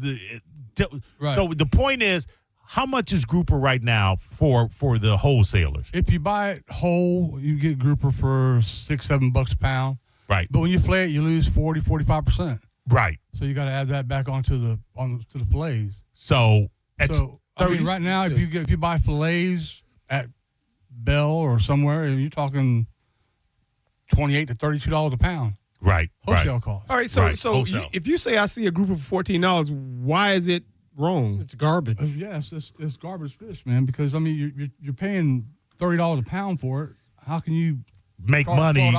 right. So the point is, how much is grouper right now for the wholesalers? If you buy it whole, you get grouper for $6-7 a pound. Right. But when you fillet it, you lose 45%. Right. So you got to add that back onto the fillets. So right now, if you buy fillets at Bell or somewhere, you're talking $28 to $32 a pound. Right. Wholesale cost. All right. So if you say I see a grouper for $14, why is it wrong? It's garbage. Yes, it's garbage fish, man. Because you're paying $30 a pound for it. How can you make money?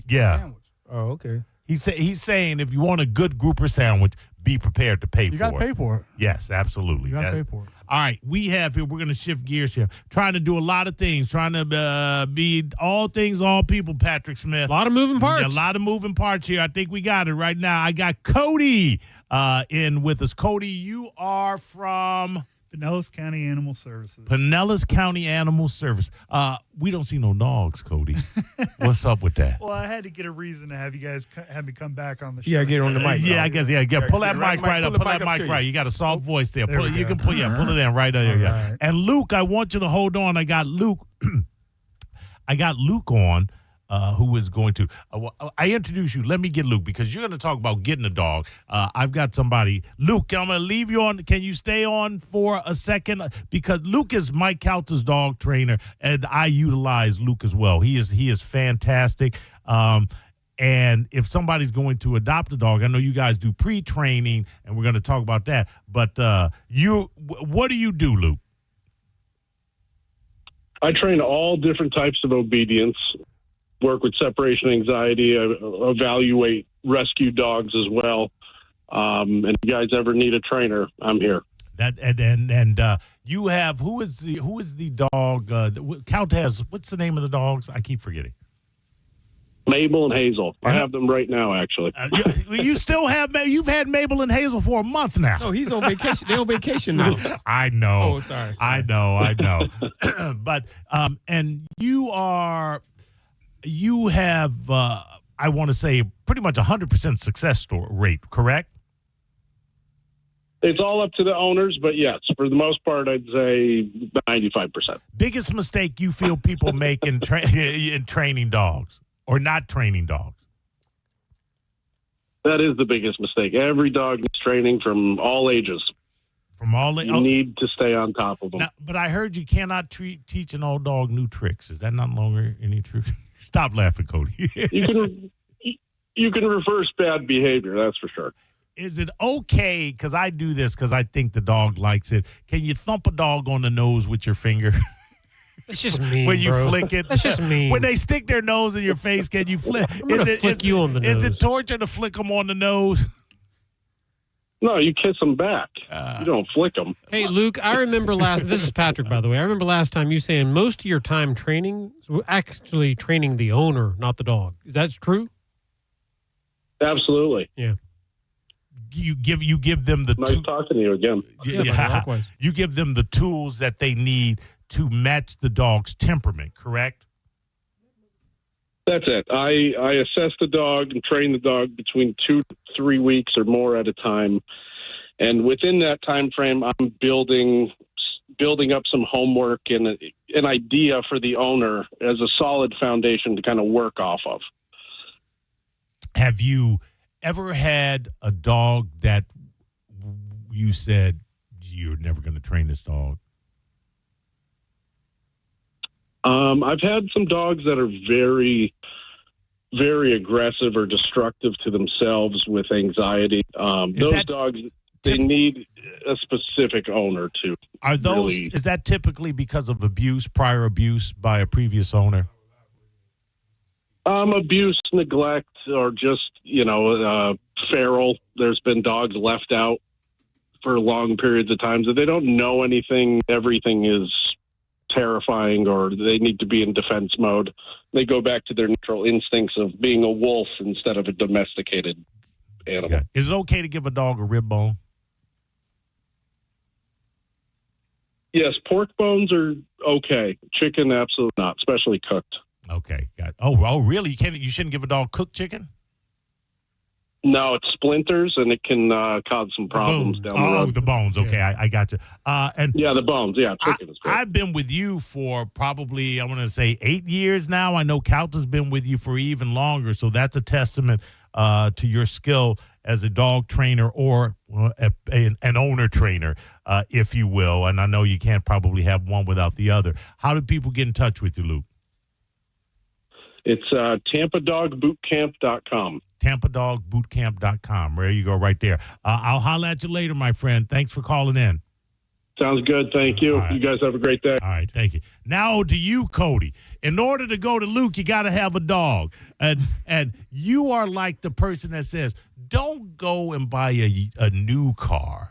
Yeah. Oh, okay. He's saying if you want a good grouper sandwich, be prepared to pay for it. You got to pay for it. Yes, absolutely. You got to pay for it. All right, we're going to shift gears here. Trying to do a lot of things, trying to be all things, all people, Patrick Smith. A lot of moving parts. A lot of moving parts here. I think we got it right now. I got Cody in with us. Cody, you are from? Pinellas County Animal Services. Pinellas County Animal Service. We don't see no dogs, Cody. What's up with that? Well, I had to get a reason to have you guys have me come back on the show. Yeah, get on the mic. I guess. Pull that mic right up. Pull that mic right. You got a soft voice there. Pull it in right there. Yeah. Right. And Luke, I want you to hold on. I got Luke. I got Luke on. Who is going to I introduce you. Let me get Luke because you're going to talk about getting a dog. I've got somebody. Luke, I'm going to leave you on. Can you stay on for a second? Because Luke is Mike Kautz's dog trainer, and I utilize Luke as well. He is fantastic. And if somebody's going to adopt a dog, I know you guys do pre-training, and we're going to talk about that. But what do you do, Luke? I train all different types of obedience. Work with separation anxiety, evaluate rescue dogs as well. And if you guys ever need a trainer, I'm here. That and you have who is the dog? Count has what's the name of the dogs? I keep forgetting. Mabel and Hazel. I have them right now, actually. You still have? You've had Mabel and Hazel for a month now. No, he's on vacation. They're on vacation now. I know. Oh, sorry. I know. But and you have, I want to say, pretty much 100% success rate, correct? It's all up to the owners, but yes, for the most part, I'd say 95%. Biggest mistake you feel people make in training dogs or not training dogs? That is the biggest mistake. Every dog needs training from all ages. You need to stay on top of them. Now, but I heard you cannot teach an old dog new tricks. Is that not longer any truth? Stop laughing, Cody. You can reverse bad behavior, that's for sure. Is it okay, because I do this because I think the dog likes it, can you thump a dog on the nose with your finger? That's just mean, when you bro. flick it. That's just mean. When they stick their nose in your face, can you flick? Flick you on the nose. Is it torture to flick them on the nose? No, you kiss them back. You don't flick them. Hey, Luke, I remember this is Patrick, by the way. I remember last time you saying most of your time training, actually training the owner, not the dog. Is that true? Absolutely. Yeah. You give them the nice talking to you again. Yeah. You give them the tools that they need to match the dog's temperament, correct? That's it. I assess the dog and train the dog between 2 to 3 weeks or more at a time. And within that time frame, I'm building up some homework and an idea for the owner as a solid foundation to kind of work off of. Have you ever had a dog that you said you're never going to train this dog? I've had some dogs that are very, very aggressive or destructive to themselves with anxiety. Those dogs, they need a specific owner to. Are those? Really, is that typically because of abuse, prior abuse by a previous owner? abuse, neglect, or just feral. There's been dogs left out for long periods of time that they don't know anything. Everything is terrifying, or they need to be in defense mode. They go back to their natural instincts of being a wolf instead of a domesticated animal. Yeah. Is it okay to give a dog a rib bone? Yes, pork bones are okay. Chicken, absolutely not, especially cooked. Okay, got it. Oh, really? You shouldn't give a dog cooked chicken? No, it splinters and it can cause some problems down the road. Oh, the bones. Okay, I got you. And yeah, the bones. Yeah, chicken is great. I've been with you for probably, I want to say 8 years now. I know Couch has been with you for even longer, so that's a testament to your skill as a dog trainer or an owner trainer, if you will. And I know you can't probably have one without the other. How do people get in touch with you, Luke? It's tampadogbootcamp.com. tampadogbootcamp.com. There you go, right there. I'll holler at you later, my friend. Thanks for calling in. Sounds good. Thank you. Right. You guys have a great day. All right, thank you. Now to you, Cody. In order to go to Luke, you got to have a dog. And you are like the person that says, don't go and buy a new car.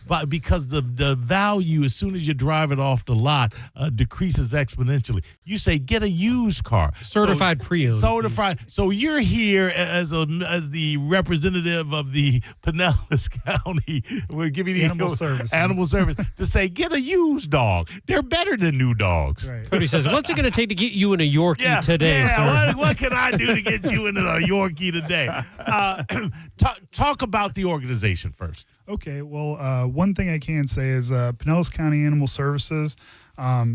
But because the value, as soon as you drive it off the lot, decreases exponentially. You say get a used car, certified pre-owned. Certified. So you're here as the representative of the Pinellas County. We're giving you Animal Service to say get a used dog. They're better than new dogs. Right. Cody says, "What's it going to take to get you in a Yorkie today, sir?" What can I do to get you in a Yorkie today? Talk about the organization first. Okay, well, one thing I can say is Pinellas County Animal Services,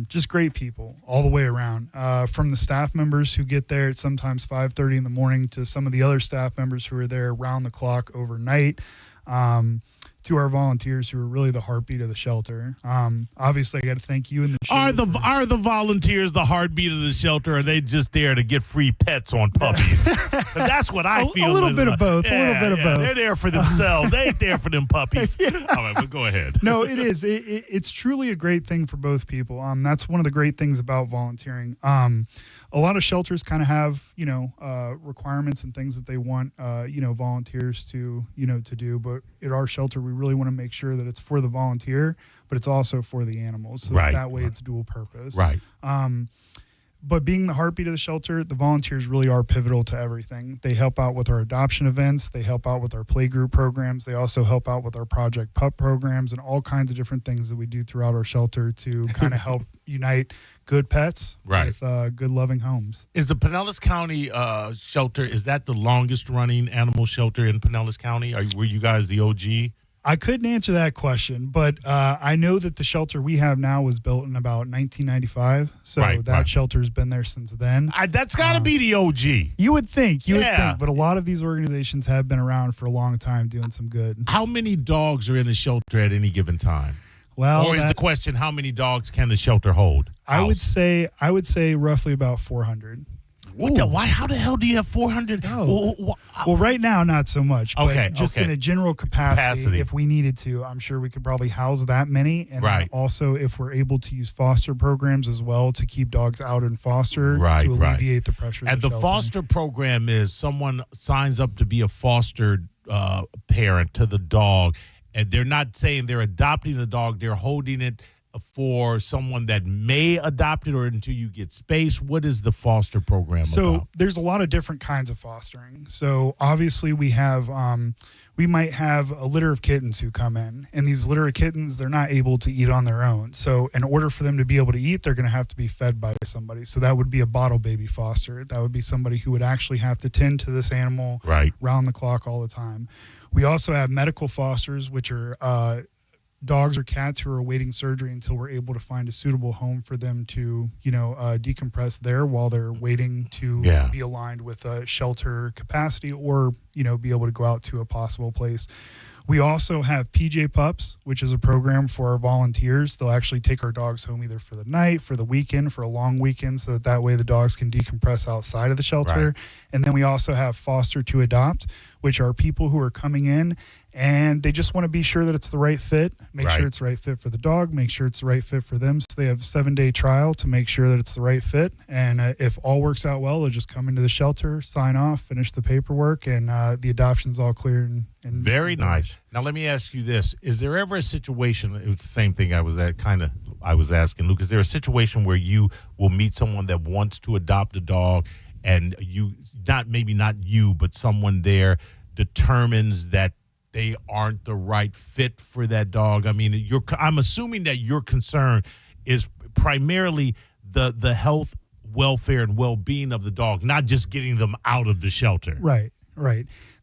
just great people all the way around. From the staff members who get there at sometimes 5:30 in the morning to some of the other staff members who are there around the clock overnight, to our volunteers who are really the heartbeat of the shelter. Obviously, I got to thank you and the Are the volunteers the heartbeat of the shelter? Or are they just there to get free pets on puppies? That's what I feel. A little bit of both. They're there for themselves. They ain't there for them puppies. All right, but go ahead. No, it is. It's truly a great thing for both people. That's one of the great things about volunteering. A lot of shelters kind of have, requirements and things that they want, volunteers to do. But at our shelter, we really want to make sure that it's for the volunteer, but it's also for the animals. So that way it's dual purpose. Right. But being the heartbeat of the shelter, the volunteers really are pivotal to everything. They help out with our adoption events. They help out with our playgroup programs. They also help out with our Project Pup programs and all kinds of different things that we do throughout our shelter to kind of help unite good pets with good, loving homes. Is the Pinellas County shelter, is that the longest running animal shelter in Pinellas County? Were you guys the OG? I couldn't answer that question, but I know that the shelter we have now was built in about 1995, so shelter's been there since then. That's got to be the OG. You would think, but a lot of these organizations have been around for a long time doing some good. How many dogs are in the shelter at any given time? Well, or is the question, how many dogs can the shelter hold? I would say roughly about 400. Why? How the hell do you have 400? Well, right now, not so much. But in a general capacity, if we needed to, I'm sure we could probably house that many. And also, if we're able to use foster programs as well to keep dogs out in foster to alleviate the pressure. And the foster program is someone signs up to be a foster parent to the dog, and they're not saying they're adopting the dog; they're holding it for someone that may adopt it or until you get space. What is the foster program about? There's a lot of different kinds of fostering. So obviously we have, we might have a litter of kittens who come in, and these litter of kittens, they're not able to eat on their own. So in order for them to be able to eat, they're going to have to be fed by somebody. So that would be a bottle baby foster. That would be somebody who would actually have to tend to this animal round the clock all the time. We also have medical fosters, which are dogs or cats who are awaiting surgery until we're able to find a suitable home for them to, decompress there while they're waiting to be aligned with a shelter capacity or, be able to go out to a possible place. We also have PJ Pups, which is a program for our volunteers. They'll actually take our dogs home either for the night, for the weekend, for a long weekend, so that way the dogs can decompress outside of the shelter. Right. And then we also have Foster to Adopt, which are people who are coming in and they just want to be sure that it's the right fit, make sure it's the right fit for the dog, make sure it's the right fit for them. So they have a 7-day trial to make sure that it's the right fit. And if all works out well, they'll just come into the shelter, sign off, finish the paperwork, and the adoption's all clear. And very nice. Now, let me ask you this. Is there ever a situation, it was the same thing I was asking Luke, is there a situation where you will meet someone that wants to adopt a dog and not you, but someone there determines that they aren't the right fit for that dog? I mean, I'm assuming that your concern is primarily the health, welfare, and well-being of the dog, not just getting them out of the shelter. Right.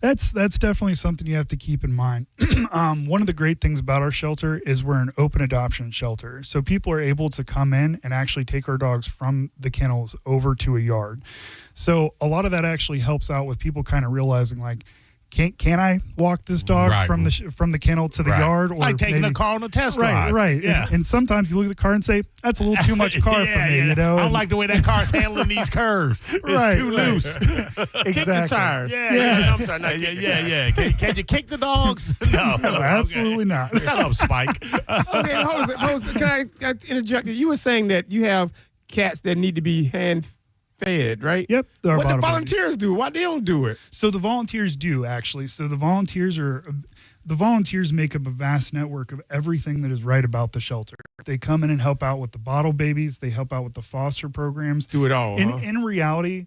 That's definitely something you have to keep in mind. One of the great things about our shelter is we're an open adoption shelter. So people are able to come in and actually take our dogs from the kennels over to a yard. So a lot of that actually helps out with people kind of realizing, like, can I walk this dog from the kennel to the yard? Or like taking a car on a test drive. Right. Yeah. And sometimes you look at the car and say, that's a little too much car for me, I don't like the way that car's handling these curves. It's too loose. Exactly. Kick the tires. Yeah. I'm sorry. Yeah. Can you kick the dogs? No, absolutely not. Shut up, Spike. Okay, hold on. Can I interject? You were saying that you have cats that need to be hand-fed, right? Yep. What the volunteers do? Why they don't do it? So the volunteers do, actually. So the volunteers make up a vast network of everything that is right about the shelter. They come in and help out with the bottle babies. They help out with the foster programs. Do it all. In reality,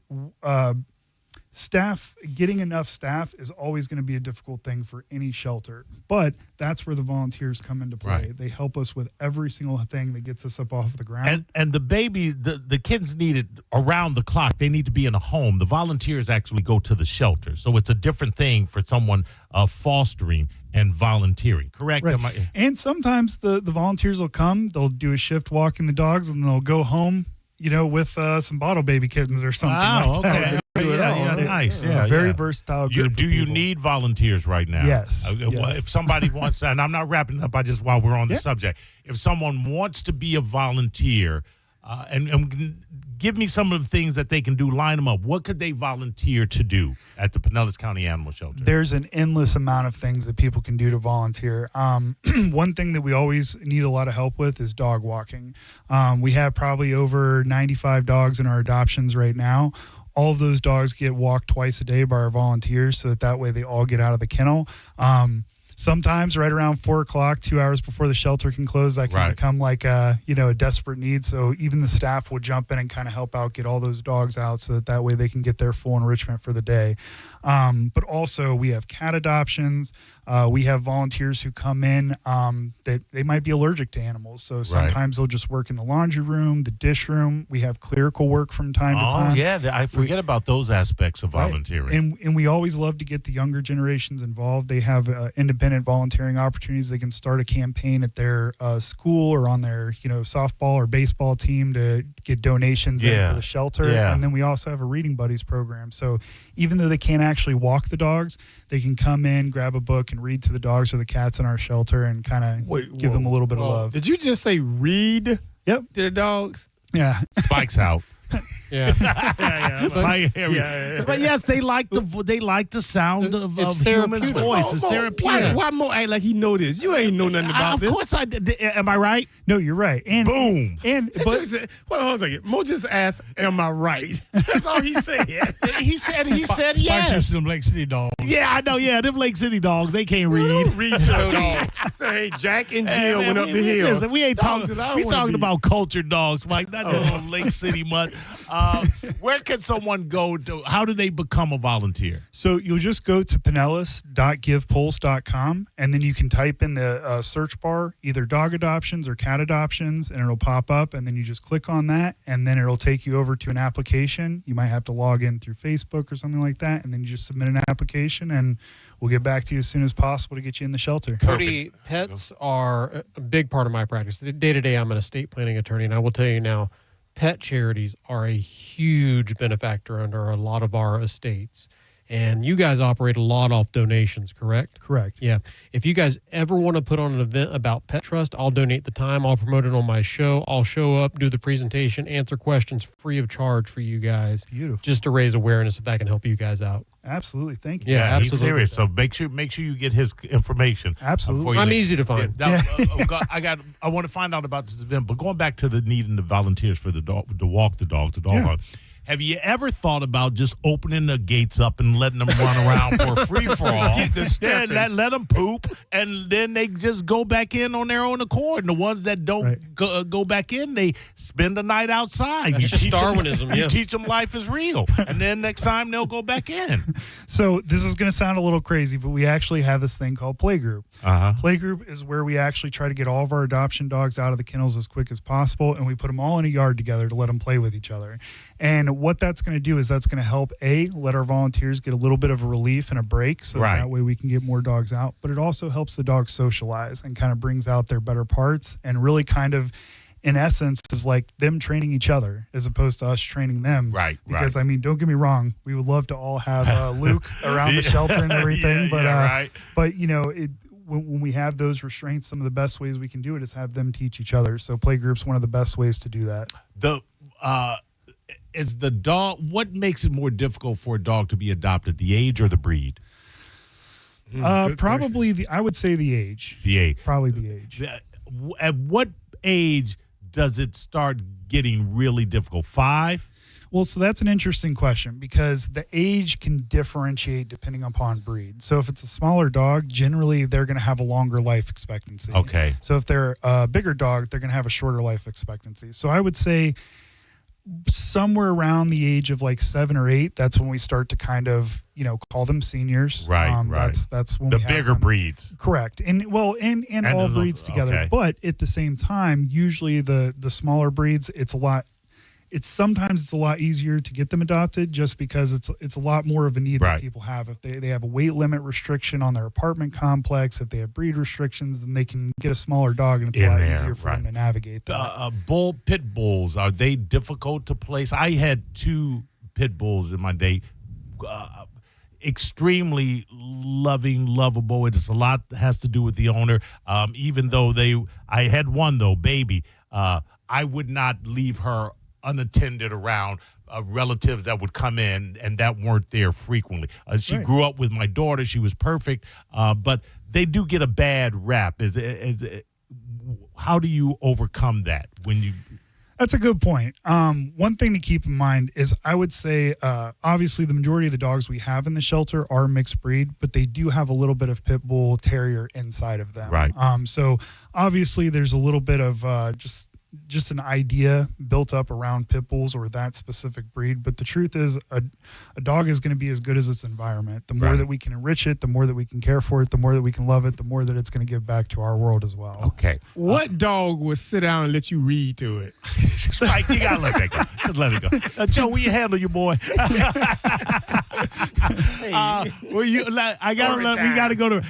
getting enough staff is always going to be a difficult thing for any shelter. But that's where the volunteers come into play. Right. They help us with every single thing that gets us up off the ground. And the baby, the kids need it around the clock. They need to be in a home. The volunteers actually go to the shelter. So it's a different thing for someone fostering and volunteering. Correct? Right. And sometimes the volunteers will come. They'll do a shift walking the dogs, and they'll go home, with some bottle baby kittens or something like that. Okay. Nice. Very versatile group. Do you need volunteers right now? Yes. If somebody wants, and I'm not wrapping up, while we're on the subject, if someone wants to be a volunteer, and give me some of the things that they can do, line them up. What could they volunteer to do at the Pinellas County Animal Shelter? There's an endless amount of things that people can do to volunteer. One thing that we always need a lot of help with is dog walking. We have probably over 95 dogs in our adoptions right now. All of those dogs get walked twice a day by our volunteers, so that way they all get out of the kennel. Sometimes right around 4 o'clock, 2 hours before the shelter can close, that can become like a desperate need. So even the staff will jump in and kind of help out, get all those dogs out so that way they can get their full enrichment for the day. But also we have cat adoptions. We have volunteers who come in that they might be allergic to animals. So sometimes they'll just work in the laundry room, the dish room. We have clerical work from time to time. Oh, yeah. I forget about those aspects of volunteering. And we always love to get the younger generations involved. They have independent volunteering opportunities. They can start a campaign at their school or on their softball or baseball team to get donations in for the shelter. And then we also have a Reading Buddies program. So even though they can't actually walk the dogs, they can come in, grab a book, and read to the dogs or the cats in our shelter and kind of give them a little bit of love. Did you just say read to the dogs? Yeah. Spike's out. Yeah. But yes, they like the sound of human voice. It's therapeutic. Why Mo act like he know this? You ain't know nothing about this. Of course I did. Am I right? No, you're right. And boom. And hold on a second. Mo just asked, "Am I right?" That's all he said. He said yes. Some Lake City dogs. Yeah, I know. Yeah, them Lake City dogs. They can't read. Read to the dog. So hey, Jack and Jill went up the hill. Listen, we ain't talking. We talking about cultured dogs, Mike. Not just Lake City mutt. Where can someone go to? How do they become a volunteer? So you'll just go to pinellas.givepulse.com, and then you can type in the search bar either dog adoptions or cat adoptions, and it'll pop up, and then you just click on that, and then it'll take you over to an application. You might have to log in through Facebook or something like that, and then you just submit an application, and we'll get back to you as soon as possible to get you in the shelter. Cody, pets are a big part of my practice. Day to day, I'm an estate planning attorney, and I will tell you now, pet charities are a huge benefactor under a lot of our estates. And you guys operate a lot off donations, correct? Correct. Yeah. If you guys ever want to put on an event about Pet Trust, I'll donate the time. I'll promote it on my show. I'll show up, do the presentation, answer questions free of charge for you guys. Beautiful. Just to raise awareness if that can help you guys out. Absolutely. Thank you. Yeah, absolutely. He's serious. So make sure you get his information. Absolutely. I'm easy to find. I want to find out about this event, but going back to the needing the volunteers for the dog to walk the dog hunt. Have you ever thought about just opening the gates up and letting them run around for a free-for-all? Let them poop, and then they just go back in on their own accord. And the ones that don't go back in, they spend the night outside. That's just Darwinism, You teach them life is real, and then next time they'll go back in. So this is going to sound a little crazy, but we actually have this thing called Playgroup. Playgroup is where we actually try to get all of our adoption dogs out of the kennels as quick as possible, and we put them all in a yard together to let them play with each other. And what that's going to do is that's going to help, let our volunteers get a little bit of a relief and a break, so that way we can get more dogs out. But it also helps the dogs socialize and kind of brings out their better parts, and really kind of, in essence, is like them training each other as opposed to us training them. Right. Because, I mean, don't get me wrong, we would love to all have Luke around the shelter and everything. But you know, when we have those restraints, some of the best ways we can do it is have them teach each other. So Playgroup's one of the best ways to do that. Is the dog, what makes it more difficult for a dog to be adopted, the age or the breed? Probably I would say the age. The age. Probably the age. At what age does it start getting really difficult? 5? Well, so that's an interesting question because the age can differentiate depending upon breed. So if it's a smaller dog, generally they're going to have a longer life expectancy. Okay. So if they're a bigger dog, they're going to have a shorter life expectancy. So I would say somewhere around the age of like 7 or 8, that's when we start to kind of, call them seniors. Right. That's when the we have bigger them. breeds. Correct. And all breeds together. Okay. But at the same time, usually the smaller breeds, it's sometimes a lot easier to get them adopted just because it's a lot more of a need that people have. If they have a weight limit restriction on their apartment complex, if they have breed restrictions, then they can get a smaller dog and it's a lot easier for them to navigate that. Pit bulls, are they difficult to place? I had 2 pit bulls in my day. Extremely loving, lovable. It's a lot has to do with the owner. Even though I had one though, baby. I would not leave her unattended around relatives that would come in and that weren't there frequently. She grew up with my daughter. She was perfect, but they do get a bad rap. How do you overcome that when you? That's a good point. One thing to keep in mind is I would say, obviously, the majority of the dogs we have in the shelter are mixed breed, but they do have a little bit of pit bull terrier inside of them. Right. So obviously, there's a little bit of just an idea built up around pit bulls or that specific breed. But the truth is a dog is going to be as good as its environment. The more that we can enrich it, the more that we can care for it, the more that we can love it, the more that it's going to give back to our world as well. Okay. What dog will sit down and let you read to it? Spike, you got to let that go. Just let it go. Joe, will you handle your boy? We got to go to,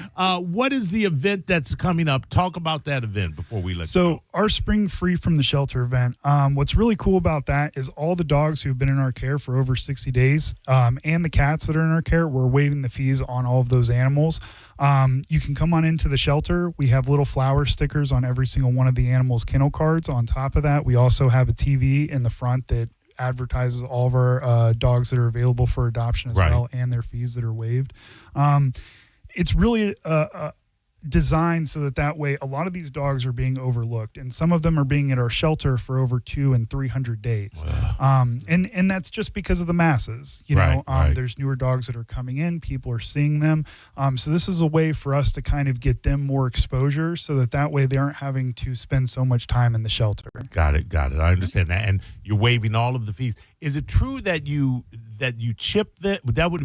what is the event that's coming up? Talk about that event before we let you go. Our Spring Free from the Shelter event, what's really cool about that is all the dogs who've been in our care for over 60 days and the cats that are in our care, we're waiving the fees on all of those animals. You can come on into the shelter. We have little flower stickers on every single one of the animals' kennel cards. On top of that, we also have a TV in the front that advertises all of our dogs that are available for adoption as well, and their fees that are waived. It's really designed so that way a lot of these dogs are being overlooked, and some of them are being at our shelter for over 200 and 300 days. And that's just because of the masses, there's newer dogs that are coming in, people are seeing them. So this is a way for us to kind of get them more exposure so that way they aren't having to spend so much time in the shelter. Got it. I understand that. And you're waiving all of the fees. Is it true that you chip them?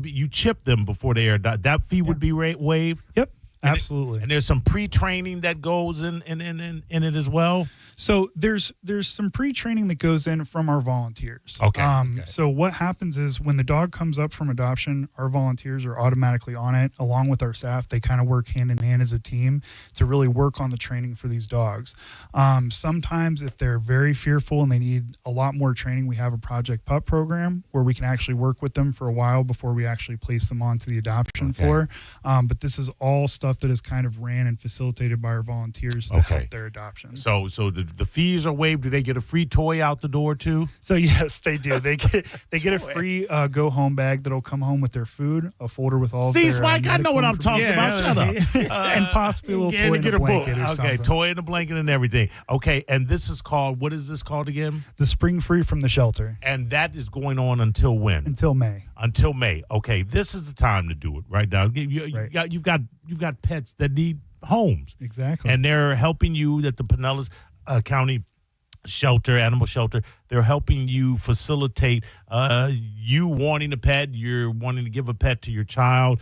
You chip them before they are adopted? That fee would be waived? Yep. Absolutely. And there's some pre-training that goes in it as well? So there's some pre-training that goes in from our volunteers. Okay. So what happens is when the dog comes up from adoption, our volunteers are automatically on it along with our staff. They kind of work hand in hand as a team to really work on the training for these dogs. Sometimes if they're very fearful and they need a lot more training, we have a Project Pup program where we can actually work with them for a while before we actually place them onto the adoption floor. But this is all stuff that is kind of ran and facilitated by our volunteers to help their adoption. So the fees are waived. Do they get a free toy out the door too? So yes, they do. They get a free go home bag that'll come home with their food, a folder with all See, their Spike, I know what I'm talking about. Shut up. And possibly a little toy and a blanket or something. Toy and a blanket and everything. Okay, and this is called, what is this called again? The Spring Free from the Shelter. And that is going on until when? Until May. Until May. Okay, this is the time to do it right now. You've got pets that need homes. Exactly. And they're helping you at the Pinellas County Shelter, Animal Shelter. They're helping you facilitate you wanting a pet. You're wanting to give a pet to your child.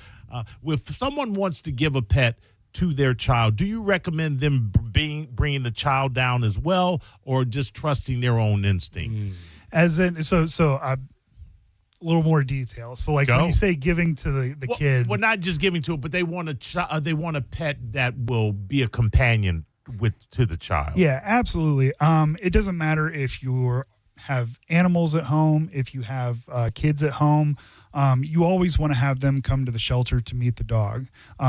If someone wants to give a pet to their child, do you recommend them bringing the child down as well, or just trusting their own instinct? As in, so a little more detail. So like when you say giving to the kid, well, not just giving to it, but they want a pet that will be a companion to the child. Yeah, absolutely. It doesn't matter if you have animals at home, if you have kids at home. You always want to have them come to the shelter to meet the dog,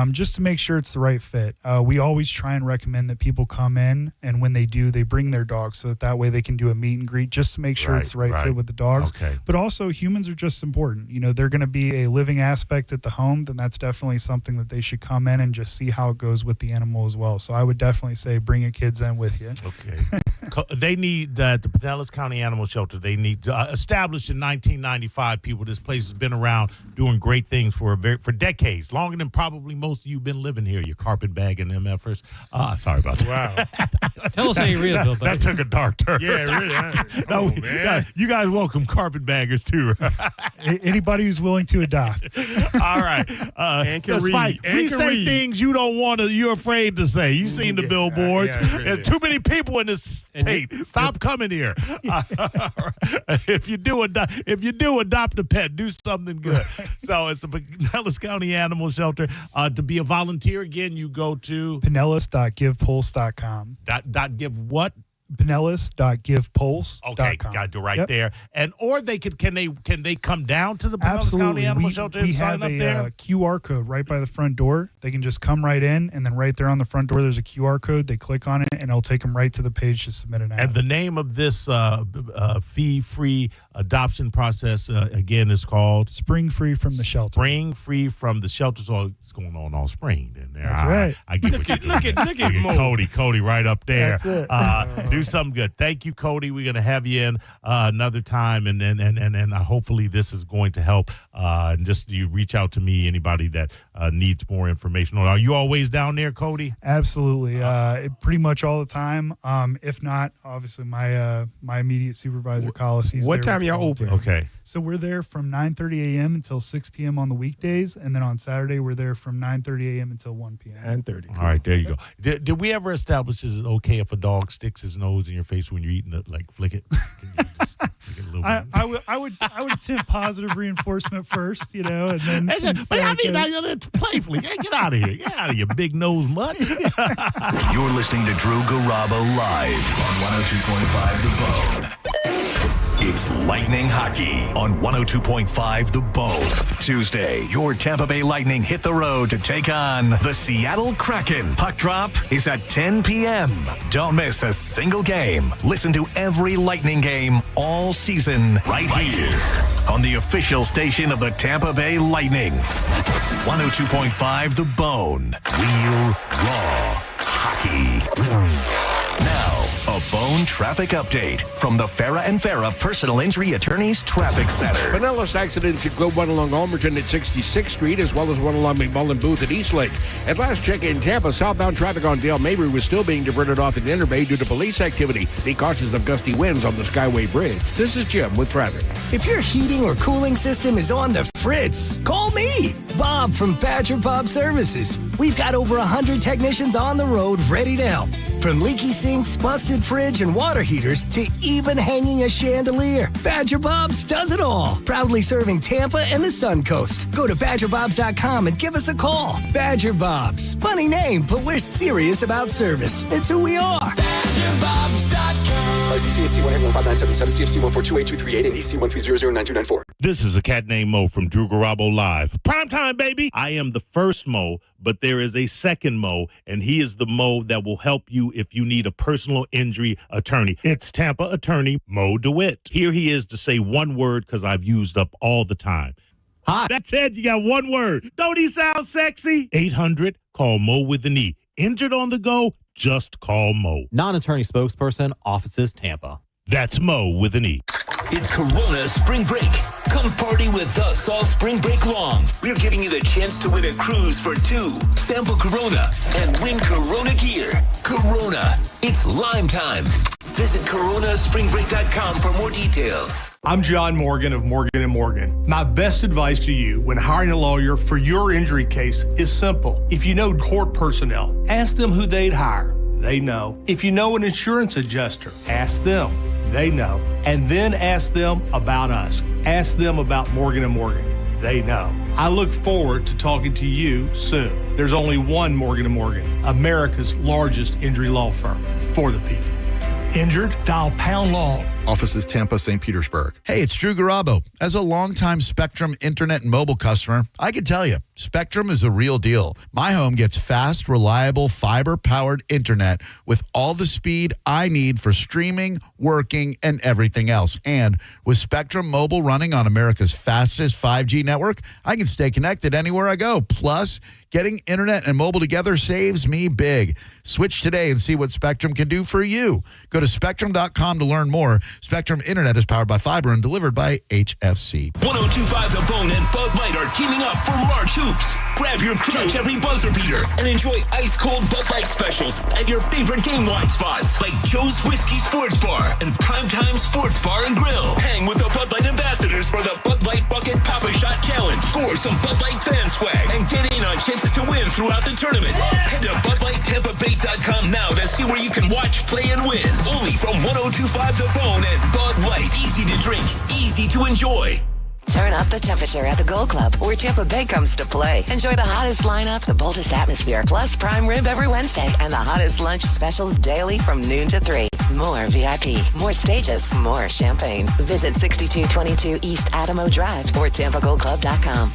just to make sure it's the right fit. We always try and recommend that people come in, and when they do, they bring their dog so that way they can do a meet and greet just to make sure it's the right fit with the dogs. Okay. But also, humans are just important. They're going to be a living aspect at the home, then that's definitely something that they should come in and just see how it goes with the animal as well. So I would definitely say bring your kids in with you. Okay. They need, the Pinellas County Animal Shelter, they need, established in 1995, people, this place has been around doing great things for decades, longer than probably most of you been living here, you carpetbag and MFers. Sorry about that. Wow. Tell us how you really feel, buddy. That took a dark turn. Yeah, really. Man. You guys welcome carpetbaggers too. Anybody who's willing to adopt. All right. And can read. Spike, And we can say read. things you don't want to, you're afraid to say. You've seen the billboards. There's too many people in this state. Stop coming here. If you do adopt a pet, do something good. So it's the Pinellas County Animal Shelter. To be a volunteer, again, you go to Pinellas.givepulse.com. Give what? Pinellas.givepulse.com. Okay, got it there. And or they can they come down to the Pinellas County Animal Shelter and we sign have up a there? QR code right by the front door. They can just come right in, and then right there on the front door, there's a QR code. They click on it, and it'll take them right to the page to submit an app. And the name of this fee-free adoption process, again, is called? Spring Free from the Shelter. Spring Free from the Shelter. So it's going on all spring. Then there. That's right. I get what you're doing. Look at Mo. Cody right up there. That's it. Do something good. Thank you, Cody. We're going to have you in another time, and hopefully this is going to help. And just you reach out to me, anybody that needs more information. Are you always down there, Cody? Absolutely. Pretty much all the time. If not, obviously my immediate supervisor, Collis. What time y'all open? Okay. So we're there from 9:30 a.m. until 6 p.m. on the weekdays, and then on Saturday we're there from 9:30 a.m. until 1 p.m. 9:30. All right, there you go. Did we ever establish is it okay if a dog sticks his nose in your face when you're eating it? Like flick it. Can you just flick it a little bit? I would attempt positive reinforcement first, and then. Playfully. Get out of here. Get out of here, big nose mutt. You're listening to Drew Garabo live on 102.5 The Bone. It's Lightning Hockey on 102.5 The Bone. Tuesday, your Tampa Bay Lightning hit the road to take on the Seattle Kraken. Puck drop is at 10 p.m. Don't miss a single game. Listen to every Lightning game all season right here on the official station of the Tampa Bay Lightning. 102.5 The Bone. Real, raw hockey. Now, a Bone traffic update from the Farah and Farah Personal Injury Attorneys Traffic Center. Pinellas accidents include one along Almerton at 66th Street, as well as one along McMullen Booth at Eastlake. At last check in Tampa, southbound traffic on Dale Mabry was still being diverted off at Interbay due to police activity. Be cautious of gusty winds on the Skyway Bridge. This is Jim with traffic. If your heating or cooling system is on the fritz, call me, Bob from Badger Bob Services. We've got over 100 technicians on the road ready to help. From leaky sinks, busted fridge, and water heaters to even hanging a chandelier, Badger Bob's does it all. Proudly serving Tampa and the Sun Coast. Go to badgerbobs.com and give us a call. Badger Bob's. Funny name, but we're serious about service. It's who we are. BadgerBobs.com. License CSC 11597, CFC 1428238, and EC 1309294. This is a cat named Mo from Drew Garabo Live. Prime time, baby! I am the first Mo, but there is a second Mo, and he is the Mo that will help you if you need a personal injury attorney. It's Tampa attorney Mo DeWitt. Here he is to say one word because I've used up all the time. Hi. That's it. You got one word. Don't he sound sexy? 800, call Mo with an E. Injured on the go? Just call Mo. Non-attorney spokesperson, offices Tampa. That's Mo with an E. It's Corona Spring Break. Come party with us all spring break long. We're giving you the chance to win a cruise for two. Sample Corona and win Corona gear. Corona. It's Lime time. Visit coronaspringbreak.com for more details. I'm John Morgan of Morgan & Morgan. My best advice to you when hiring a lawyer for your injury case is simple. If you know court personnel, ask them who they'd hire. They know. If you know an insurance adjuster, ask them. They know. And then ask them about us. Ask them about Morgan & Morgan. They know. I look forward to talking to you soon. There's only one Morgan & Morgan, America's largest injury law firm for the people. Injured? Dial Pound Law. Offices Tampa, St. Petersburg. Hey, it's Drew Garabo. As a longtime Spectrum internet and mobile customer, I can tell you, Spectrum is the real deal. My home gets fast, reliable, fiber-powered internet with all the speed I need for streaming, working, and everything else. And with Spectrum Mobile running on America's fastest 5G network, I can stay connected anywhere I go. Plus, getting internet and mobile together saves me big. Switch today and see what Spectrum can do for you. Go to Spectrum.com to learn more. Spectrum Internet is powered by fiber and delivered by HFC. 102.5 The Bone and Bud Light are teaming up for March Hoops. Grab your Crunch Every Buzzer Beater and enjoy ice-cold Bud Light specials at your favorite game wine spots like Joe's Whiskey Sports Bar and Primetime Sports Bar and Grill. Hang with the Bud Light ambassadors for the Bud Light Bucket Papa Shot Challenge. Score some Bud Light fan swag and get in on chances to win throughout the tournament. Head to BudLightTampaBay.com now to see where you can watch, play, and win. Only from 102.5 The Bone and Bud Light. Easy to drink, easy to enjoy. Turn up the temperature at the Gold Club, where Tampa Bay comes to play. Enjoy the hottest lineup, the boldest atmosphere, plus prime rib every Wednesday, and the hottest lunch specials daily from noon to 3. More VIP, more stages, more champagne. Visit 6222 East Adamo Drive or TampaGoldClub.com.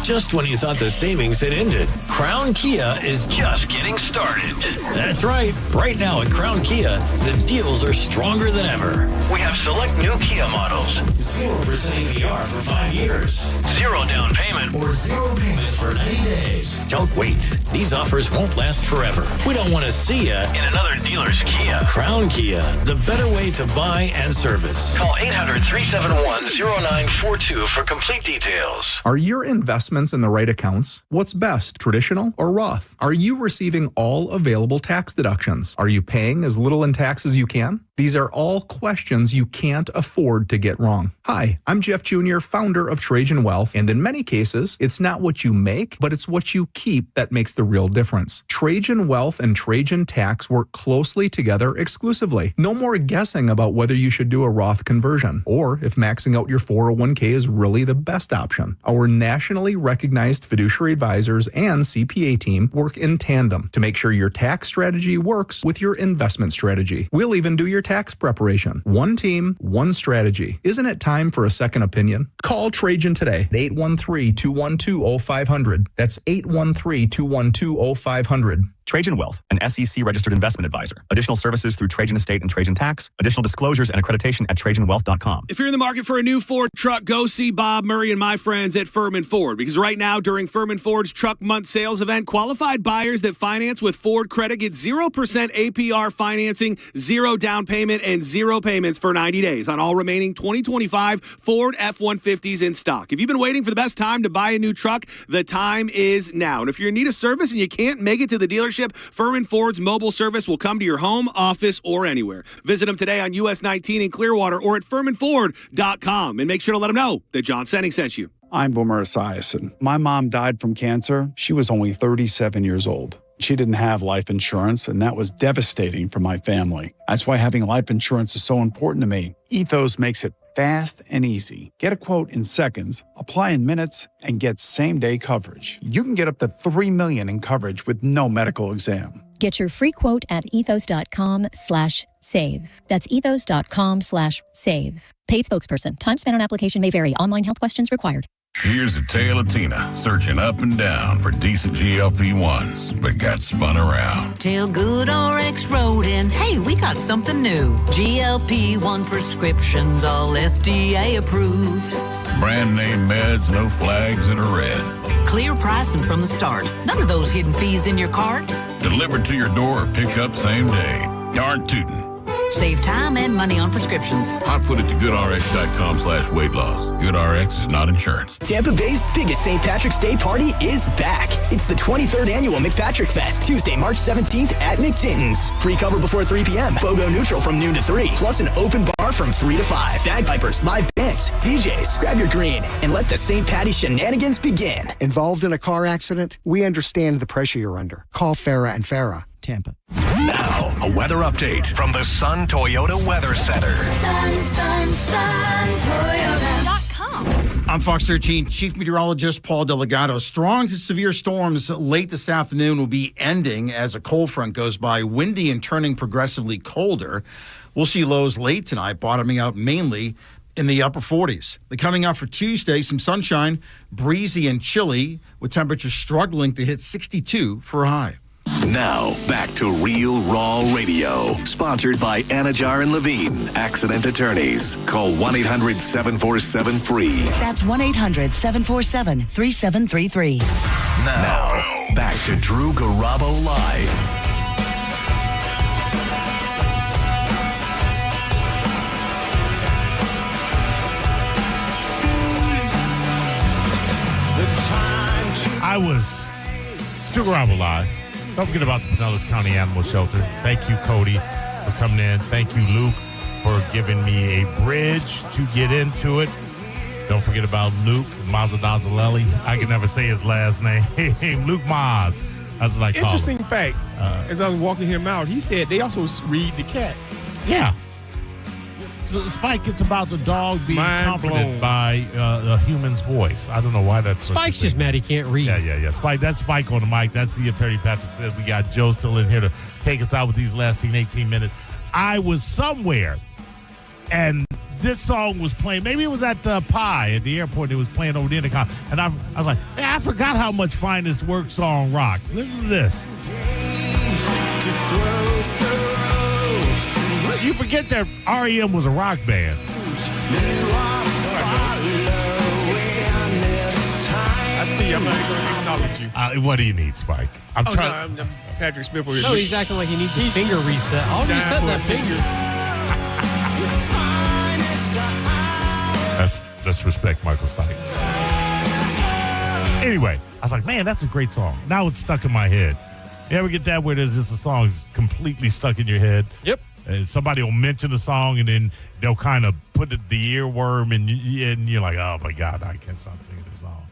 Just when you thought the savings had ended, Crown Kia is just getting started. That's right. Right now at Crown Kia, the deals are stronger than ever. We have select new Kia models. 0% APR for 5 years. 0 down payment or 0 payments for 90 days. Don't wait. These offers won't last forever. We don't want to see you in another dealer's Kia. Crown Kia, the better way to buy and service. Call 800-371-0942 for complete details. Are your investments in the right accounts? What's best, traditional or Roth? Are you receiving all available tax deductions? Are you paying as little in tax as you can? These are all questions you can't afford to get wrong. Hi, I'm Jeff Jr., founder of Trajan Wealth, and in many cases, it's not what you make, but it's what you keep that makes the real difference. Trajan Wealth and Trajan Tax work closely together exclusively. No more guessing about whether you should do a Roth conversion, or if maxing out your 401k is really the best option. Our nationally recognized fiduciary advisors and CPA team work in tandem to make sure your tax strategy works with your investment strategy. We'll even do your tax preparation. One team, one strategy. Isn't it time for a second opinion? Call Trajan today at 813-212-0500. That's 813-212-0500. Trajan Wealth, an SEC registered investment advisor. Additional services through Trajan Estate and Trajan Tax. Additional disclosures and accreditation at TrajanWealth.com. If you're in the market for a new Ford truck, go see Bob Murray and my friends at Furman Ford. Because right now, during Furman Ford's Truck Month Sales Event, qualified buyers that finance with Ford Credit get 0% APR financing, 0 down payment, and 0 payments for 90 days on all remaining 2025 Ford F-150s in stock. If you've been waiting for the best time to buy a new truck, the time is now. And if you're in need of service and you can't make it to the dealership, Furman Ford's mobile service will come to your home, office, or anywhere. Visit them today on US 19 in Clearwater or at FurmanFord.com. And make sure to let them know that John Senning sent you. I'm Boomer Esiason. My mom died from cancer. She was only 37 years old. She didn't have life insurance, and that was devastating for my family. That's why having life insurance is so important to me. Ethos makes it fast and easy. Get a quote in seconds, apply in minutes, and get same-day coverage. You can get up to $3 million in coverage with no medical exam. Get your free quote at ethos.com/save. That's ethos.com/save. Paid spokesperson. Time spent on application may vary. Online health questions required. Here's a tale of Tina searching up and down for decent GLP-1s, but got spun around. Tell Good RX Road and hey, we got something new. GLP-1 prescriptions, all FDA approved. Brand name meds, no flags that are red. Clear pricing from the start. None of those hidden fees in your cart. Delivered to your door or pick up same day. Darn tootin'. Save time and money on prescriptions. I put it to goodrx.com/weight loss. GoodRx is not insurance. Tampa Bay's biggest St. Patrick's Day party is back. It's the 23rd annual McPatrick Fest, Tuesday, March 17th at McDinton's. Free cover before 3 p.m. BOGO neutral from noon to 3. Plus an open bar from 3 to 5. Bagpipers, live bands, DJs. Grab your green and let the St. Patty shenanigans begin. Involved in a car accident? We understand the pressure you're under. Call Farah and Farah, Tampa. Now, a weather update from the Sun Toyota Weather Center. Toyota.com. I'm Fox 13 Chief Meteorologist Paul Delgado. Strong to severe storms late this afternoon will be ending as a cold front goes by, windy and turning progressively colder. We'll see lows late tonight, bottoming out mainly in the upper 40s. They're coming out for Tuesday, some sunshine, breezy and chilly, with temperatures struggling to hit 62 for a high. Now, back to Real Raw Radio. Sponsored by Anajar and Levine, accident attorneys. Call 1-800-747-FREE. That's 1-800-747-3733. Now, back to Drew Garabo Live. It's Drew Garabo Live. Don't forget about the Pinellas County Animal Shelter. Thank you, Cody, for coming in. Thank you, Luke, for giving me a bridge to get into it. Don't forget about Luke Mazzadazalelli. I can never say his last name. Luke Maz. That's what I call him. Interesting fact, as I was walking him out, he said they also read the cats. Yeah. So, Spike, it's about the dog being comforted by a human's voice. I don't know why that's Spike's just mad he can't read. Yeah. Spike, that's Spike on the mic. That's the attorney, Patrick Smith. We got Joe still in here to take us out with these last 18 minutes. I was somewhere, and this song was playing. Maybe it was at Pi at the airport. It was playing over the intercom. And I was like, hey, I forgot how much Finest Work song rocked. Listen to this. You forget that REM was a rock band. I see. I'm not going to acknowledge you. What do you need, Spike? I'm trying. I'm Patrick Smith. No, he's acting like he needs his finger reset. I'll reset that finger. Let's respect Michael Stipe. Anyway, I was like, man, that's a great song. Now it's stuck in my head. You ever get that where there's just a song completely stuck in your head? Yep. Somebody will mention the song and then they'll kind of put the earworm and you're like, oh my God, I can't stop singing this song.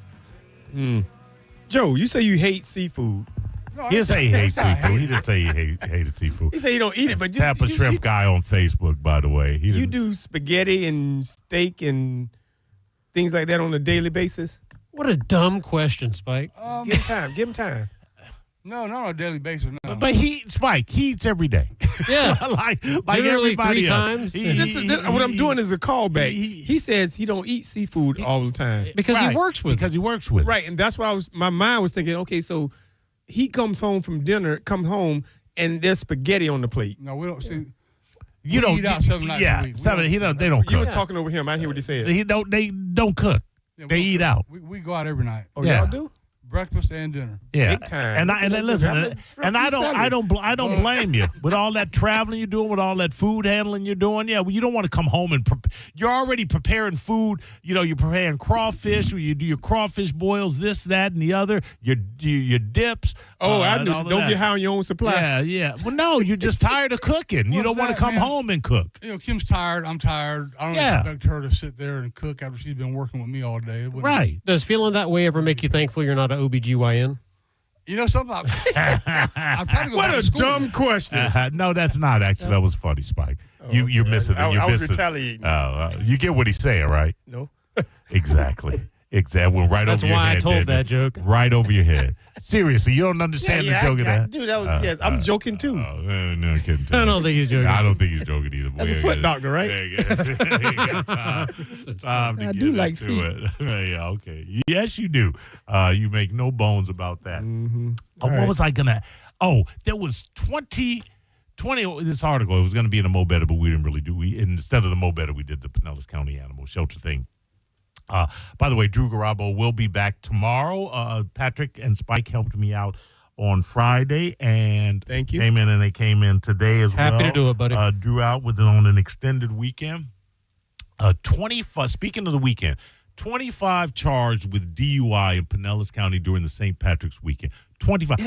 Joe, you say you hate seafood. He didn't say he hates seafood. He didn't say he hated seafood. He said he don't eat it, but Tampa Shrimp guy on Facebook, by the way. You do spaghetti and steak and things like that on a daily basis? What a dumb question, Spike. Give him time. No, not on a daily basis. No. But he eats every day. Yeah. like Generally everybody 3 else. times. What I'm doing is a callback. He says he don't eat seafood all the time. Because he works with Because he works with it. Right, and that's why my mind was thinking, okay, so he comes home from dinner, and there's spaghetti on the plate. No, we don't see. You we don't eat out 7 nights a week. They don't cook. You were talking over him. I hear what he said. They don't cook. Yeah, they eat out. We go out every night. Oh, y'all do? Breakfast and dinner. Yeah, Big time. and listen, I don't blame you with all that traveling you're doing, with all that food handling you're doing. Yeah, well, you don't want to come home and you're already preparing food. You know, you're preparing crawfish, or you do your crawfish boils, this, that, and the other. Your dips. Oh, I knew. Don't get high on your own supply. Yeah. Well, no, you're just tired of cooking. You don't want to come home and cook. You know, Kim's tired. I'm tired. I don't expect her to sit there and cook after she's been working with me all day. Right. Does feeling that way ever make you thankful you're not an OBGYN? You know something? I'm trying to go What back a to school. dumb question. No, that's not actually. That was funny, Spike. You're missing it. I was retaliating. You get what he's saying, right? No. Exactly. Went right That's over your why head. I told that joke. Right over your head. Seriously, you don't understand the joke of that? Dude, that was yes. I'm joking too. No, kidding. I don't think he's joking. I don't think he's joking either. That's a foot doctor, right? I do like feet. Yeah, okay. Yes, you do. You make no bones about that. Mm-hmm. What was I gonna? Oh, there was 20. This article, it was going to be in a Mo Better, but we didn't really do. Instead of the Mo Better, we did the Pinellas County Animal Shelter thing. By the way, Drew Garabo will be back tomorrow. Patrick and Spike helped me out on Friday, and thank you. They came in today as well. Happy to do it, buddy. Drew out on an extended weekend. 25. Speaking of the weekend, 25 charged with DUI in Pinellas County during the St. Patrick's weekend. 25.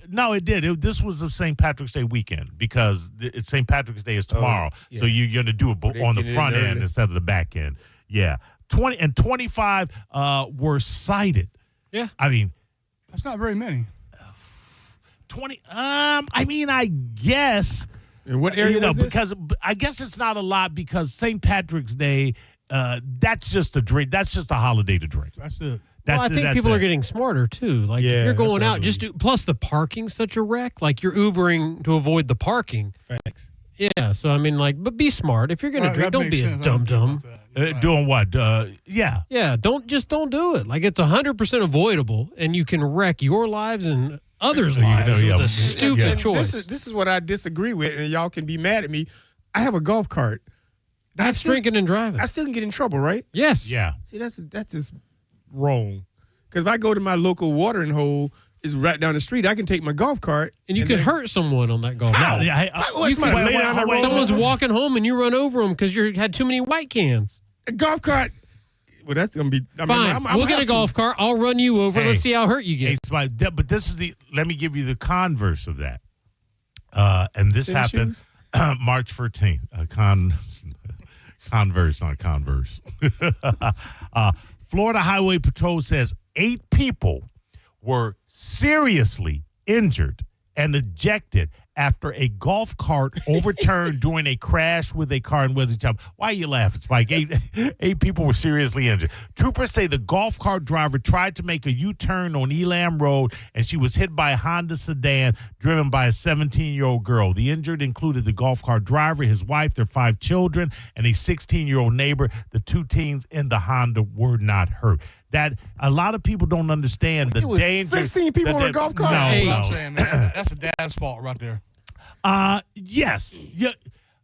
No, it did. This was the St. Patrick's Day weekend because St. Patrick's Day is tomorrow. Yeah. So you're going to do it on the front end instead of the back end. Yeah. 25 were cited. Yeah. I mean, that's not very many. 20. I guess. In what area was this? Because I guess it's not a lot because St. Patrick's Day, that's just a drink. That's just a holiday to drink. That's it. I think people are getting smarter too. Like if you're going out, plus the parking's such a wreck. Like you're Ubering to avoid the parking. Thanks. Yeah, so I mean, but be smart. If you're going to drink, don't be a dum-dum. Doing what? Yeah. Yeah, don't do it. Like it's 100% avoidable, and you can wreck your lives and others' lives with a stupid choice. This is what I disagree with, and y'all can be mad at me. I have a golf cart. That's drinking and driving. I still can get in trouble, right? Yes. Yeah. See, that's just wrong. Because if I go to my local watering hole, it's right down the street, I can take my golf cart. And you could hurt someone on that golf cart. Someone's walking home and you run over them because you had too many white cans. A golf cart. Well, that's going to be... Fine. We'll get a golf cart. I'll run you over. Let's see how hurt you get. But this is let me give you the converse of that. And this happened March 14th. Converse, not Converse. Florida Highway Patrol says 8 people were seriously injured and ejected after a golf cart overturned during a crash with a car in Wesley Town. Why are you laughing, Spike? 8 people were seriously injured. Troopers say the golf cart driver tried to make a U-turn on Elam Road, and she was hit by a Honda sedan driven by a 17-year-old girl. The injured included the golf cart driver, his wife, their 5 children, and a 16-year-old neighbor. The 2 teens in the Honda were not hurt. That a lot of people don't understand the danger. 16 people on a golf cart. No. I'm saying, man, that's the dad's fault right there. Yes. Yeah.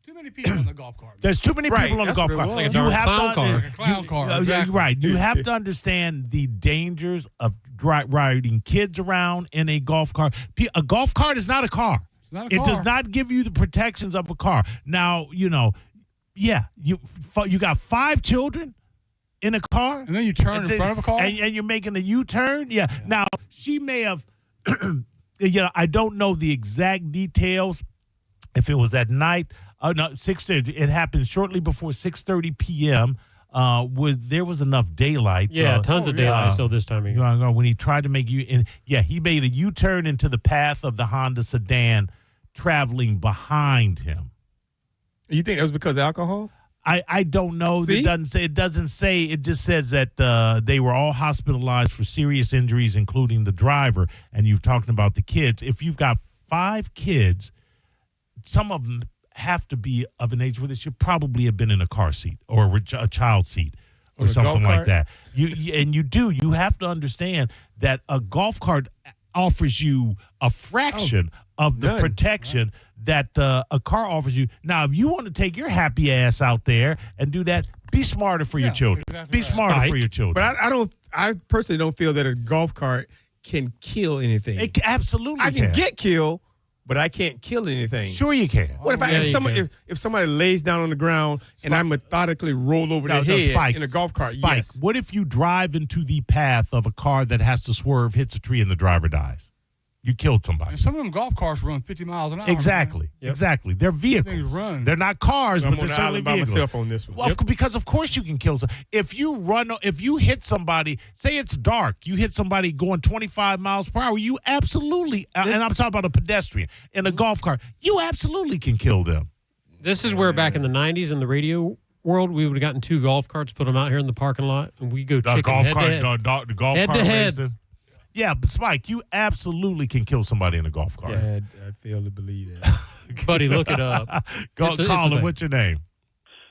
Too many people on the golf cart. There's too many people on the golf cart. Like a clown car. Exactly. Right. You have to understand the dangers of riding kids around in a golf cart. A golf cart is not a car. It does not give you the protections of a car. Now, you got 5 children in a car, and then you turn in front of a car, and you're making a U-turn. Yeah. Now she may have, I don't know the exact details. If it was at night, no, 6:30. It happened shortly before 6:30 p.m. There was enough daylight. Yeah, tons of daylight still this time of year. When he tried to make he made a U-turn into the path of the Honda sedan traveling behind him. You think that was because of alcohol? I don't know. See? It doesn't say. It just says that they were all hospitalized for serious injuries, including the driver. And you've talked about the kids. If you've got 5 kids, some of them have to be of an age where they should probably have been in a car seat or a child seat or something like that. You have to understand that a golf cart offers you a fraction of the protection that a car offers you. Now, if you want to take your happy ass out there and do that, be smarter for your children. Exactly Be smarter for your children. But I personally don't feel that a golf cart can kill anything. It absolutely I can get killed, but I can't kill anything. Sure you can. What if somebody lays down on the ground and I methodically roll over their head Spike, in a golf cart? Spike, yes. what if you drive into the path of a car that has to swerve, hits a tree, and the driver dies? You killed somebody. And some of them golf carts run 50 miles an hour. Exactly. Exactly. They're vehicles. Run. They're not cars, So but I'm on they're the certainly island by vehicles. myself on this one. Well, because of course you can kill someone. If you hit somebody, say it's dark, you hit somebody going 25 miles per hour, you absolutely, and I'm talking about a pedestrian in a golf cart, you absolutely can kill them. This is where back in the 90s in the radio world, we would have gotten 2 golf carts, put them out here in the parking lot, and we go chicken head to head. The golf Head cart to head. racing. Yeah, but Spike, you absolutely can kill somebody in a golf cart. Yeah, I fail to believe that. Buddy, look it up. Colin, what's your name?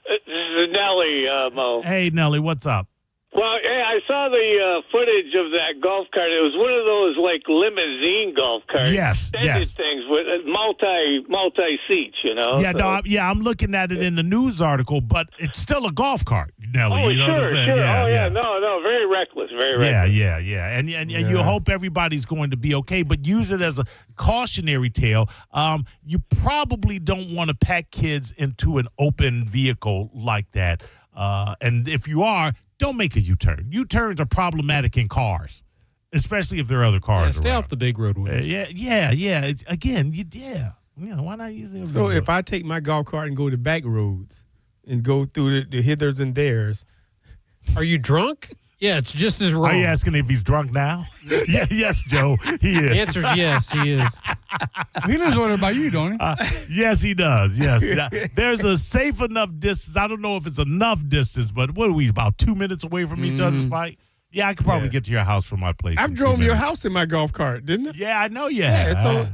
This is Nelly, Mo. Hey, Nelly, what's up? Well, hey, I saw the footage of that golf cart. It was one of those like limousine golf carts. Yes, yes. Things with multi seats, you know. Yeah, I'm looking at it in the news article, but it's still a golf cart, Nelly. Oh, you know what I'm sure. saying? Yeah. No, very reckless, very reckless. Yeah. And you hope everybody's going to be okay, but use it as a cautionary tale. You probably don't want to pack kids into an open vehicle like that. And if you are, don't make a U-turn. U-turns are problematic in cars, especially if there are other cars stay around. off the big roadways. Yeah. Why not use it? So if I take my golf cart and go to back roads and go through the hithers and thers. Are you drunk? Yeah, it's just as wrong. Are you asking if he's drunk now? Yeah, yes, Joe, he is. The answer's yes, he is. He lives over there by you, don't he? Yes, he does. Yes. There's a safe enough distance. I don't know if it's enough distance, but what are we, about 2 minutes away from each other, Spike? Yeah, I could probably get to your house from my place. I've drove your house in my golf cart, didn't I? Yeah, I know you have. So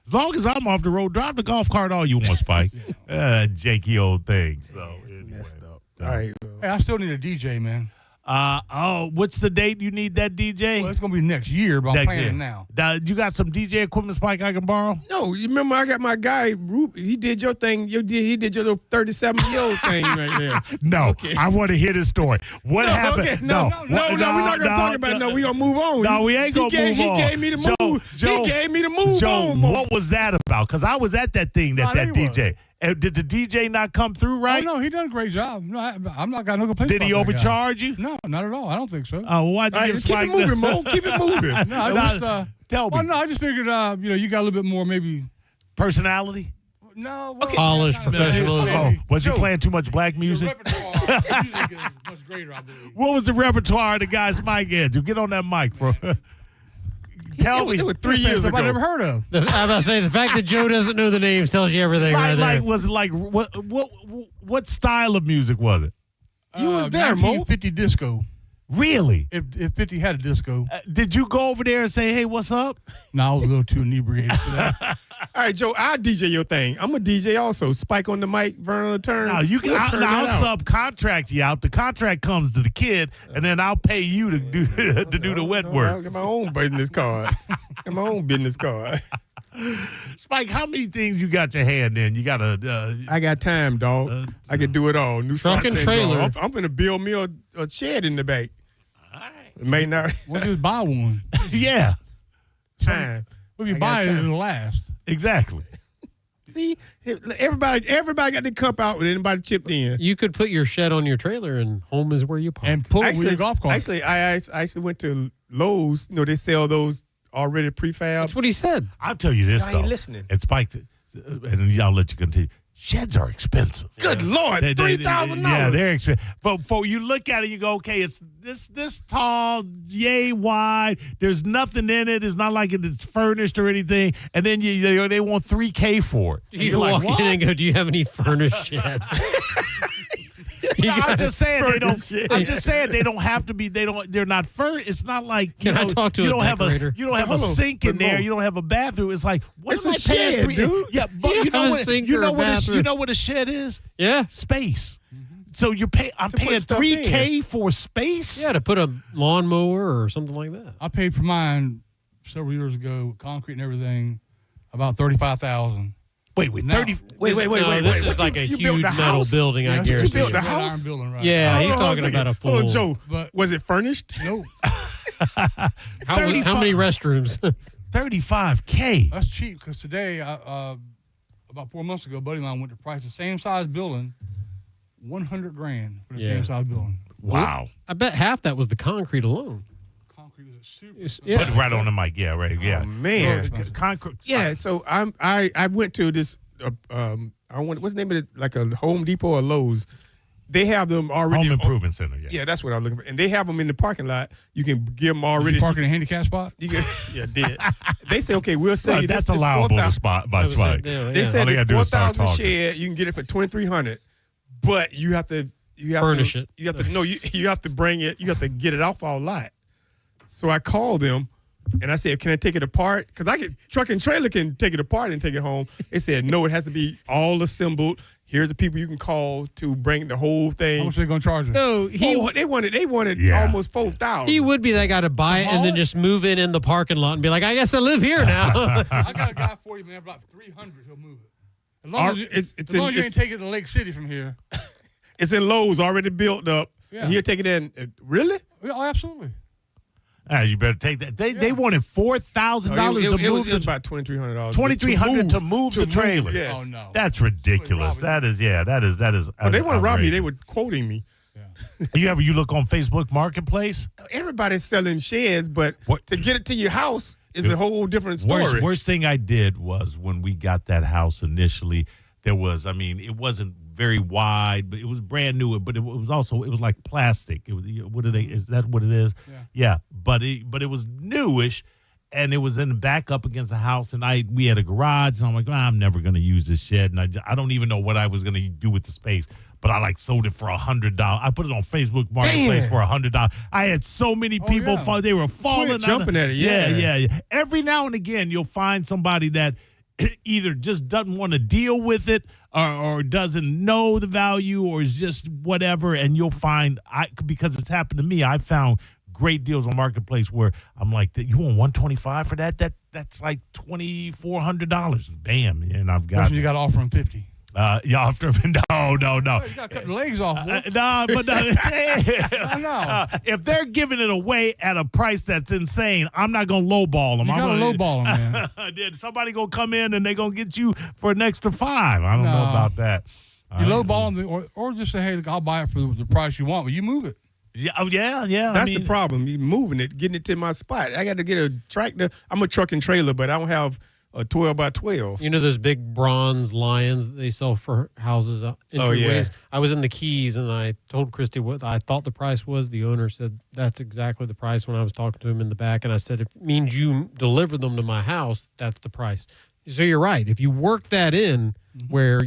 as long as I'm off the road, drive the golf cart all you want, Spike. Janky old thing. So messed up. All right. Hey, I still need a DJ, man. What's the date you need that DJ? Well, it's going to be next year, but I'm planning now. You got some DJ equipment, Spike, I can borrow? No, you remember I got my guy, he did your thing. He did your little 37-year-old thing right there. No, I want to hear this story. What happened? Okay. No, we're not going to talk about it. No, we're going to move on. No, we ain't going to move on. He gave me the move. He gave me the move on. What was that about? Because I was at that thing, that DJ. Did the DJ not come through right? Oh, no, he done a great job. No, I'm not got no complaints. Did he overcharge you? No, not at all. I don't think so. Oh, well, why'd you give Spike? Keep it moving, Mo. Keep it moving. Tell me. Well, no, I just figured, you got a little bit more maybe personality. No, well, polished, professionalism. Oh, was you playing too much black music? Music is much greater, I believe. What was the repertoire the guy Spike had? You get on that mic, bro. Tell me. It was 3 years ago. I never heard of. I'm about to say, the fact that Joe doesn't know the names tells you everything right there. What style of music was it? You was there, Mo. 1950 disco. Really? If 50 had a disco. Did you go over there and say, hey, what's up? No, I was a little too inebriated for that. All right, Joe, I'll DJ your thing. I'm a DJ also. Spike on the mic, Vern on the turn. No, I'll subcontract you out. The contract comes to the kid, and then I'll pay you to do the wet work. I'll get my own business card. Spike, how many things you got your hand in? You got I got time, dog. I can do it all. New truck and trailer. I'm going to build me a shed in the back. All right. It may not. We'll just buy one. Yeah. Time. If you buy it, it'll last. Exactly. See, everybody got the cup out with anybody chipped in. You could put your shed on your trailer, and home is where you park. And pull it with your golf cart. Actually, I actually went to Lowe's. They sell those already prefabs. That's what he said. I'll tell you this, I though. ain't listening. And Spike, and I'll let you continue. Sheds are expensive. Good Lord, $3,000. Yeah, they're expensive. But before you look at it, you go, okay, it's this tall, yay wide. There's nothing in it. It's not like it's furnished or anything. And then they want $3,000 for it. You walk in and go, do you have any furnished sheds? I'm just saying they don't. I'm just saying they don't have to be. They're not furnished. It's not like Can I talk to a decorator? You don't have a sink in there. You don't have a bathroom. It's like what It's am a I paying? shed, dude. Yeah, but you know what? sink You or know a what? bathroom. You know what a shed is? Yeah. Space. So I'm put paying stuff $3K for space. Yeah, to put a lawnmower or something like that. I paid for mine several years ago, concrete and everything, about $35,000. Wait, Now- 30. Wait. This is like a You built huge the metal house? building, Yeah, I that's what guarantee you built you. the Red house? Iron building, right? Yeah, he's Hold on talking a about a second. Hold on, full. Joe. But- Was it furnished? No, How many restrooms? $35K. that's cheap because today, about 4 months ago, a buddy of mine went to price the same size building, $100,000 for the Yeah. same size building. Wow. I bet half that was the concrete alone. Concrete is super. Yeah. Put it right on the mic. Yeah, right. Yeah. Oh, man. Concrete. Yeah, so I went to this what's the name of it? Like a Home Depot or Lowe's. They have them already. Home Improvement Center. Yeah. Yeah, that's what I'm looking for. And they have them in the parking lot. You can give them already. You park in a handicap spot? You can, yeah, did. They say, okay, we'll sell you this. That's allowable to spot by spot. They said All they it's gotta do is start 4,000 talking. shed. You can get it for $2,300, but you have to Furnish it. You have to you have to bring it. You have to get it off our lot. So I called them. And I said, can I take it apart? Because truck and trailer can take it apart and take it home. They said, no, it has to be all assembled. Here's the people you can call to bring the whole thing. How much are they going to charge you? No, they wanted almost $4,000. He would be that guy to buy it and then just move it in the parking lot and be like, I guess I live here now. I got a guy for you, man, about $300. He'll move it. As long as you ain't taking it to Lake City from here. It's in Lowe's, already built up. Yeah. And he'll take it in. Really? Yeah, oh, absolutely. You better take that. They wanted $4,000 to move. It was about $2,300. $2,300 to move the trailer. Yes. Oh, no. That's ridiculous. That is. But they want to rob me. They were quoting me. You look on Facebook Marketplace. Everybody's selling sheds, but to get it to your house is a whole different story. Worst thing I did was when we got that house initially. There was, it wasn't very wide, but it was brand new. But it was like plastic. It was, what are they? Is that what it is? Yeah. But it was newish, and it was in the back up against the house. And we had a garage, and I'm like, I'm never going to use this shed, and I don't even know what I was going to do with the space. But I sold it for $100. I put it on Facebook Marketplace for $100. I had so many people they were falling, jumping at it. Yeah. Every now and again, you'll find somebody that either just doesn't want to deal with it or doesn't know the value or is just whatever, and you'll find because it's happened to me, I found great deals on Marketplace where I'm like, you want $125 for that? That's like $2,400. Bam, and I've got. You got to offer him $50. No. You got to cut the legs off. I know. If they're giving it away at a price that's insane, I'm not gonna lowball them. You got to lowball them, man. Then somebody gonna come in and they gonna get you for an extra $5. I don't know about that. You lowball them, or just say, hey, look, I'll buy it for the price you want, but you move it. Yeah. That's the problem. You moving it, getting it to my spot. I got to get a tractor. I'm a truck and trailer, but I don't have a 12 by 12. You know those big bronze lions that they sell for houses, entryways? I was in the Keys, and I told Christy what I thought the price was. The owner said that's exactly the price when I was talking to him in the back, and I said, if it means you deliver them to my house, that's the price. So you're right. If you work that in where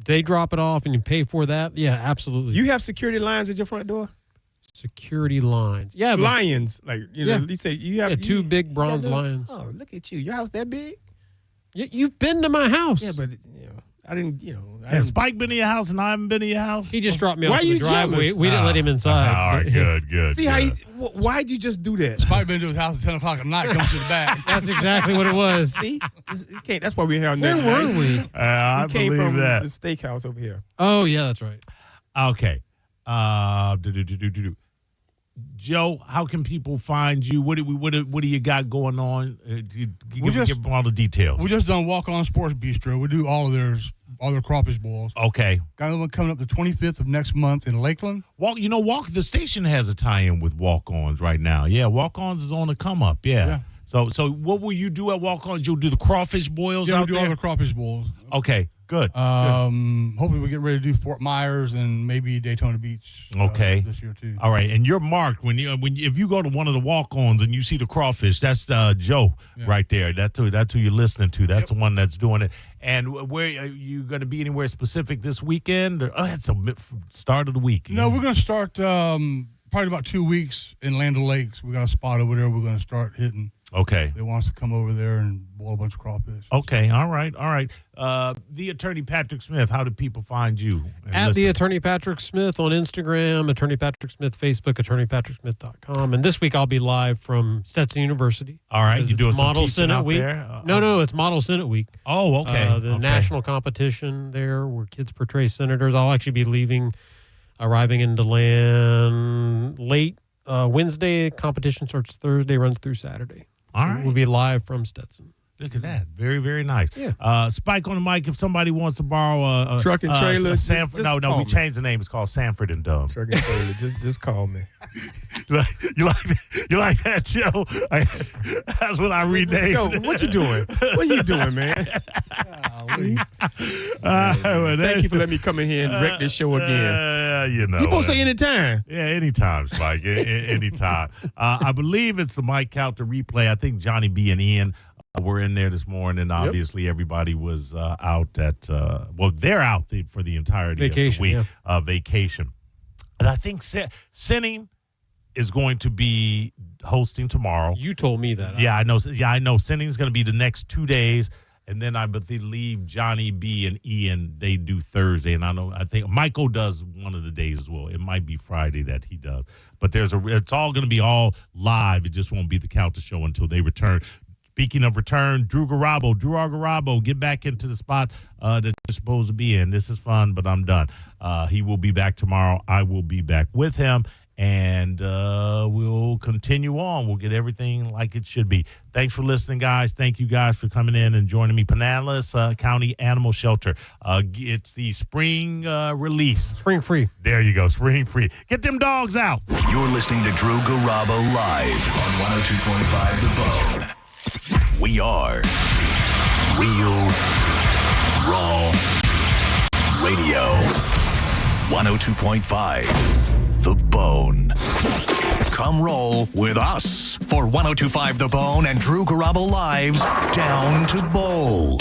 they drop it off and you pay for that, yeah, absolutely. You have security lines at your front door? Security lines. Yeah. Lions. You say you have two big bronze lions. Oh, look at you. Your house that big? You've been to my house. Yeah, but I didn't. Has Spike been to your house and I haven't been to your house? He just dropped me off in the driveway. We didn't let him inside. All right, good. See how? Why'd you just do that? Spike been to his house at 10 o'clock at night, comes to the back. That's exactly what it was. See, that's why we're here. Where were we? I came believe from that. the steakhouse over here. Oh yeah, that's right. Okay. Joe, how can people find you? What do you got going on? Give them all the details. We just done Walk On Sports Bistro. We do all their crawfish boils. Okay. Got another one coming up the 25th of next month in Lakeland. The station has a tie-in with Walk-Ons right now. Yeah, Walk-Ons is on the come up. Yeah. So what will you do at Walk-Ons? You'll do the crawfish boils Yeah, out we do there? all the crawfish boils. Okay. Good. Hopefully we get ready to do Fort Myers and maybe Daytona Beach. Okay. This year too. All right, and you're marked if you go to one of the walk-ons and you see the crawfish. That's Joe right there. That's who you're listening to. That's the one that's doing it. And where are you going to be anywhere specific this weekend? It's the start of the week. No, we're going to start probably about 2 weeks in Land O'Lakes. We got a spot over there. We're going to start hitting. Okay. They want us to come over there and boil a bunch of crawfish. Okay. All right. The Attorney Patrick Smith. How do people find you? At the Attorney Patrick Smith on Instagram, Attorney Patrick Smith Facebook, attorneypatricksmith.com. And this week I'll be live from Stetson University. All right. You doing some Model teaching Senate out Week? there? No, it's Model Senate Week. Oh, okay. The national competition there where kids portray senators. I'll actually be arriving in DeLand late Wednesday. Competition starts Thursday, runs through Saturday. All right. We'll be live from Stetson. Look at that. Very, very nice. Yeah. Spike on the mic if somebody wants to borrow a truck and trailer. Sanford. No, we changed the name. It's called Sanford and Dumb. Truck and trailer. just call me. You like that, Joe? That's what I renamed. Joe, what you doing? What you doing, man? Thank you for letting me come in here and wreck this show again. You supposed to say anytime. Yeah, anytime, Spike. Anytime. I believe it's the Mike Calter replay. I think Johnny B and Ian were in there this morning. Obviously, everybody was out at they're out for the entirety vacation, of the week. Vacation. And I think Sinning is going to be hosting tomorrow. You told me that. Yeah, I know. Yeah, I know. Sinning's going to be the next 2 days. And then I believe Johnny B and Ian, they do Thursday. And I think Michael does one of the days as well. It might be Friday that he does. But it's all going to be all live. It just won't be the Calter show until they return. Speaking of return, Drew Garabo, get back into the spot that you're supposed to be in. This is fun, but I'm done. He will be back tomorrow. I will be back with him. And we'll continue on. We'll get everything like it should be. Thanks for listening, guys. Thank you guys for coming in and joining me. Pinellas County Animal Shelter. It's the spring release. Spring free. There you go. Spring free. Get them dogs out. You're listening to Drew Garabo live on 102.5 The Bone. We are Real Raw Radio. 102.5 The Bone. Come roll with us for 102.5 The Bone and Drew Garabo Live's Down to Bowl.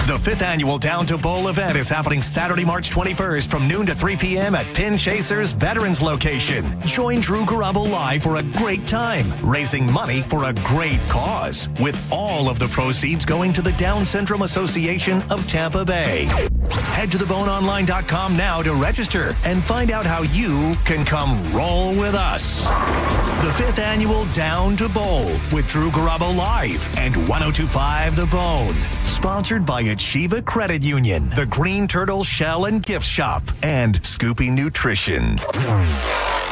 The 5th annual Down to Bowl event is happening Saturday, March 21st from noon to 3 p.m. at Pin Chasers Veterans Location. Join Drew Garabo Live for a great time, raising money for a great cause, with all of the proceeds going to the Down Syndrome Association of Tampa Bay. Head to theboneonline.com now to register and find out how you can come roll with us. The 5th annual Down to Bowl with Drew Garabo Live and 102.5 The Bone. Sponsored by Achieva Credit Union, the Green Turtle Shell and Gift Shop, and Scoopy Nutrition.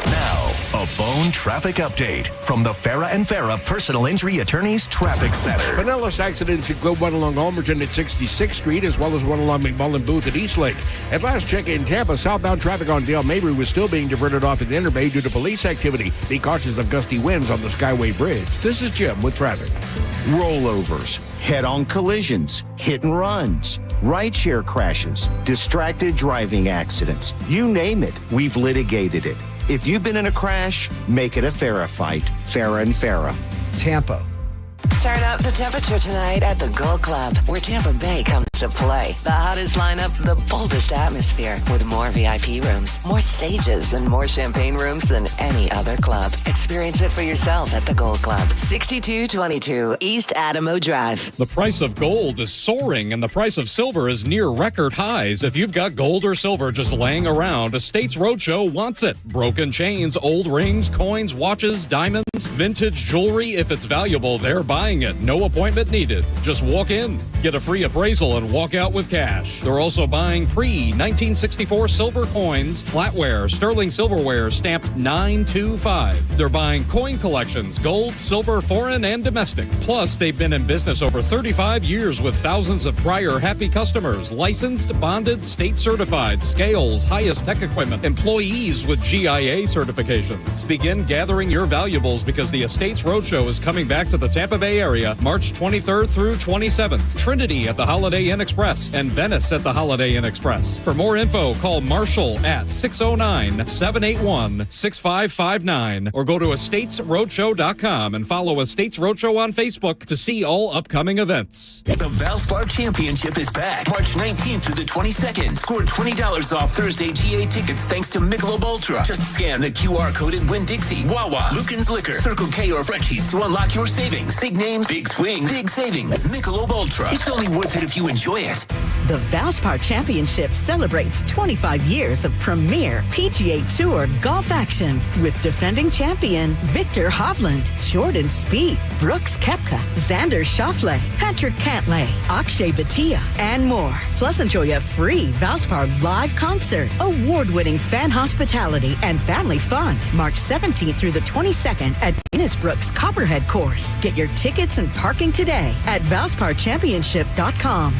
Now, a Bone traffic update from the Farah and Farah Personal Injury Attorneys Traffic Center. Pinellas accidents include one along Almerton at 66th Street, as well as one along McMullen Booth at Eastlake. At last check in Tampa, southbound traffic on Dale Mabry was still being diverted off at the Interbay due to police activity. Be cautious of gusty winds on the Skyway Bridge. This is Jim with traffic. Rollovers, head-on collisions, hit and runs, rideshare crashes, distracted driving accidents. You name it, we've litigated it. If you've been in a crash, make it a Farah fight. Farah and Farah. Tampa. Turn up the temperature tonight at the Gold Club, where Tampa Bay comes to play. The hottest lineup, the boldest atmosphere, with more VIP rooms, more stages, and more champagne rooms than any other club. Experience it for yourself at the Gold Club, 6222 East Adamo Drive. The price of gold is soaring, and the price of silver is near record highs. If you've got gold or silver just laying around, Estates Roadshow wants it. Broken chains, old rings, coins, watches, diamonds, vintage jewelry. If it's valuable, they're buying it. No appointment needed. Just walk in, get a free appraisal, and walk out with cash. They're also buying pre-1964 silver coins, flatware, sterling silverware stamped 925. They're buying coin collections, gold, silver, foreign, and domestic. Plus, they've been in business over 35 years with thousands of prior happy customers, licensed, bonded, state certified, scales, highest tech equipment, employees with GIA certifications. Begin gathering your valuables because the Estates Roadshow is coming back to the Tampa Bay area March 23rd through 27th. Trinity at the Holiday Inn Express and Venice at the Holiday Inn Express. For more info, call Marshall at 609-781-6559 or go to estatesroadshow.com and follow Estates Roadshow on Facebook to see all upcoming events. The Valspar Championship is back March 19th through the 22nd. Score $20 off Thursday GA tickets thanks to Michelob Ultra. Just scan the QR code at Winn-Dixie, Wawa, Lucan's Liquor, Circle K, or Frenchie's to unlock your savings. Big names, big swings, big savings. Michelob Ultra. It's only worth it if you enjoy it. The Valspar Championship celebrates 25 years of premier PGA Tour golf action with defending champion Victor Hovland, Jordan Spieth, Brooks Koepka, Xander Schauffele, Patrick Cantlay, Akshay Bhatia, and more. Plus, enjoy a free Valspar live concert, award-winning fan hospitality, and family fun. March 17th through the 22nd at Innisbrook's Copperhead Course. Get your tickets and parking today at ValsparChampionship.com.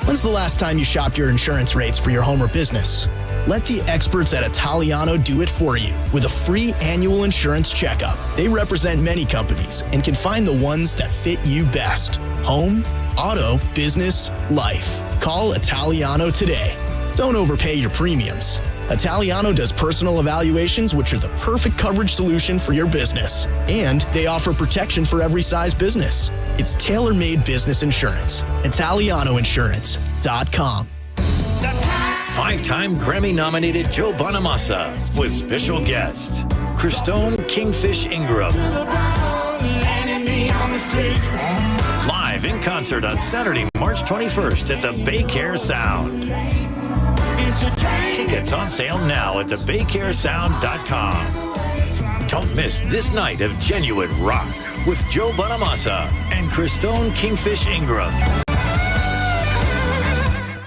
When's the last time you shopped your insurance rates for your home or business? Let the experts at Italiano do it for you with a free annual insurance checkup. They represent many companies and can find the ones that fit you best. Home, auto, business, life. Call Italiano today. Don't overpay your premiums. Italiano does personal evaluations, which are the perfect coverage solution for your business. And they offer protection for every size business. It's tailor-made business insurance. ItalianoInsurance.com. Five-time Grammy-nominated Joe Bonamassa with special guest Christone Kingfish Ingram. Live in concert on Saturday, March 21st at the Baycare Sound. Tickets on sale now at thebaycaresound.com. Don't miss this night of genuine rock with Joe Bonamassa and Christone Kingfish Ingram.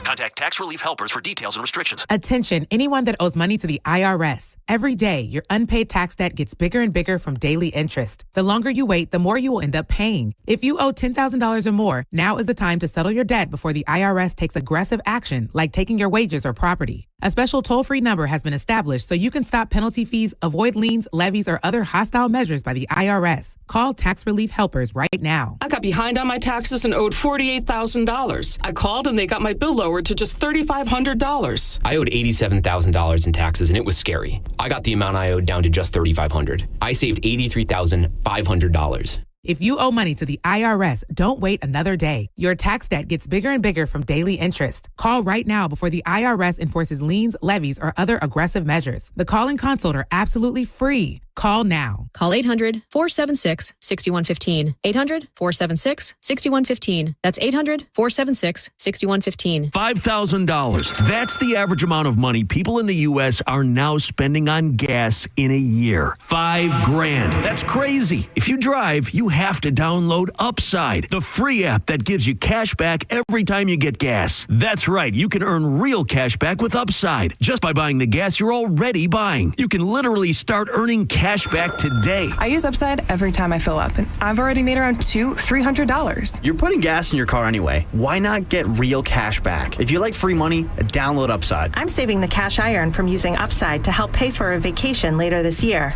Contact Tax Relief Helpers for details and restrictions. Attention, anyone that owes money to the IRS. Every day, your unpaid tax debt gets bigger and bigger from daily interest. The longer you wait, the more you will end up paying. If you owe $10,000 or more, now is the time to settle your debt before the IRS takes aggressive action, like taking your wages or property. A special toll-free number has been established so you can stop penalty fees, avoid liens, levies, or other hostile measures by the IRS. Call Tax Relief Helpers right now. I got behind on my taxes and owed $48,000. I called and they got my bill lowered to just $3,500. I owed $87,000 in taxes and it was scary. I got the amount I owed down to just $3,500. I saved $83,500. If you owe money to the IRS, don't wait another day. Your tax debt gets bigger and bigger from daily interest. Call right now before the IRS enforces liens, levies, or other aggressive measures. The call and consult are absolutely free. Call now. Call 800-476-6115. 800-476-6115. That's 800-476-6115. $5,000. That's the average amount of money people in the U.S. are now spending on gas in a year. $5,000. That's crazy. If you drive, you have to download Upside, the free app that gives you cash back every time you get gas. That's right. You can earn real cash back with Upside just by buying the gas you're already buying. You can literally start earning cash back today. I use Upside every time I fill up, and I've already made around $200-$300. You're putting gas in your car anyway. Why not get real cash back? If you like free money, download Upside. I'm saving the cash I earn from using Upside to help pay for a vacation later this year.